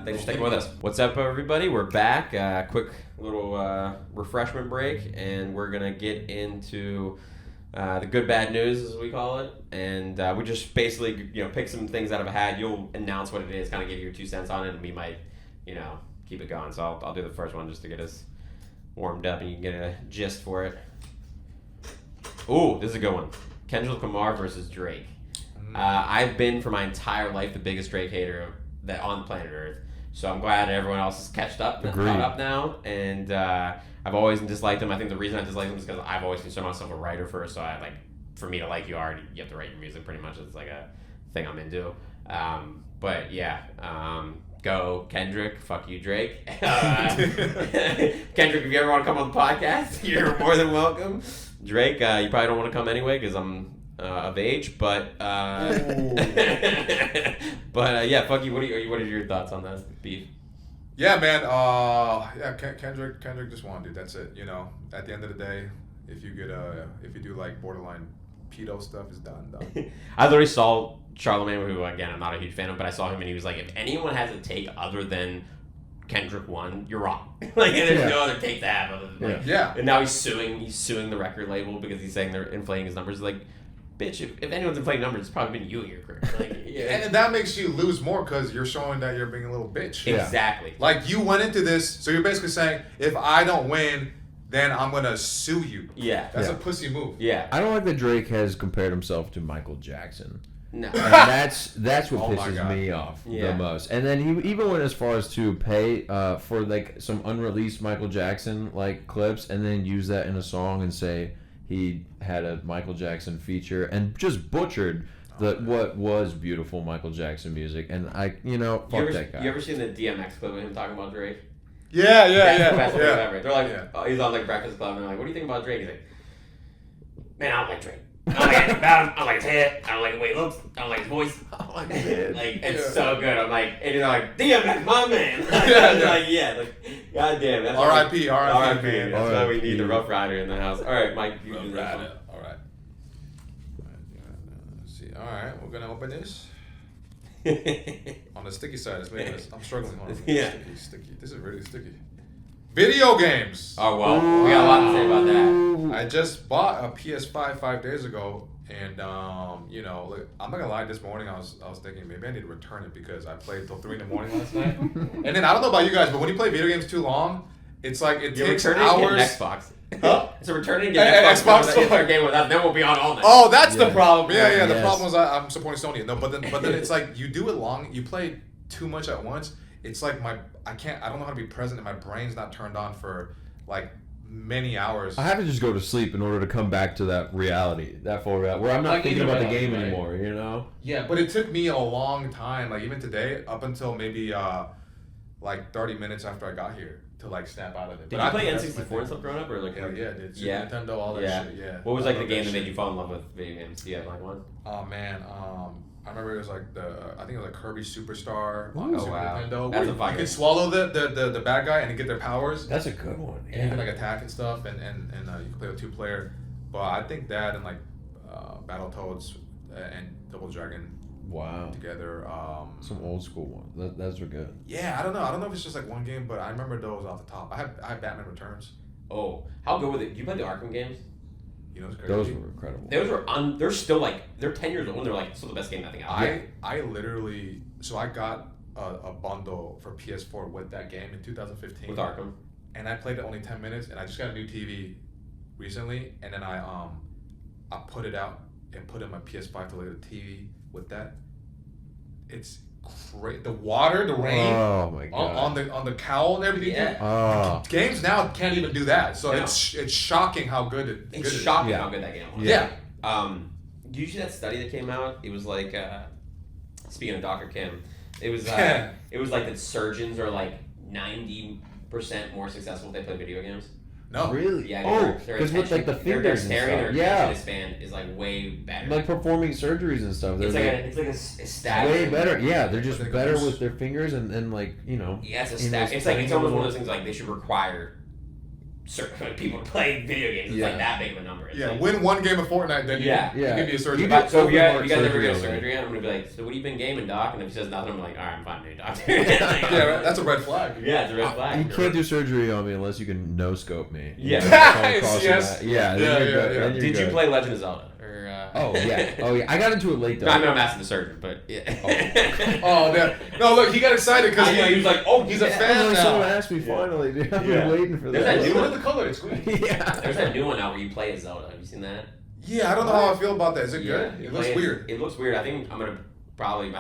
thanks for sticking with us. What's up, everybody? We're back. Quick little refreshment break, and we're gonna get into the good bad news, as we call it, and we just basically pick some things out of a hat. You'll announce what it is, kind of give your 2 cents on it, and we might keep it going. So I'll do the first one just to get us warmed up, and you can get a gist for it. Ooh, this is a good one. Kendrick Lamar versus Drake. I've been for my entire life the biggest Drake hater that on planet Earth. So I'm glad everyone else has caught up now. And I've always disliked him. I think the reason I dislike him is because I've always considered myself a writer first. So for me to like you already, you have to write your music pretty much. It's like a thing I'm into. But yeah, go Kendrick. Fuck you, Drake. Kendrick, if you ever want to come on the podcast, you're more than welcome. Drake, you probably don't want to come anyway because I'm of age, but yeah, fuck you. What are your thoughts on that beef? Yeah, man. Kendrick just won, dude. That's it. You know, at the end of the day, if you do like borderline pedo stuff, it's done. I literally saw Charlamagne, who again I'm not a huge fan of, but I saw him and he was like, if anyone has a take other than Kendrick won, you're wrong. Like, there's no other take to have other than like, And now he's suing the record label because he's saying they're inflating his numbers. Like, bitch, if anyone's inflating numbers, it's probably been you in your career. Like, and that makes you lose more because you're showing that you're being a little bitch. Exactly. Like, you went into this, so you're basically saying, if I don't win, then I'm gonna sue you. Yeah. That's a pussy move. Yeah. I don't like that Drake has compared himself to Michael Jackson. No. And that's what my pisses God. me off the most. And then he even went as far as to pay for like some unreleased Michael Jackson like clips, and then use that in a song and say he had a Michael Jackson feature and just butchered what was beautiful Michael Jackson music. And fuck that guy. You ever seen the DMX clip of him talking about Drake? Yeah. That's the best thing ever. They're like, he's on like Breakfast Club, and they're like, what do you think about Drake? He's like, man, I don't like Drake. I don't like anything about him. I don't like his head. I don't like the way he looks. I don't like his voice. I don't like his head. Like, it's so good. I'm like, and you're like, DMX, my man. Like, goddamn. R.I.P. R.I.P. man. That's why we need the Rough Rider in the house. All right, Mike, you do that one. All right. Let's see. All right, we're gonna open this. On the sticky side, I'm struggling on it. Yeah. Sticky. This is really sticky. Video games. Oh, well, we got a lot to say about that. I just bought a PS5 5 days ago, And you know, look, I'm not gonna lie. This morning I was thinking maybe I need to return it because I played till 3 a.m. last night. And then I don't know about you guys, but when you play video games too long, it's like it takes hours. Xbox. Huh? So returning and get Xbox. That game with us, then we'll be on all night. Oh, that's the problem. Yeah. The Yes. problem was I'm supporting Sony. No, but then it's like you do it long. You play too much at once. It's like I don't know how to be present, and my brain's not turned on for like many hours. I have to just go to sleep in order to come back to that reality, that full reality, where I'm not Like thinking either about the way, game right? anymore, you know? Yeah, but it took me a long time, like even today, up until maybe like 30 minutes after I got here to like snap out of it. Did But you I play think that's my N64 thing. and stuff growing up, or like? Hell yeah, dude. Super Yeah. Nintendo, all that Yeah. shit. Yeah. What was I like the love game that shit. made you fall in love with video games? Do you have like one? Oh man, I remember it was like I think it was like Kirby Superstar on Oh, Super wow. Nintendo. That's Where a fire. you can swallow the bad guy and get their powers. That's a good one. And you can like attack and stuff, and you can play with 2-player. But I think that and like Battletoads and Double Dragon Wow. together. Some old school ones. Those are good. Yeah, I don't know if it's just like one game, but I remember those off the top. I had Batman Returns. Oh, how good were they? You played the Arkham games? You know, it's crazy. Those were incredible. Those were they're still like they're 10 years old and they're like still the best game I think out there. I literally I got a bundle for PS4 with that game in 2015 With Arkham. and I played it only 10 minutes, and I just got a new TV recently, and then I put it out and put in my PS5 to look at the TV with that. It's great. The water, the rain, Oh my god. on the cowl and everything. Yeah. Oh. Games now can't even do that, so No. it's shocking how good it It's good it is. shocking Yeah. how good that game was. Yeah. Did you see that study that came out? It was like, speaking of Dr. Kim, it was it was like that surgeons are like 90% more successful if they play video games. No. Really? Yeah. Oh, because with like the fingers and their stuff. Yeah. attention span is like way better. Like performing surgeries and stuff. it's They're like a stat. way better. Yeah, they're just But they better can- with their fingers and like, you know. Yeah, it's a in stat. those It's like it's playing almost one of games. those things like they should require certain people to play video games. It's Yeah. like that big of a number. It's Yeah, like, win one game of Fortnite, then Yeah. you can be a surgeon. You But, so if you guys ever surgery get over it. surgery, I'm gonna be like, so what have you been gaming, doc? And if he says nothing, I'm like, all right, I'm fine, dude, doctor. Yeah, right, that's a red flag. Yeah, it's a red flag. You can't do surgery on me unless you can no scope me. Yeah. Yes. Yes. Yeah. then Yeah, you're yeah, good. yeah. Then you're Did you good. play Legend of Zelda? Or, Oh yeah. I got into it late though. No, I mean, I'm asking the surgeon, but yeah. Oh, no, look, he got excited because he was like, oh, he's a yeah. fan Someone now. asked me finally, dude. I've Yeah. been waiting for There's that. that new Look one. at the color, it's green. Yeah. There's that new one now where you play as Zelda. Have you seen that? Yeah, I don't know how I feel about that. Is it good? you It looks play weird. It looks weird. I think I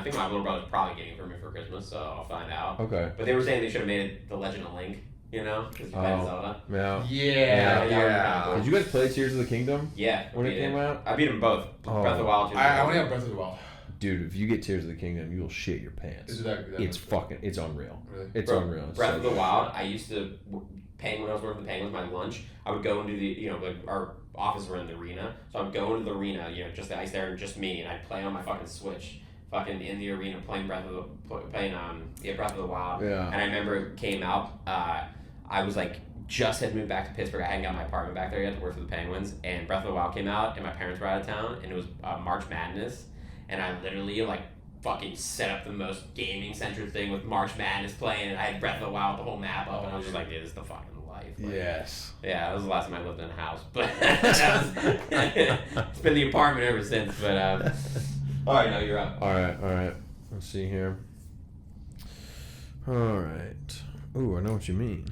think my little brother's probably getting it for me for Christmas, so I'll find out. Okay. But they were saying they should have made it the Legend of Link, you know, because you played Oh. Zelda. Yeah. Yeah, Yeah. Did you guys play Tears of the Kingdom Yeah. when I it beat came out? I beat them both. Oh. Breath of the Wild. I only have Breath of the Wild. Dude, if you get Tears of the Kingdom, you will shit your pants. Is it that good? It's fucking, it's unreal. Really? It's Bro, unreal. It's Breath so of the good. Wild, I used to, when I was working with Penguins, my lunch, I would go into the, like our office were in the arena, so I would go into the arena, just the ice there and just me, and I'd play on my fucking Switch, fucking in the arena playing Breath of the Wild. Yeah. And I remember it came out, I was like, just had moved back to Pittsburgh. I hadn't got my apartment back there yet to work for the Penguins, and Breath of the Wild came out, and my parents were out of town, and it was March Madness, and I literally fucking set up the most gaming centered thing with March Madness playing, and I had Breath of the Wild, the whole map up, and I was just like, dude, this is the fucking life. Yes. Yeah, that was the last time I lived in a house, but it's been the apartment ever since. But all right, now you're up. All right. Let's see here. All right. Ooh, I know what you mean.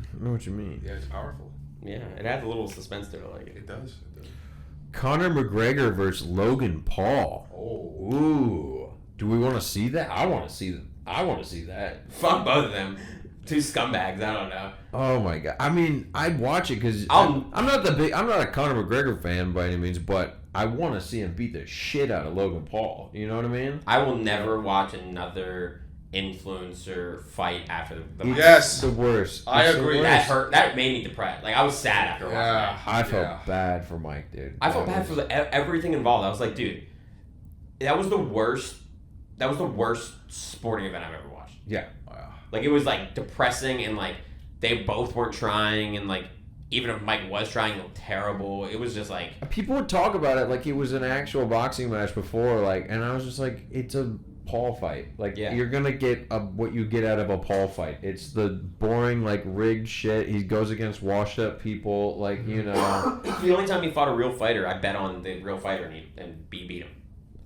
Yeah, it's powerful. Yeah, it adds a little suspense to it, like it. It does. Conor McGregor versus Logan Paul. Oh. Ooh. Do we want to see that? I want to see that. Fuck both of them. Two scumbags. I don't know. Oh my god. I mean, I'd watch it because I'll- I'm not a Conor McGregor fan by any means, but I want to see him beat the shit out of Logan Paul. You know what I mean? I will never watch another influencer fight after the Yes. It's the worst. I It's the agree. worst. That hurt. That made me depressed. Like I was sad after watching that. I felt bad for Mike, dude. I felt bad for everything involved. I was like, dude, that was the worst. That was the worst sporting event I've ever watched. Yeah. Wow. Like it was like depressing and like they both weren't trying and like even if Mike was trying, it looked terrible. It was just like People would talk about it like it was an actual boxing match before, like, and I was just like, it's a Paul fight. Like Yeah. you're gonna get what you get out of a Paul fight. It's the boring like rigged shit. He goes against washed up people. Like you know. The only time he fought a real fighter, I bet on the real fighter and beat him.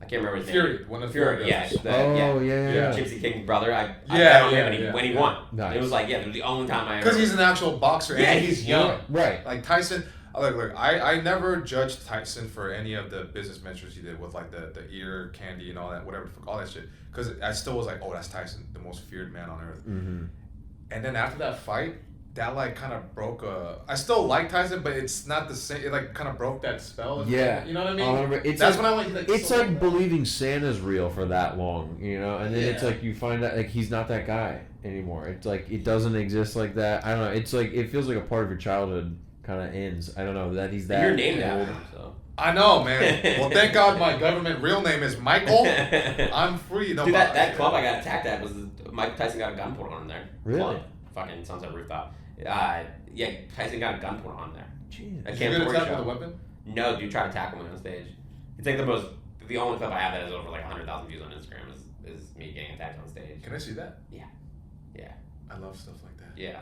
I can't remember his name. Fury. One of Fury. Yeah. Yeah. Gypsy King brother. I Yeah, bet on him yeah, and yeah, when he yeah. won. Nice. It was like, it was the only time I ever. Because he's an actual boxer Yeah, and he's young. Right. Like Tyson, look, I never judged Tyson for any of the business ventures he did with like the ear candy and all that, whatever, all that shit. Because I still was like, oh, that's Tyson, the most feared man on earth. Mm-hmm. And then after that fight, that like kind of broke I still like Tyson, but it's not the same. It like kind of broke that spell. Yeah. You know what I mean? It's That's like, when I went. Like, it's so like believing Santa's real for that long, you know, and then it's Yeah. like you find out like he's not that guy anymore. It's like it doesn't exist like that. I don't know. It's like it feels like a part of your childhood kind of ends. I don't know that he's that You're named old. after him, so. I know, man. Well, thank God my government real name is Michael. I'm free. No, Dude, that club I got attacked at was Mike Tyson got a gun put on him there. Really? Club. Fucking Sunset Rooftop. Yeah, Tyson got a gun put on there. Jeez. I Did can't you get afford attacked show. with a weapon? No, dude, try to tackle me on stage. It's like the only clip I have that has over like 100,000 views on Instagram is me getting attacked on stage. Can I see that? Yeah. I love stuff like that. Yeah.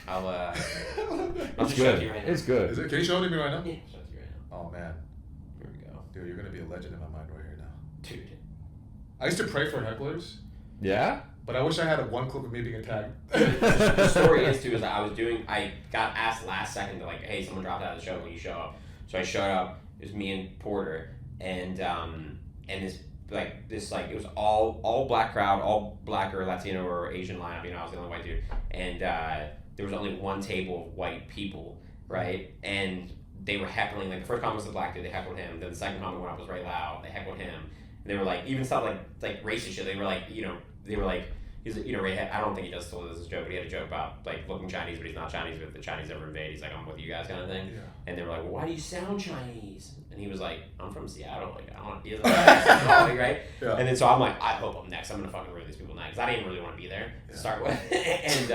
I'll It's just show it good. to you right now. It's good. Is it? Can you show it to me right now? Yeah, show it to you right now. Oh man, Here we go. dude, you're gonna be a legend in my mind right here now. Dude. I used to pray for hecklers, Yeah. but I wish I had one clip of me being attacked. The story is too is that I got asked last second to like, hey, someone dropped out of the show, when you show up? So I showed up. It was me and Porter, and this it was all black crowd, all black or Latino or Asian lineup. You know, I was the only white dude, and there was only one table of white people, right? And they were heckling. Like the first comic was the black dude, they heckled him. Then the second comic went up was very loud, they heckled him. And they were like, even stuff like racist shit. They were like, he's like, I don't think he does still does this joke, but he had a joke about like looking Chinese, but he's not Chinese. But if the Chinese ever invade, he's like, I'm with you guys, kind of thing. Yeah. And they were like, well, why do you sound Chinese? And he was like, I'm from Seattle. Like, I don't. He doesn't like, right? Yeah. And then so I'm like, I hope I'm next. I'm gonna fucking ruin these people next. I didn't really want to be there to start with. And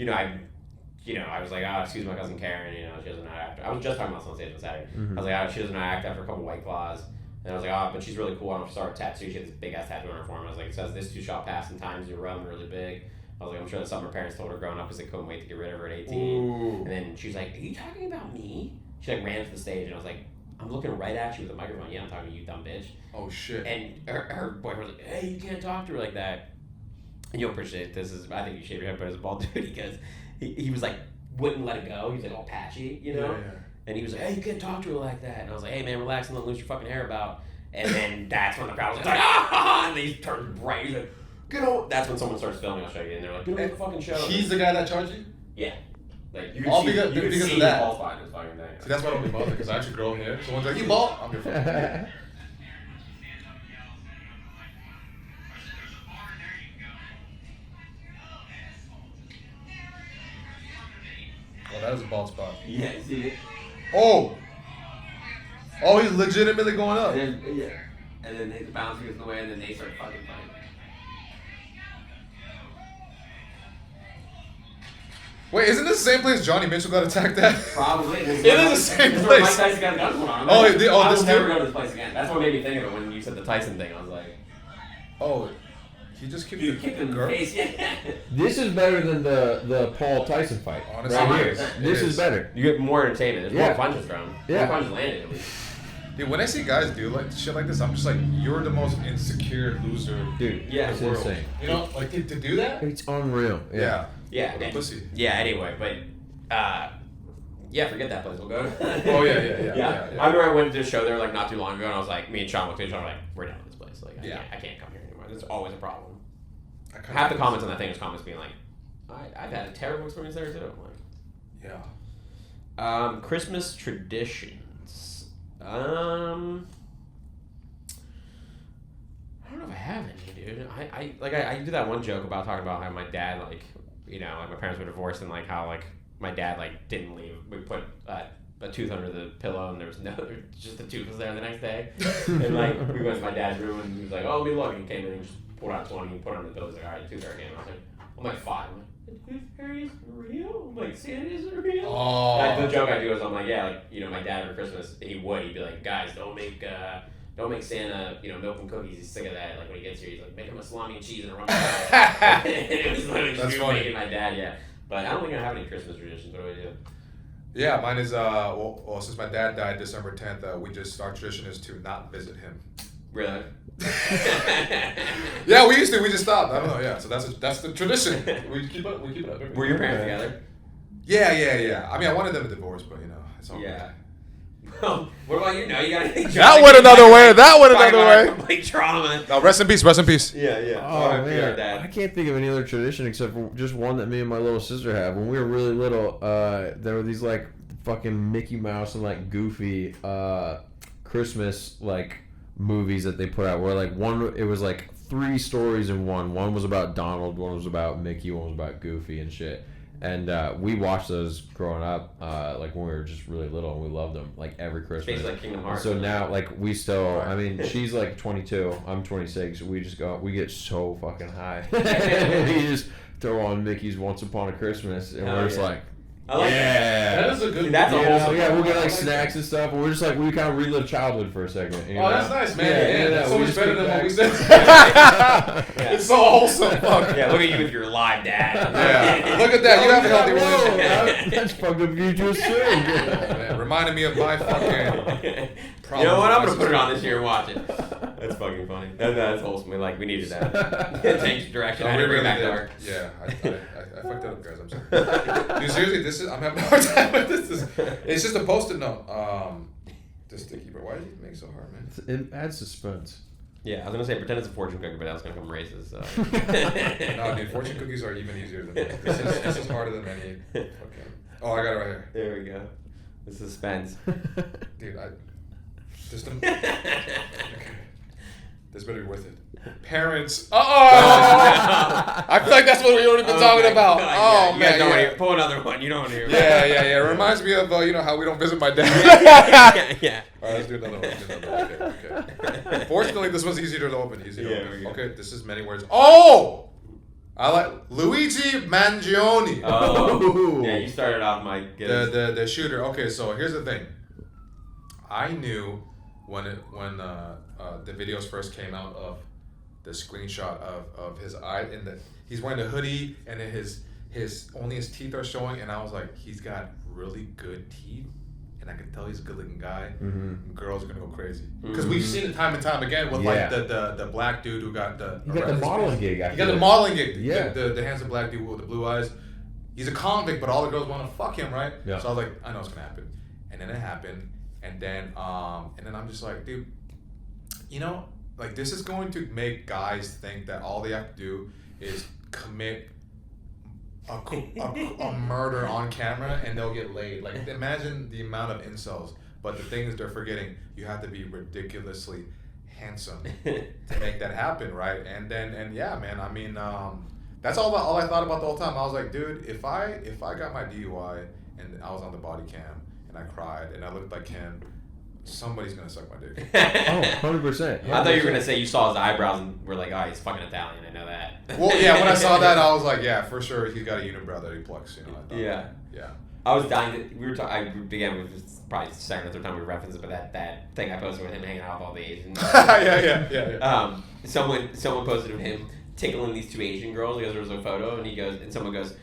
I was like, excuse my cousin Karen. She doesn't know how to act. I was just talking about this on stage on Saturday. Mm-hmm. I was like, she doesn't know how to act after a couple White Claws. And I was like, but she's really cool. I saw her tattoo. She had this big ass tattoo on her forearm. I was like, it says this 2 shot pass in Times New Roman really big. I was like, I'm sure that's something her parents told her growing up because they couldn't wait to get rid of her at 18. Ooh. And then she was like, are you talking about me? She like ran to the stage and I was like, I'm looking right at you with a microphone. Yeah, I'm talking to you, dumb bitch. Oh shit. And her boyfriend was like, hey, you can't talk to her like that. And you'll appreciate this. I think you shave your head, but as a bald dude, because he was like, wouldn't let it go. He was like all patchy, you know? Yeah. And he was like, hey, you can't talk to her like that. And I was like, hey, man, relax and don't lose your fucking hair about. And then that's when the crowd was like, ah! And he turned bright. He's like, get over. That's when someone starts filming. I'll show you. And they're like, get over the fucking show. He's the guy that charged you? Yeah. Like, you All can see, because- you can because see of that. the bald spot in his fucking thing. See, that's why I don't be bothered because I actually grow hair. So one's like, you bald? I'm your fucking. Oh, that is a bald spot. Yeah, see it? Oh! Oh, he's legitimately going up. And then, yeah. And then the bounce goes away, and then they start fucking fighting. Wait, isn't this the same place Johnny Mitchell got attacked at? Probably. It is the same This is where place. Mike Tyson got a gun on him. Oh, I this will never dude? go to this place again. That's what made me think of it when you said the Tyson thing. I was like, Oh, he just kicked dude, the kick him in the girl? face. Yeah. This is better than the Paul Tyson fight. Honestly, right it here. is. This It is is. better. You get more entertainment. There's Yeah. more punches thrown. Yeah. More punches landed at least. Dude, when I see guys do like shit like this, I'm just like, you're the most insecure loser. Dude, Yeah, it's world. insane. You know, like to do that? It's unreal. Yeah. Yeah. What a and- pussy. Yeah. Anyway, but yeah, forget that place. We'll go. Oh, yeah. I remember I went to a show there like not too long ago, and I was like, me and Sean looked at each other like, we're done with this place. Like, I can't come here anymore. There's always a problem. Half the comments on that thing was comments being like, I've had a terrible experience there too. I'm like, Yeah. Christmas traditions. I don't know if I have any, dude. I do that one joke about talking about how my dad, like my parents were divorced and like how like my dad like didn't leave. We put a tooth under the pillow and there was just the tooth was there the next day. And like we went to my dad's room and he was like, oh, let me look. And he came in and just pulled out 20 and put it on the pillow. He's like, all right, tooth fairy came. I was like, I'm like 5. I'm like, the tooth fairy is real? I'm like, Santa isn't real? Oh. The joke I do is I'm like, yeah, like, my dad for Christmas, he'd be like, guys, don't make don't make Santa, milk and cookies. He's sick of that. Like when he gets here, he's like, make him a salami and cheese and a rum. And it was literally That's just funny. making my dad, yeah. But I don't think I have any Christmas traditions. What do I do? Yeah, mine is well, since my dad died December 10th, our tradition is to not visit him. Really? Yeah, we just stopped. I don't know. Yeah, so that's the tradition. We keep it up. Were your parents together? Yeah. I mean, I wanted them to divorce, but it's all Yeah. Well, what about you? No, you got anything? That went another way. That went Talking another about way. complete trauma. No, rest in peace. Rest in peace. Yeah. Oh RIP our man, dad. I can't think of any other tradition except for just one that me and my little sister had. When we were really little, there were these like fucking Mickey Mouse and like Goofy Christmas like movies that they put out. Where like it was like 3 stories in one. One was about Donald, one was about Mickey, one was about Goofy and shit. And we watched those growing up, like when we were just really little, and we loved them like every Christmas. Basically like Kingdom Hearts. So now, like, we still, I mean, she's like 22, I'm 26. We get so fucking high. We just throw on Mickey's Once Upon a Christmas, and we're just like, I like yeah. That is a good. That's a wholesome. Yeah, we'll get like snacks and stuff, and we're just like, we kind of relive childhood for a second. You Oh, know? that's nice, man. Yeah, Yeah, that's so we much just better kick than what we back. said. It's so wholesome. Fuck. Yeah, look at you with your live dad. Yeah. Look at that. You have a healthy Whoa, relationship. that's fucked up you just Oh, said. man. Reminded me of my fucking. You know what? I'm gonna put it on this year and watch it. That's fucking funny. That's wholesome. We needed that. Change the direction. I had to bring it back dark. Yeah, I fucked it up, guys. I'm sorry. Dude, seriously, I'm having a hard time with this. It's just a post-it note. Just sticky, but why do you make it so hard, man? It adds suspense. Yeah, I was gonna say pretend it's a fortune cookie, but I was gonna come racist. So. No, dude, fortune cookies are even easier than that. This is harder than any. Okay. Oh, I got it right here. There we go. The suspense. Dude, okay. This better be worth it. Parents. I feel like that's what we've already been talking about. God, Oh, you man. guys don't wanna Yeah. hear, pull another one. You don't want to hear. Yeah. It reminds me of how we don't visit my dad. yeah. All right, let's do another one. Okay. Fortunately, this one's easier to open. Yeah, there we go. Okay, this is many words. Oh, I like Luigi Mangione, Oh. Yeah, you started off my. the shooter. Okay, so here's the thing. I knew when the videos first came out of the screenshot of his eye he's wearing a hoodie and then only his teeth are showing, and I was like, he's got really good teeth, and I can tell he's a good looking guy. Mm-hmm. Girls are gonna go crazy because we've seen it time and time again with like the black dude who got the modeling gig. He got the modeling gig. Yeah. The handsome black dude with the blue eyes. He's a convict, but all the girls want to fuck him, right? Yeah. So I was like, I know it's gonna happen, and then it happened, and then I'm just like, dude, like this is going to make guys think that all they have to do is commit a murder on camera and they'll get laid. Like, imagine the amount of incels. But the thing is, they're forgetting you have to be ridiculously handsome to make that happen, right? And yeah, man. I mean, that's all I thought about the whole time. I was like, dude, if I got my DUI and I was on the body cam and I cried and I looked like him, somebody's gonna suck my dick. Oh, 100%. I thought you were gonna say you saw his eyebrows and were like, oh, he's fucking Italian. I know that. Well, yeah. When I saw that, I was like, yeah, for sure, he's got a unibrow that he plucks. I thought, Yeah. Yeah. I was dying to. We were talking. Again, it was probably the second or third time we referenced it, but that thing I posted with him hanging out with all the Asians. yeah. Someone posted of him tickling these 2 Asian girls because there was a photo, and someone goes,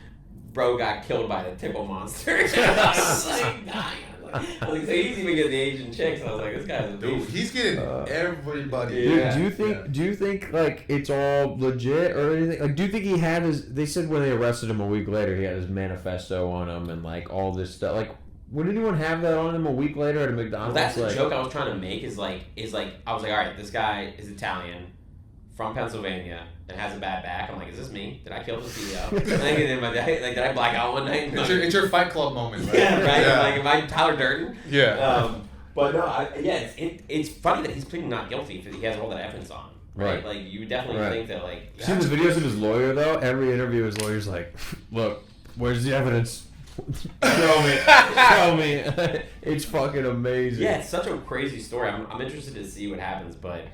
"Bro got killed by the tickle monster." I was like dying. I was like, so he's even getting the Asian chicks. I was like, this guy's a Dude, beast. he's getting everybody. Dude, Yeah. do you think like it's all legit or anything? Like, do you think he had they said when they arrested him a week later, he had his manifesto on him and like all this stuff. Like, would anyone have that on him a week later at a McDonald's? Well, that's the like, joke I was trying to make. Is like I was like, all right, this guy is Italian, from Pennsylvania, and has a bad back. I'm like, is this me? Did I kill the CEO? Did I black out one night? It's your Fight Club moment, right? Yeah, right. Yeah. Like, am I Tyler Durden? Yeah. But no, it's funny that he's pleading not guilty if he has all that evidence on. Right. Like, you definitely think that, like. See the videos of his lawyer though. Every interview, his lawyer's like, "Look, where's the evidence? Show me." It's fucking amazing. Yeah, it's such a crazy story. I'm interested to see what happens, but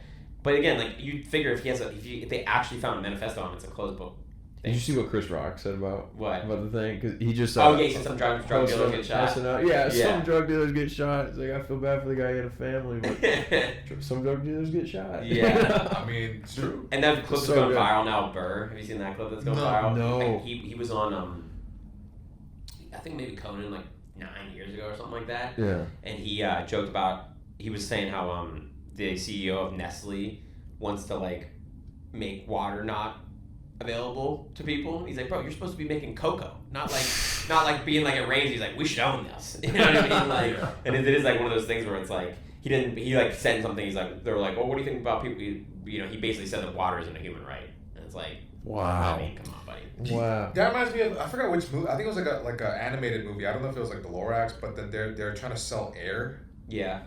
again, like, you'd figure if they actually found a manifesto on him, it's a closed book Did you see what Chris Rock said about the thing? Because he just oh yeah, he said some drug dealers get shot. Some drug dealers get shot. It's like, I feel bad for the guy who had a family, but some drug dealers get shot. Yeah, I mean, it's true. And that clip is going viral now. Burr, have you seen that clip that's going viral? No. He was on I think maybe Conan like 9 years ago or something like that. Yeah. And he joked about, he was saying how the CEO of Nestle wants to like make water not available to people. He's like, bro, you're supposed to be making cocoa, not like being like it rains. He's like, we should own this. You know what I mean? Like, and it is like one of those things where it's like he like said something. He's like, they were like, well, what do you think about people? You know, he basically said that water isn't a human right, and it's like, wow. I mean, come on, buddy. Wow. That reminds me of, I forgot which movie. I think it was like a animated movie. I don't know if it was like the Lorax, but then they're trying to sell air. Yeah.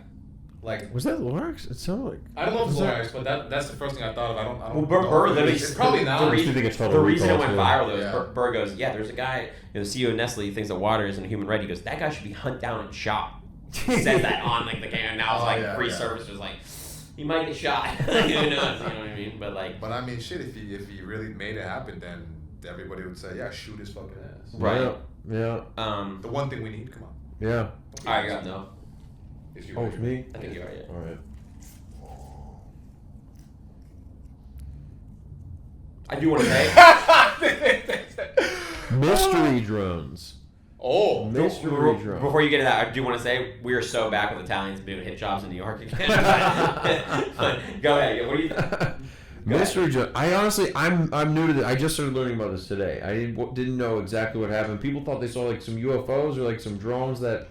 Like, was that Lorax? It sounded like. I don't know if it's Lorax, but that's the first thing I thought of. I don't. Well, Burr literally, it's probably not. The reason it went viral though Yeah. is Burr goes, yeah, there's a guy, the CEO of Nestle thinks that water isn't a human right. He goes, that guy should be hunted down and shot. He says that on like the camera. And now it's like free service was like, he might get shot. Who knows? You know what I mean? But like. But I mean, shit. If he really made it happen, then everybody would say, yeah, shoot his fucking ass. Right. Yeah. The one thing we need. Come on. Yeah. All right, you got no. Oh, it's me? I think you are. Yeah. All right. I do want to say. Mystery drones. Oh. Mystery drones. Before you get to that, I do want to say we are so back with Italians doing hit jobs in New York again. Go ahead. What do you? Mystery drone. I honestly, I'm new to this. I just started learning about this today. I didn't know exactly what happened. People thought they saw like some UFOs or like some drones that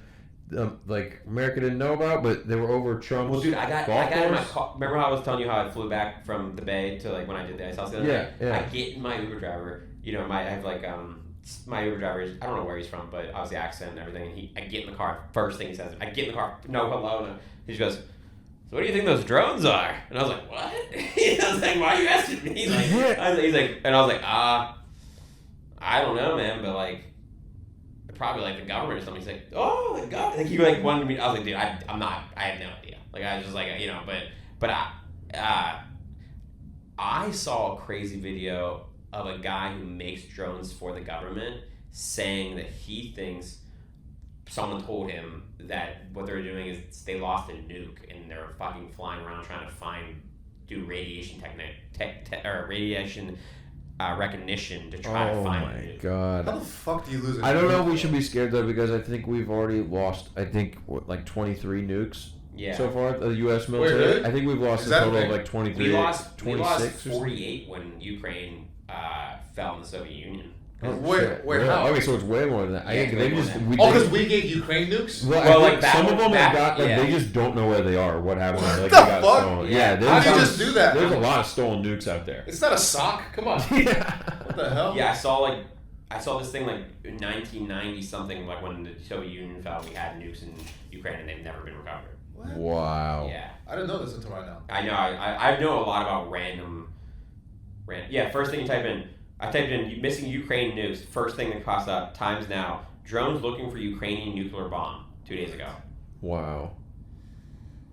like America didn't know about, but they were over Trump's. Well, dude, I got golf in my course. car. Remember how I was telling you how I flew back from the Bay to like when I did the ice house the other day? Yeah. I get in my Uber driver. You know, I have like my Uber driver is, I don't know where he's from, but obviously accent and everything. And I get in the car. First thing he says, I get in the car. No, hello. No. He just goes, so what do you think those drones are? And I was like, what? I was like, why are you asking me? He's like, and I was like, I don't know, man, but like. Probably like the government or something. He's like, oh, the government. Like he like wanted me. I was like, dude, I'm not. I have no idea. Like I was just like, you know, but I saw a crazy video of a guy who makes drones for the government saying that he thinks someone told him that what they're doing is they lost a nuke and they're fucking flying around trying to do radiation radiation. Recognition to try to find Oh my it. god! How the fuck do you lose it? I don't know if we should be scared though, because I think we've already lost. I think like 23 nukes so far. The U.S. military. Wait, really? I think we've lost Is a that total big? of like 23. We lost 26 48 when Ukraine fell in the Soviet Union. Oh, Wait, shit. wait, Yeah. how? Okay, so it's way more than that. I Yeah, think way they more just. than We, Oh, because we gave Ukraine nukes? Well, Well, I like think some of them have got. Like, yeah. They just don't know where they are. What happened? What Like, the they got fuck? stolen. Yeah. Yeah. How do you just do that? There's a lot of stolen nukes out there. It's not a sock. Come on. Yeah. What the hell? Yeah, I saw this thing like in 1990 something, like when the Soviet Union fell, we had nukes in Ukraine and they've never been recovered. What? Wow. Yeah, I didn't know this until right now. I know. I know a lot about random. Yeah, first thing you type in. I typed in missing Ukraine nukes. First thing that pops up. Times now. Drones looking for Ukrainian nuclear bomb. 2 days ago. Wow.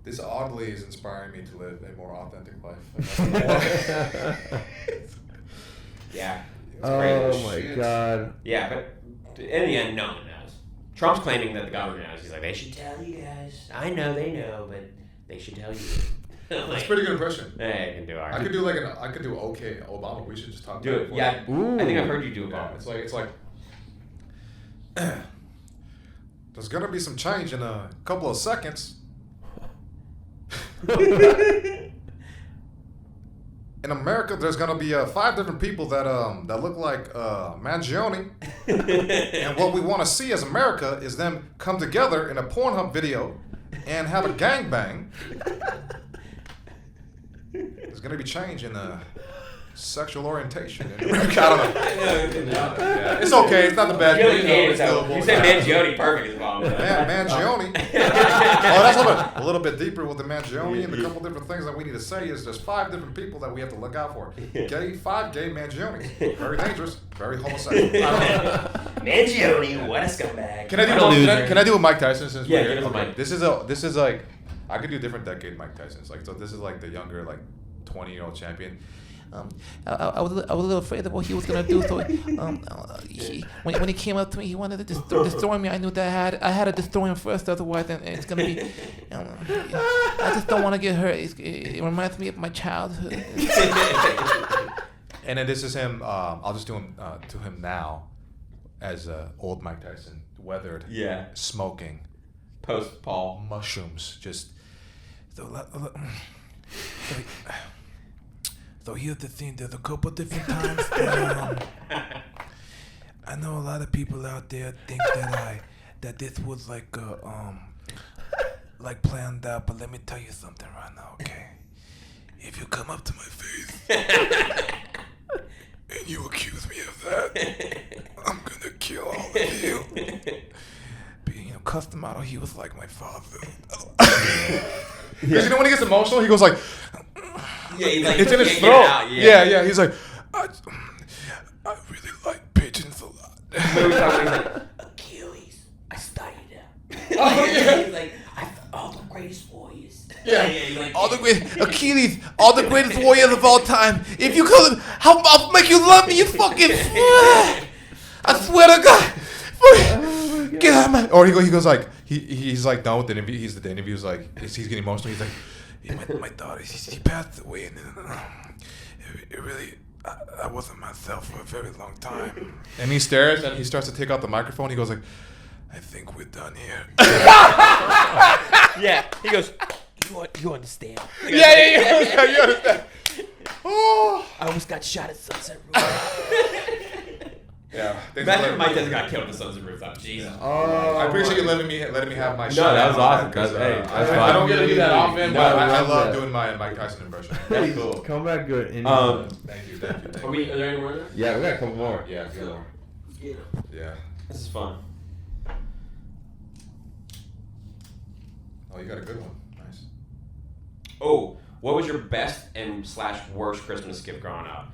This oddly is inspiring me to live a more authentic life. Yeah. It's Oh crazy. my Shit. god. Yeah, but in the end, no one knows. Trump's claiming that the government knows. He's like, they should tell you guys. I know they know, but they should tell you. That's Like, a pretty good impression. hey, I can do all I right. could do I could do okay Obama. We should just talk Do about it. for Yeah, Ooh. I think I've heard you do it. Yeah, it's like there's gonna be some change in a couple of seconds. In America, there's gonna be 5 different people that look like Mangione, and what we want to see as America is them come together in a Pornhub video and have a gangbang. There's gonna be change in sexual orientation in America. I don't know. Yeah, it's okay. It's not the bad Really thing. hated that. You said Mangione, perfect as well. Mangione. Oh, that's a little bit deeper with the Mangione, and a couple different things that we need to say is there's 5 different people that we have to look out for. 5 gay Mangiones. Very dangerous. Very homosexual. I don't know. Mangione, what a scumbag. Can I do a Mike Tyson since Yeah, we're give here? us a Okay. Mike. This is like I could do different decade Mike Tyson's. Like so this is like the younger like 20-year-old champion. I was a little afraid of what he was gonna do. So when he came up to me, he wanted to destroy me. I knew that I had to destroy him first, otherwise it's gonna be. I just don't want to get hurt. It reminds me of my childhood. And then this is him. I'll just do him to him now, as old Mike Tyson, weathered, smoking, post Paul, mushrooms, just. So here's the thing. There's a couple different times that, I know a lot of people out there think that this was like planned out. But let me tell you something right now, okay? If you come up to my face and you accuse me of that, I'm gonna kill all of you. Being a custom model, he was like my father. Because you know when he gets emotional, he goes like, he's like it's in his throat. Yeah. He's like, I really like pigeons a lot. Achilles, I studied him. He's like, All the greatest warriors. like, All the greatest warriors of all time. If you call him, I'll make you love me. You fucking. I swear to God. Get out of my. Or he goes like he's like done with the interview. The interview's like he's getting emotional. He's like, my daughter, she passed away, and it really. I wasn't myself for a very long time. And he stares, and he starts to take out the microphone. He goes like, I think we're done here. Yeah, he goes, you understand? Yeah, you understand. Oh. I almost got shot at Sunset Roof. Yeah. Imagine if Mike Tyson got killed at the Sunset Rooftop. Jesus. I appreciate you letting me have my No, shot. that was awesome. Because I don't get to do that often, No, but I love love that. doing my Mike Tyson impression. That's cool. Come back good. Thank you. Are there any more? There? Yeah, we got a couple more. Yeah, good. Yeah. This is fun. Oh, you got a good one. Nice. Oh, what was your best and / worst Christmas gift growing up?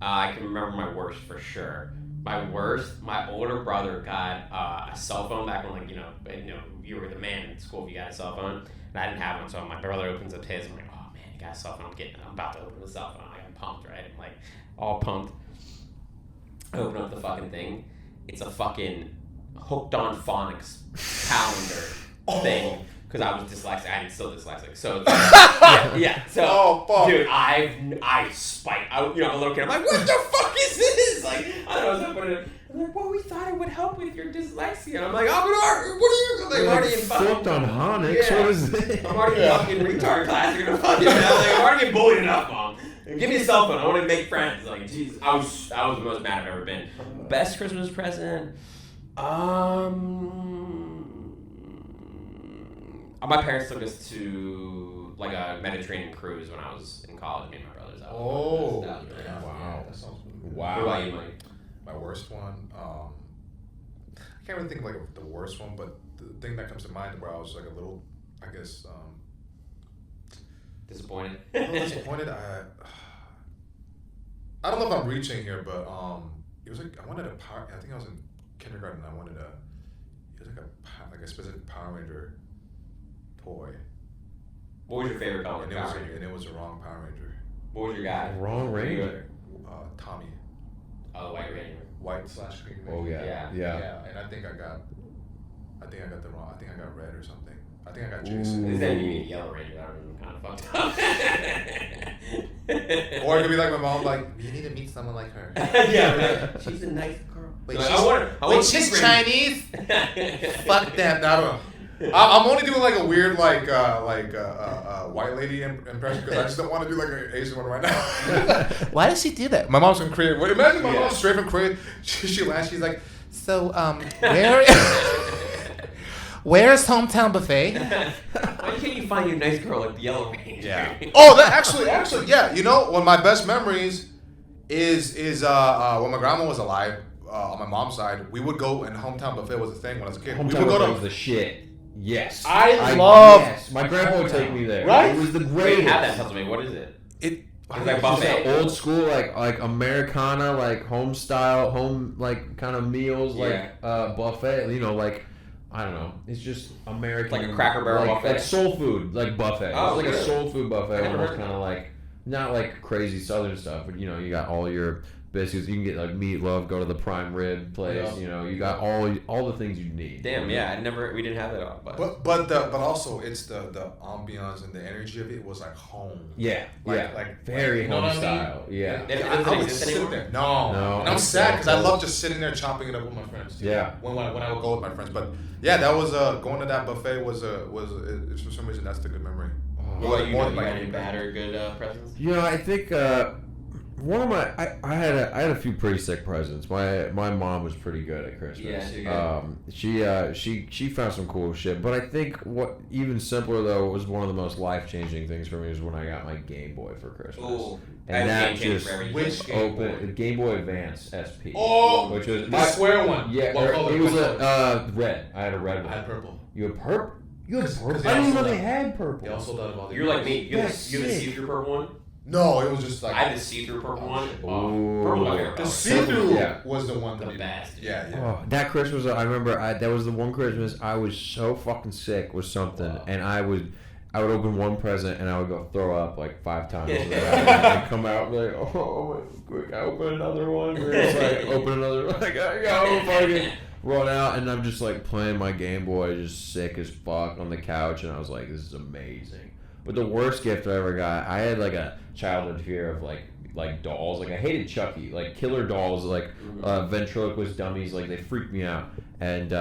I can remember my worst for sure. My worst, my older brother got a cell phone back when, you were the man in school if you got a cell phone, and I didn't have one. So my brother opens up his. I'm like, oh man, you got a cell phone. I'm about to open the cell phone. I'm pumped, right? I'm like all pumped. I open up the fucking thing. It's a fucking hooked on phonics calendar thing. Because I was dyslexic, I'm still dyslexic. So, yeah. So, dude, I spiked. A little kid. I'm like, what the fuck is this? Like, I don't know. I'm like, well, we thought it would help with your dyslexia. And I'm like, what are you? Like, I'm already in fucking. Flipped on Honix. Yeah. What is this? I'm already in fucking retard class. You're gonna fucking. I'm already getting bullied enough, Mom. Give me a cell phone. I want to make friends. Like, jeez, I was the most mad I've ever been. Best Christmas present. My parents took us to like a Mediterranean cruise when I was in college. Me and my brothers. That was really fun. Wow. That sounds really What about you, Mike? My worst one. I can't really think of like the worst one, but the thing that comes to mind where I was like a little, I guess, Disappointed. a little disappointed. I don't know if I'm reaching here, but it was like I wanted I think I was in kindergarten. I wanted it was like a specific Power Ranger toy. What was your favorite color? And it was a wrong Power Ranger. What was your guy? Wrong Ranger. Tommy. Oh, White Ranger. White/green Ranger. Oh yeah. Yeah. And I think I got the wrong. I think I got red or something. I think I got Jason. This then you mean Yellow Ranger. That would kind of fucked up. Or it could be like my mom, like, you need to meet someone like her. Yeah, right. She's a nice girl. Wait, she's Chinese? Fuck that. I don't know. I'm only doing like a weird white lady impression because I just don't want to do like an Asian one right now. Why does she do that? My mom's from Korea. Imagine my mom's straight from Korea. She laughs. She's like, so where's hometown buffet? Why can't you find your nice girl like the Yellow Ranger? Yeah. Oh, that actually, yeah. You know, one of my best memories is when my grandma was alive. On my mom's side, we would go, and hometown buffet was a thing when I was a kid. Hometown we would go buffet was to the shit. Yes. I love. Yes. My grandpa would take me there. Right? It was the Wait, greatest. have that Pennsylvania. What is it? It's like Just buffet. that old school, like Americana, like home style, like kind of meals, like buffet. You know, like I don't know. It's just American, Like a Cracker Barrel buffet? like soul food, like buffet. Oh, It's like really? a soul food buffet, I never almost heard of kind of that. like not like crazy Southern stuff, but you know, you got all your biscuits. You can get like meatloaf, go to the prime rib place. You know, you got all the things you need. Damn, yeah, we didn't have that all. But also it's the ambiance and the energy of it was like home. Yeah, like very you know home what I mean? style. Yeah. I would sit there. No. And I'm sad because I love just sitting there chopping it up with my friends. Yeah. When I would go with my friends, but yeah, that was going to that buffet was for some reason that's the good memory. Well, you got any bad or good presents? You know, I think one of my I had a few pretty sick presents. My mom was pretty good at Christmas. Yeah, she found some cool shit. But I think what even simpler though was one of the most life-changing things for me was when I got my Game Boy for Christmas. Ooh. And that just which Game Boy? Game Boy Advance SP. Oh, which was the square one. Yeah, what color? it was a red. I had a red one. I had purple. You had purple? You had purple? They I didn't also know they done- had purple. They also done about the You're like me. You have That's the sick. see-through purple one? No, it was just like I had the see-through purple one. Ooh. Purple my favorite the color. see-through Yeah. was the one The that best, dude. Yeah. Oh, that Christmas, I remember that was the one Christmas I was so fucking sick with something, and I would open one present and I would go throw up like 5 times. And come out and be like, oh, quick, I open another one. Or it's like, open another one. Like, I go fucking run out, and I'm just like playing my Game Boy, just sick as fuck on the couch, and I was like, this is amazing. But the worst gift I ever got, I had like a childhood fear of like dolls. Like I hated Chucky, like killer dolls, like ventriloquist dummies. Like they freaked me out. And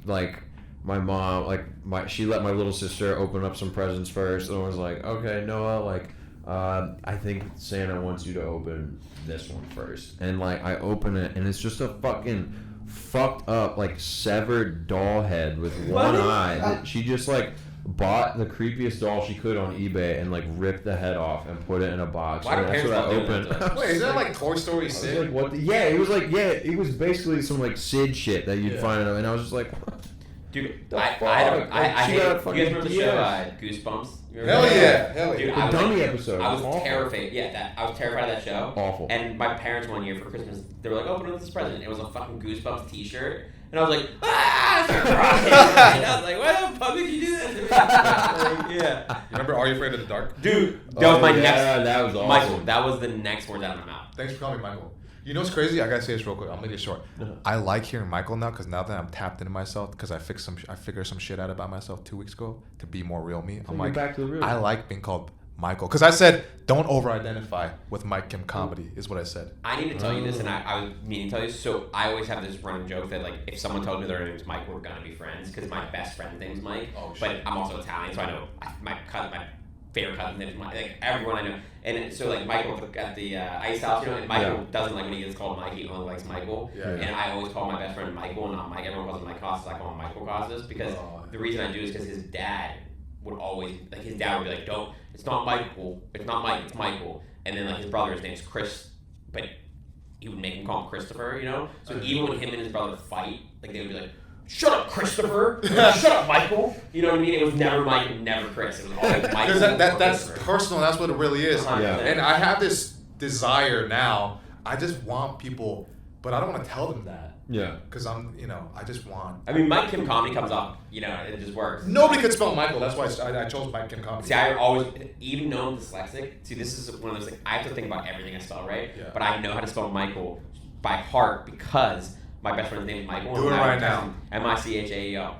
like my mom, she let my little sister open up some presents first, and I was like, okay, Noah, like I think Santa wants you to open this one first. And like I open it, and it's just a fucking fucked up like severed doll head with one eye that she just like bought the creepiest doll she could on eBay and like ripped the head off and put it in a box. Why do And that's parents what I love doing opened. that to us? Wait, is that like Toy Story I was 6? like, what? It was basically some like Sid shit that you'd find, and I was just like, Dude, The I fuck? hate She got a it. You guys fucking remember the show DS. Goosebumps? You Hell remember that? yeah. Dude, the I was dummy like, episode. I was awful. terrified. Yeah, I was terrified of that show. Awful. And my parents one year for Christmas, they were like, "Open up this present." It was a fucking Goosebumps T-shirt, and I was like, "Ah!" I started crying. And I was like, "Why the fuck did you do that to me?" Like, yeah. You remember Are You Afraid of the Dark? Dude, that was my next. That was awesome. Michael, that was the next words out of my mouth. Thanks for calling me Michael. You know what's crazy? I gotta say this real quick. I'll make it short. I like hearing Michael now because now that I'm tapped into myself, because I figured some shit out about myself 2 weeks ago to be more real me. I'm you're like, back to the real. I like being called Michael because I said don't over-identify with Mike Kim comedy is what I said. I need to tell you this, and I was meaning to tell you. So I always have this running joke that like if someone tells me their name is Mike, we're gonna be friends because my best friend's name is Mike. Oh, shit. But I'm also Italian, so I know my favorite cousin name is Mike. Like everyone I know, and so like Michael at the ice house, you know, and Michael doesn't like when he gets called Mike. He only likes Michael. Yeah. And I always call my best friend Michael, and not Mike. Everyone calls him Mike Costas. I call him Michael Costas because the reason I do is because his dad would always would be like, "Don't, it's not Michael, it's not Mike, it's Michael." And then like his brother, his name's Chris, but he would make him call him Christopher, you know. So even when him and his brother fight, like they would be like, "Shut up, Christopher! Shut up, Michael!" You know what I mean? It was never Mike and never Chris. It was always Michael. Because or that's Christopher. personal. That's what it really is. Yeah. And I have this desire now. I just want people, but I don't want to tell them that. Yeah. Because I just want. I mean, Mike Kim comedy comes up, you know, it just works. Nobody could spell Michael. That's why I chose Mike Kim comedy. See, I always, even though I'm dyslexic, see, this is one of those things, I have to think about everything I spell, right? Yeah. But I know how to spell Michael by heart because my best friend's name is Michael. Do it right now. Michael.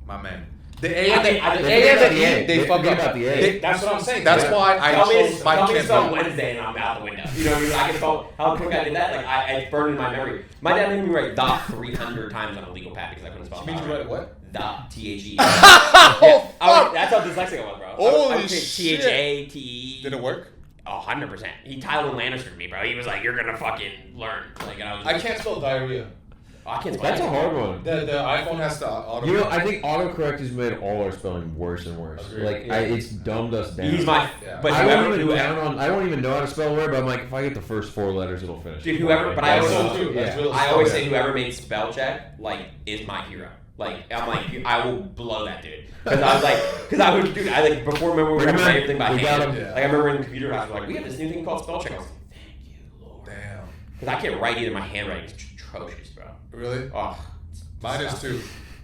My man. The A and the E, they fuck forget up. about the A. That's what I'm saying. That's why I chose Mike Tell me to Kim. spell Wednesday and I'm out the window. You know what I mean? I can spell, how quick I did that, like, it's burned in my memory. My dad made me write the 300 times on a legal pad because I couldn't spell She made you write what? The, T-H-E. Oh, fuck. That's how dyslexic I was, bro. Holy I would say shit. T-H-A-T-E. Did it work? 100%. He Tyler Lannistered me, bro. He was like, "You're gonna fucking learn." Like, and I was. I can't spell diarrhea. Oh, I can't spell. That's a hard one. The iPhone has to auto. You know, I think autocorrect has made all our spelling worse and worse. Agreed. Like, it's dumbed us down. He's my. Yeah. But I whoever, don't even know how to spell a word, but I'm like, if I get the first 4 letters, it'll finish. Dude, whoever. But I That's always. so true. That's real I stuff. always say whoever made spell check is my hero. Like I'm like I will blow that dude because I was dude. I like before remember we were Bergman, writing everything by we got hand. him. Yeah. Like I remember in the computer class, we're like, we have this new thing called spell check. I was like, thank you, Lord. Damn. Because I can't write either. My handwriting is atrocious, bro. Really? Oh, it's Mine is disgusting. too.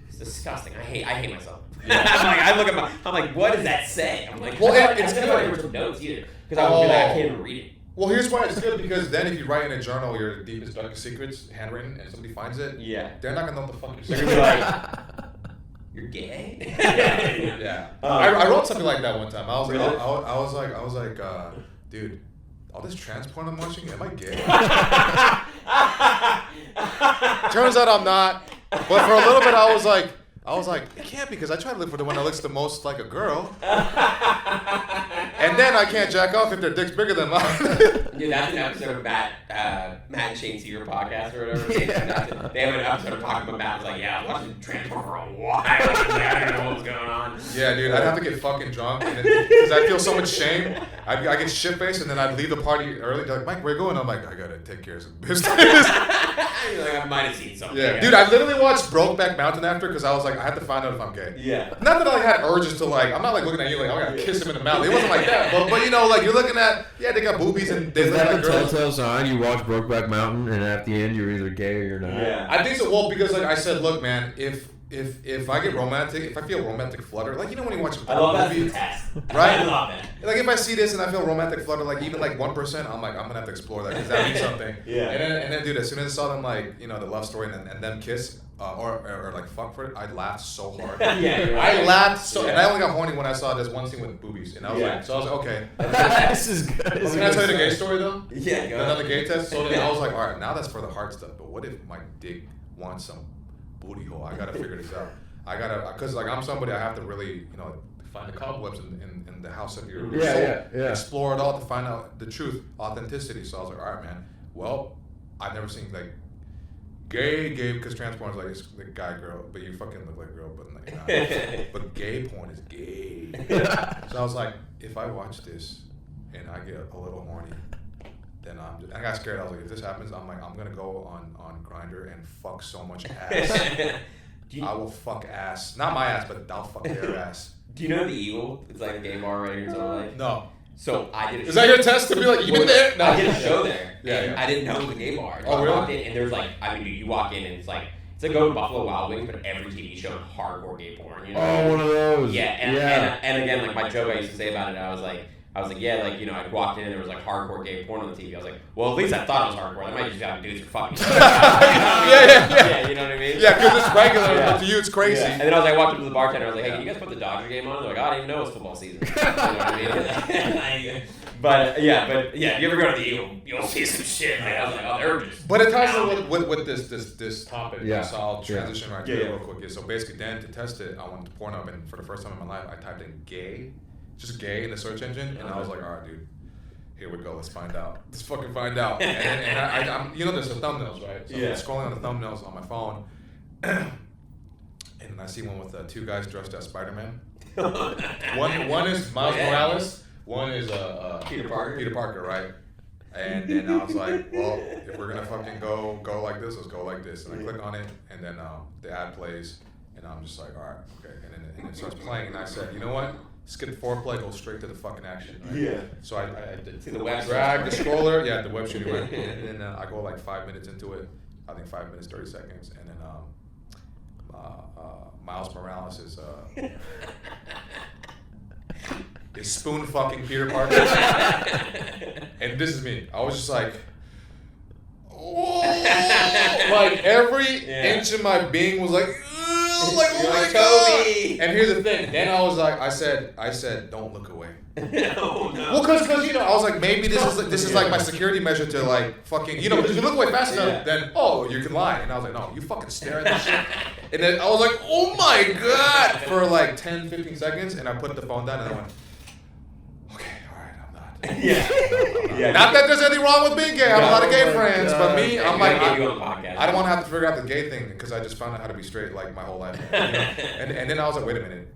It's disgusting. I hate myself. I'm like, I look at I'm like, what does that say? I'm like, Well, I it's never good. remember some notes either. because I would be like, I can't even read it. Well, here's why it's good, because then if you write in a journal your deepest, darkest secrets, handwritten, and somebody finds it, they're not gonna know what the fuck you're They're saying. gonna be like, you're gay. Yeah. I wrote something like that one time. I was Really? I was like, dude, all this trans porn I'm watching, am I gay? Turns out I'm not. But for a little bit, I was like, it can't be, because I try to look for the one that looks the most like a girl. And then I can't jack off if their dick's bigger than mine. Dude, that's an episode of Matt and Shane Seager podcast or whatever. They have an episode of talking about Matt was like, yeah, I was watching Transform for a while. I don't know what was going on. Yeah, dude, I'd have to get fucking drunk because I feel so much shame. I get shit faced, and then I'd leave the party early. They're like, Mike, where you going? I'm like, I gotta take care of some business. You're like, I might have seen something. Yeah, dude, I literally watched Brokeback Mountain after, because I was like, I had to find out if I'm gay. Yeah. Not that I had urges to, like, I'm not like looking at you like, I gotta kiss him in the mouth. It wasn't like that. But you know, like, you're looking at, yeah, they got boobies and they Is look that like the girls. telltale sign? You watch Brokeback Mountain, and at the end, you're either gay or you're not. Yeah. I think so. Well, because like I said, look, man, if I get romantic, if I feel romantic flutter, like, you know when you watch a I love that movie, test. right? I love it. Like, if I see this and I feel romantic flutter, like even like 1%, I'm like, I'm gonna have to explore that, because that means something. Yeah. And then, dude, as soon as I saw them, like, you know, the love story and them kiss, or like fuck for it, I laughed so hard. Yeah, you're I right. laughed so, Yeah. and I only got horny when I saw this one scene with boobies, and I was Yeah. like, so I was like, okay. This is good. Well, can I tell you the gay story though? Yeah, go Another ahead. gay test. So then I was like, all right, now that's for the hard stuff. But what if my dick wants some booty hole? I gotta figure this out. I gotta, cause like I'm somebody, I have to really, you know, find the cobwebs in the house of your soul. Yeah. Explore it all to find out the truth, authenticity. So I was like, all right, man. Well, I've never seen like gay, because trans porn is like, it's like guy, girl, but you fucking look like a girl, but like, nah. But gay porn is gay. So I was like, if I watch this and I get a little horny, then I got scared. I was like, if this happens, I'm gonna go on Grindr and fuck so much ass. I will fuck ass. Not my ass, but I'll fuck their ass. Do you know the Eagle? It's like a gay bar right here in Silver Lake. No. So I did. Is that your test to be like, you been there? No. I did a show there. Yeah, and yeah. I didn't know it was a gay bar. So Oh, I really? walked in, and there's like, I mean, dude, you walk in and it's like go to Buffalo Wild Wings, but every TV show hardcore gay porn. You know? Oh, one of those. Yeah, and again, like my joke I used to say about it, I was like, yeah, like, you know, I walked in and there was like hardcore gay porn on the TV. I was like, well, at least I thought it was hardcore. I might just have dudes for fucking. Yeah, you know what I mean? Yeah, because it's regular, Yeah. but to you it's crazy. Yeah. And then I was like, walked up to the bartender. I was like, hey, can you guys put the Dodger game on? They're like, oh, I didn't even know it was football season. You know what I mean? But if you ever go to the Eagle, you'll see some shit, man. I was like, oh, they're just. But it ties in with this topic. Yeah. So I'll transition right to Yeah, it yeah. real quick. Yeah, so basically, then to test it, I went to Pornhub, and for the first time in my life, I typed in gay, just gay in the search engine, and I was like, all right, dude. Here we go. Let's find out. Let's fucking find out. And I'm, you know, there's the thumbnails, right? So Yeah. I'm scrolling on the thumbnails on my phone, and I see one with two guys dressed as Spider-Man. One is Miles Morales. One is Peter Parker. Peter Parker, right? And then I was like, well, if we're gonna fucking go like this, let's go like this. And I click on it, and then the ad plays, and I'm just like, all right, okay. And it starts playing, and I said, you know what? Skip foreplay, go straight to the fucking action. Right? Yeah. So I did See the web drag the shooting. scroller, yeah, the web shooting, right? And then I go like 5 minutes into it. I think 5 minutes 30 seconds, and then Miles Morales is spoon fucking Peter Parker. And this is me. I was just like, oh, like every inch of my being was like, oh You're my like, god. Toby. And here's the thing. Then I was like, I said, don't look away. No. Well, cause you know, I was like, maybe this is like my security measure to like fucking, you know, because you look away fast enough, then you can lie. And I was like, no, you fucking stare at this shit. And then I was like, oh my god, for like 10, 15 seconds, and I put the phone down and I went, okay, all right, I'm not. Yeah. Not that there's anything wrong with being gay. I have a lot of gay friends, but me, I'm like, I you on the podcast. I don't want to have to figure out the gay thing because I just found out how to be straight like my whole life. You know? And then I was like, wait a minute.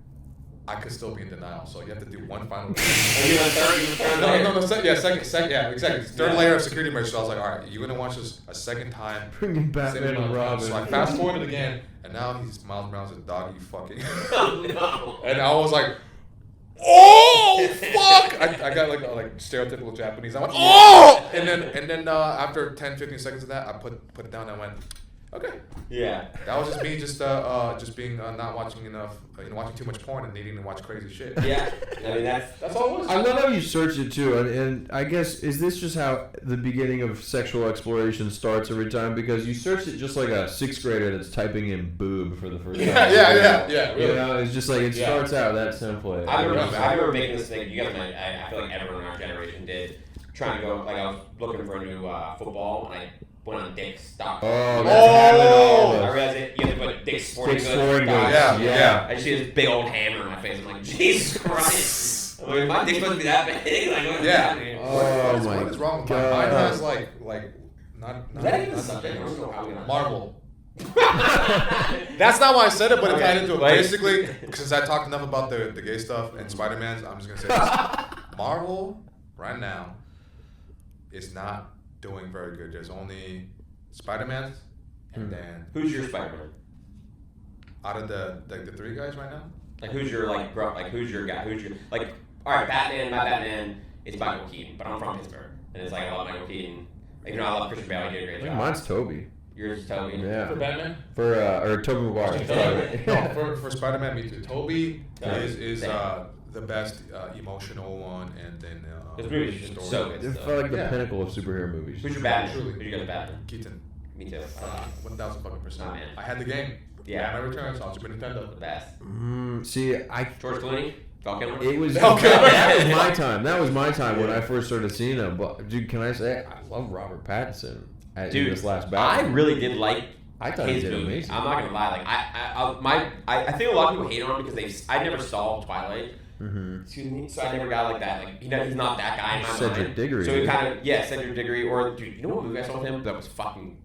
I could still be in denial, so you have to do one final. Are you on third? No, second, yeah, exactly. Third layer of security measures. So I was like, all right, you're gonna watch this a second time. Bringing Batman and Robin. So I fast forwarded again, and now he's Miles Morales' dog. You fucking. Oh, no. And I was like, oh fuck! I got like stereotypical Japanese. I went, oh! And then after 10, 15 seconds of that, I put it down and I went, Okay. Yeah. That was just me, just being not watching enough, watching too much porn and needing to watch crazy shit. Yeah. I mean, that's all it was. I love how you search it too, and I guess is this just how the beginning of sexual exploration starts every time? Because you search it just like a 6th grader that's typing in boob for the first time. Yeah. Really. You know, it's just like it starts out that template. I remember making this thing. You guys might. I feel like everyone in our generation did. Trying to go. Like I was looking for a new football, and I went on Dick's stock. I realized it. You have to put Dick's Sporting Goods. Yeah. I just see this big old hammer in my face. I'm like, Jesus Christ! I'm like, my dick's supposed to be that big. Like, what's happening? What is wrong with mine? Mine has like not. Is that even a subject? I don't know how we got Marvel. That's not why I said it, but it tied into it. Basically, since I talked enough about the gay stuff and Spider-Man's, I'm just gonna say this. Marvel right now is not doing very good. There's only Spider-Man, and then Who's your Spider-Man? out of the 3 guys right now. Like who's your who's your guy? Who's your like? All right, Batman. My Batman is Michael Keaton, but I'm from Pittsburgh, and it's like I love Michael Keaton. Like, I love Christian Bale. He did a great job. Mine's Toby. Yours is Toby. Yeah. For Batman? Or Tobey Maguire. No, for Spider-Man, me too. Toby is the best emotional one, and then This movie is just so good. It's like the pinnacle of superhero movies. Who's your Batman? Truly. Who's your guys' Batman? Keaton. Me too. 1,000%. Oh, man. I had the game. Yeah. Batman Returns on Super Nintendo. The best. See, George Clooney. Val Kilmer. It was Okay. that was my time. That was my time when I first started seeing him. But dude, can I say I love Robert Pattinson in this last battle. I really did like I thought his he did movie. amazing. I'm not gonna lie. Like I think a lot of people hate on him because I never saw Twilight. Mm-hmm. Excuse me. So I never got like that. Like he's not that guy in my Cedric mind. Diggory. So he kind of Cedric Diggory or dude, you know what movie I saw with him that was fucking.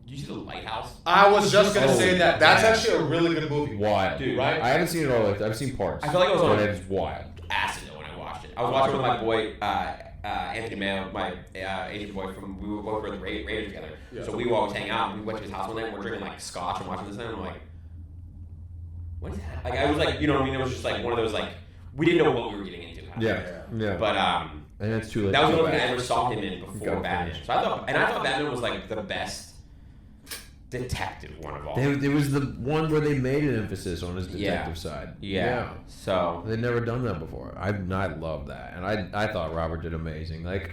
Did you see The Lighthouse? I was just gonna say that. That's actually a really good movie. Wild, Dude, right? I haven't seen it all. I've seen parts. I feel like I was on But it's wild. acid though when I watched it. I was watching with my boy Anthony Mayo, my Asian boy from we both were at the Raiders together. Yeah. So we would always hang out. And we went to his house one night. And we're drinking like scotch and watching this thing. And I'm like, what is that? Like I was like, you know what I mean? It was just like one of those like we didn't know what we were getting into. Yeah. But And it's too late. that was to the go only thing I back. ever saw him in before Gotta Batman. finish. So I thought Batman was like the best detective one of all. It was the one where they made an emphasis on his detective side. Yeah. So They'd never done that before. I love that, and I thought Robert did amazing. Like,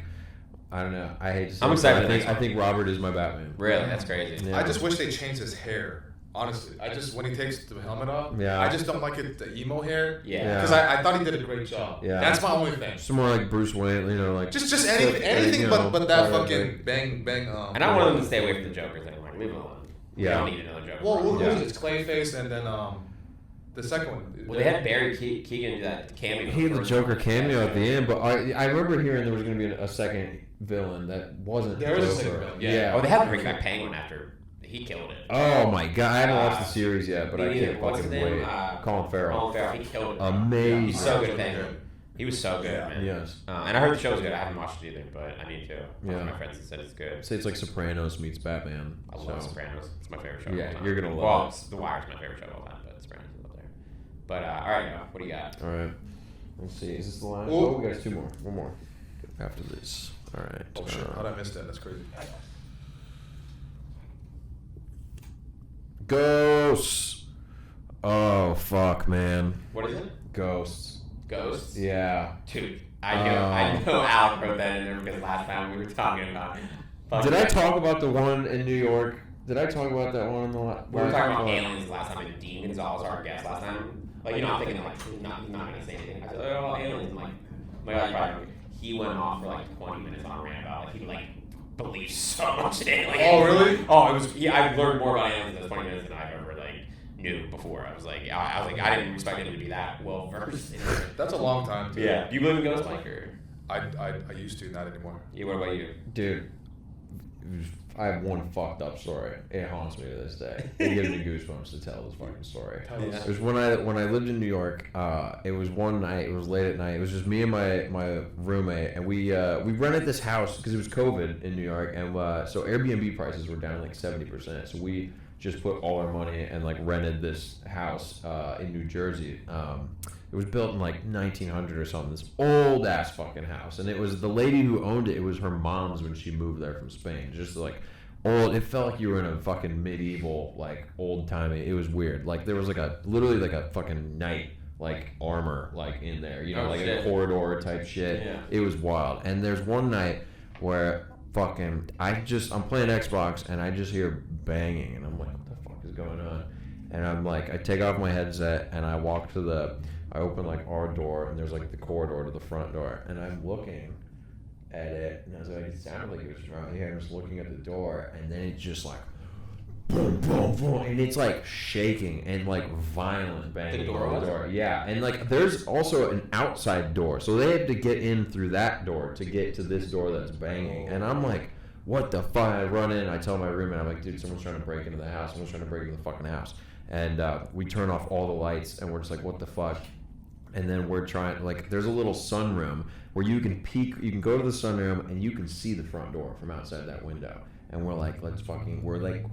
I don't know. I hate to say I'm it, excited but for the next I think Robert is my Batman. really, that's crazy. Yeah. I just wish they changed his hair. Honestly, I just when he takes the helmet off, Yeah. I just don't like it the emo hair. Yeah. Because I thought he did a great job. Yeah. That's my only thing. Some more like Bruce Wayne, like Just anything you but know, that like- fucking bang. And I want them to stay away from the Joker thing. I'm like, leave it alone. We Yeah. don't need another Joker. Well, who Yeah. was it? It's Clayface, and then the second one. Well, they had Barry Keoghan do that cameo. He had the first Joker one. cameo at the end, but I remember hearing there was going to be a second villain that wasn't There was a Joker. second villain, Yeah. Oh, they had to bring back Penguin after he killed it. Oh my god, I haven't watched the series yet, but I Me neither. can't What's fucking his name? wait. Colin Farrell. Colin Farrell, he killed it. Amazing. He's so good at Yeah. Penguin. He was so good, man. Yes. And I heard the show's good. I haven't watched it either, but I need to. One Yeah. of my friends said it's good. Say it's like Sopranos meets Batman. I love so. Sopranos. It's my favorite show. Yeah, of all time. you're gonna love well, it. The Wire's my favorite show of all time, but Sopranos is up there. But all right, Noah, what do you got? All right. Let's see. Is this the last? Ooh. Oh, we got two more. One more. After this. All right. Oh shit! How'd I miss that? That's crazy. Ghosts. Oh fuck, man. What is it? Ghosts. Ghosts? Yeah. Dude, I know Alec wrote that in there because last time we were talking about. Did I talk about the one in New York? Did I talk about that one in the last? We were talking about aliens last time, and Dean Gonzalez, our guest last time. Like, you know, I'm thinking, like, he's not gonna say anything. I said, oh, aliens. I'm like, my God, probably. He went off for like 20 minutes on a rant about, like, he, like, believes so much in it. Like, Oh, really? Oh, it was, I've learned more about aliens in those 20 minutes than I've ever, like, knew before. I was like, I didn't expect him to be that well versed in it. That's a long time. Too. Yeah. Do you believe in ghosts, Mike, or? I used to, not anymore. Yeah, what about you? Dude, I have one fucked up story. It haunts me to this day. It gives me goosebumps to tell this fucking story. Tell us. It was when I lived in New York. It was one night. It was late at night. It was just me and my roommate, and we rented this house because it was COVID in New York, and so Airbnb prices were down like 70%. So we just put all our money and like rented this house in New Jersey. It was built in like 1900 or something. This old ass fucking house, and it was the lady who owned it. It was her mom's when she moved there from Spain. Just like old. It felt like you were in a fucking medieval, like old timey. It was weird. Like there was like literally like a fucking knight like armor like in there. You know, like a corridor type shit. Yeah. It was wild. And there's one night where fucking I'm playing Xbox and I just hear banging and I'm like, what the fuck is going on? And I'm like, I take off my headset and I walk I open like our door and there's like the corridor to the front door and I'm looking at it and I was like, it sounded like it was right here. I'm just looking at the door and then it's just like boom, boom, boom, and it's like shaking and like violent banging on the door. Yeah, and like there's also an outside door, so they had to get in through that door to get to this door that's banging. And I'm like, what the fuck? I run in, I tell my roommate, I'm like, dude, someone's trying to break into the house. Someone's trying to break into the fucking house. And we turn off all the lights and we're just like, what the fuck? And then we're trying, like, there's a little sunroom where you can peek, you can go to the sunroom and you can see the front door from outside that window. And we're like, we're like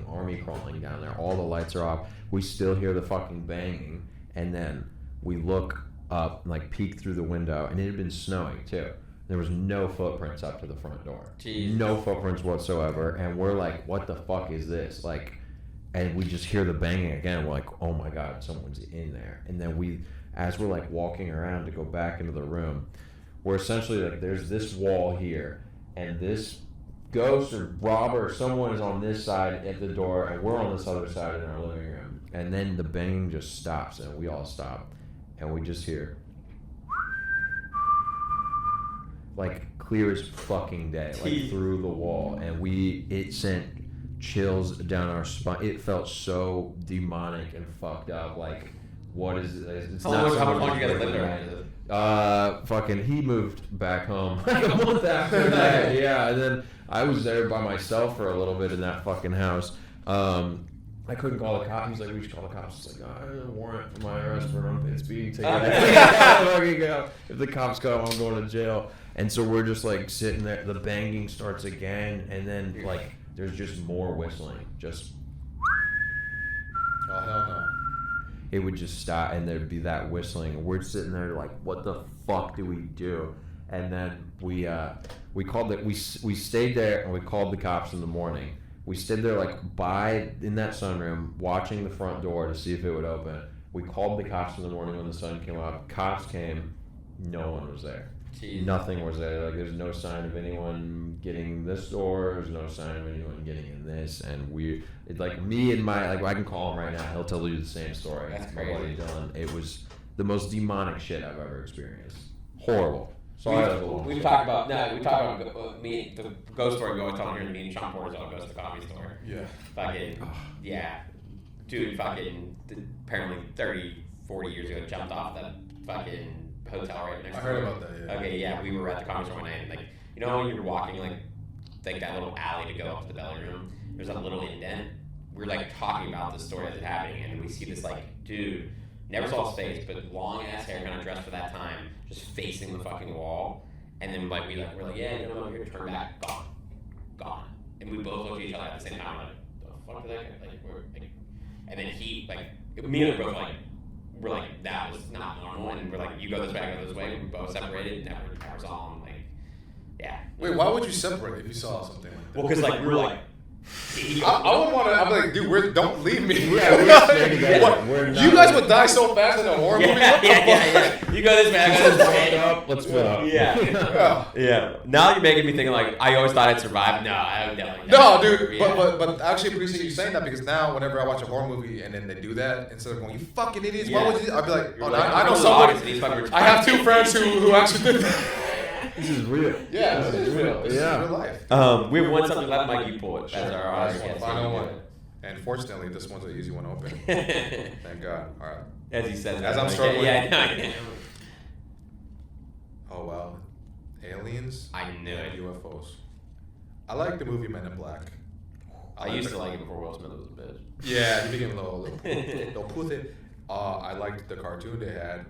army crawling down there. All the lights are off. We still hear the fucking banging. And then we look up, like peek through the window, and it had been snowing too. There was no footprints up to the front door. Jeez. No footprints whatsoever. And we're like, what the fuck is this? Like, and we just hear the banging again. We're like, oh my God, someone's in there. And then as we're like walking around to go back into the room, we're essentially like, there's this wall here, and this ghost or robber or someone is on this side at the door, and we're on this other side in our living room. And then the banging just stops, and we all stop, and we just hear like clear as fucking day, like through the wall, and it sent chills down our spine. It felt so demonic and fucked up. Like, what is it? It's how long you guys live there? Fucking, he moved back home like a month after that. Yeah, and then I was there by myself for a little bit in that fucking house. I couldn't call the cops. He's like, we should call the cops. It's like, I have a warrant for my arrest for an unpaid speeding ticket. If the cops come, I'm going to jail. And so we're just like sitting there. The banging starts again, and then like there's just more whistling. Just. Oh hell no. It would just stop, and there'd be that whistling. We're sitting there like, what the fuck do we do? And then we called it. We stayed there and we called the cops in the morning. We stayed there like in that sunroom, watching the front door to see if it would open. We called the cops in the morning when the sun came up. Cops came, no one was there. Jeez. Nothing was there. Like, there's no sign of anyone getting in this door. There's no sign of anyone getting in this. And it's like me and I can call him right now. He'll tell you the same story. That's My crazy. buddy Dylan. It was the most demonic shit I've ever experienced. Horrible. Sorry, We've talked about the ghost story we always tell here in the meeting. Sean Porter's Auguste, the comedy store. Yeah. Fucking, yeah. Dude, fucking, apparently 30, 40 years ago, jumped off that fucking hotel right next door. I heard about that, yeah. Okay, yeah, we were at the comedy store one night, and, like, you know when you're walking, like that little alley to go up to the belly room? There's a little indent. We're, like, talking about the story that's happening, and we see this, like, dude, never saw his face, but long-ass hair, kind of dressed for that time, just facing the fucking wall. And then, like, we're like, yeah, no, here, turn back, gone. And we both looked at each other at the same time, like, the fuck did that guy, like, and then he, like, me and the brother, like, we're like, that was not normal, and we're like, you go this way, I go this way, we both separated, never saw him, like, yeah. Wait, why would you separate if you saw something like that? Well, because, like, we were like, I would want to. I'm like, dude, don't leave me. Yeah, we're staying together. We're not, you guys would die so fast in a horror movie. Yeah. You go this way, I go this way. Let's split up. Yeah. Now you're making me think like I always thought I'd survive. No, I would definitely. No, dude. But I actually appreciate you saying that, because now whenever I watch a horror movie and then they do that, instead of going, you fucking idiots, why would you? I'd be like, oh, I know somebody. I have two friends who actually did that. This is real. Yeah, this is real. This is real life. We have one something left, Mike. You pull it. That's our final one. And fortunately, this one's an easy one to open. Thank God. All right. As he says, As I'm struggling. Yeah. Oh wow, aliens. I knew it. UFOs. I like the movie Men in Black. I used to like it before Will Smith was a bitch. Yeah, you became a little pussy. I liked the cartoon they had,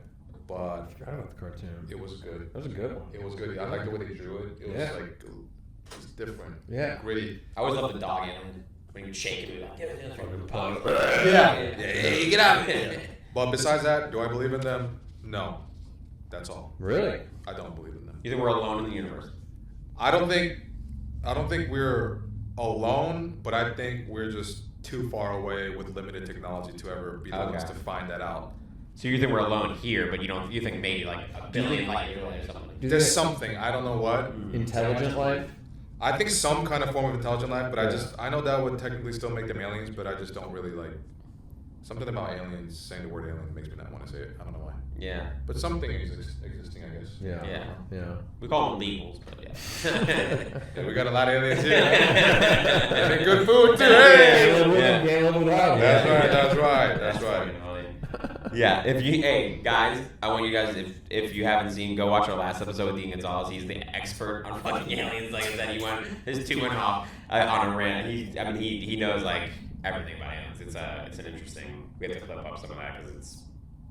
but I forgot about the cartoon. it was good. That was a good one. It was good. I liked the way they drew it. It was Yeah. like it's different. Yeah. Gritty. I always loved the dog alien. When you shake it, like, Yeah. Get out. But besides that, do I believe in them? No. That's all. Really? I don't believe in them. You think we're alone in the universe? I don't think we're alone, but I think we're just too far away with limited technology to ever be the ones to find that out. So you think we're alone here, but you think maybe like a billion light years away or something? There's something, I don't know what. Intelligent life? I think some kind of form of intelligent life, but I know that would technically still make them aliens, but I just don't really like something about aliens. Saying the word alien makes me not want to say it. I don't know why. Yeah. But something is existing, I guess. Yeah. We call them legals, but yeah. Yeah, we got a lot of aliens here. Getting good food too. Hey. That's right. Yeah, guys, I want you guys, if you haven't seen, go watch our last episode with Dean Gonzalez. He's the expert on fucking aliens. Like I said, his two went off on a rant. He knows like everything about aliens. It's an interesting. We have to clip up some of that because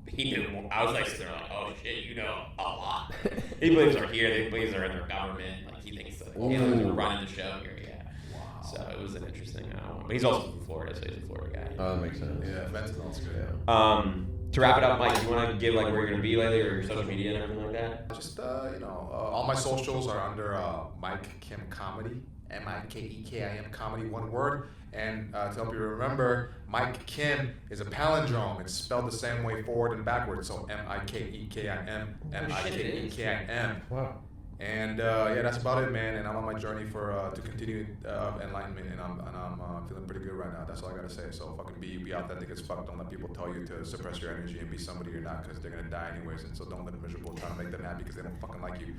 he knew. I was like, sitting there like, oh shit, you know a lot. He believes they're here. He believes they're in their government. Like he thinks that aliens are running the show here. Yeah. Wow. So it was an interesting. But he's also from Florida, so he's a Florida guy. Oh, that makes sense. Yeah, fentanyl's good. To wrap it up, Mike, do you want to give like where you're gonna be lately, or your social media and everything like that? Just all my socials are under Mike Kim Comedy, MikeKekim Comedy, one word. And to help you remember, Mike Kim is a palindrome. It's spelled the same way forward and backwards. So MikeKekim, MikeKekim. Wow. And that's about it, man. And I'm on my journey to continue enlightenment, and I'm feeling pretty good right now. That's all I gotta say. So fucking be authentic as fuck. Don't let people tell you to suppress your energy and be somebody you're not, because they're gonna die anyways. And so don't let them miserable trying to make them happy because they don't fucking like you.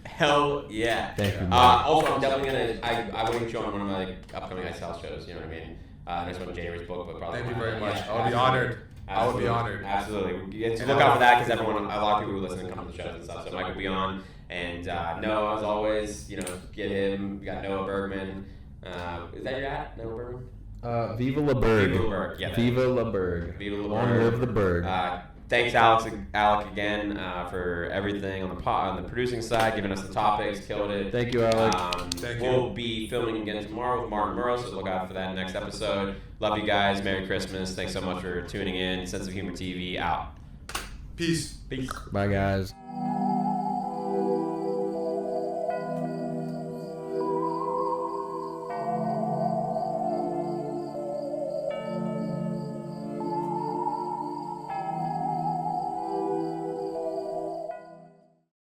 Hell yeah. Thank you. Also, I'm definitely gonna. I will get you on one of my upcoming Ice House shows. You know what I mean? Next one, January's book, but probably. Thank you very much. I would be honored. I would be honored. Absolutely. Look out for that, because a lot of people who listen come to the shows and stuff. So Mike will be on. And Noah, as always, get him. We got Noah Bergman. Is that your at? Noah Bergman? Viva la Berg. Viva la Berg. Yeah. Viva la Berg. Viva la Long Berg. live the Berg. Thanks, Alec again for everything on the producing side, giving us the topics, killed it. Thank you, Alec. We'll be filming again tomorrow with Martin Murrow, so look out for that next episode. Love you guys. Merry Christmas. Thanks so much for tuning in. Sense of Humor TV out. Peace. Peace. Bye, guys.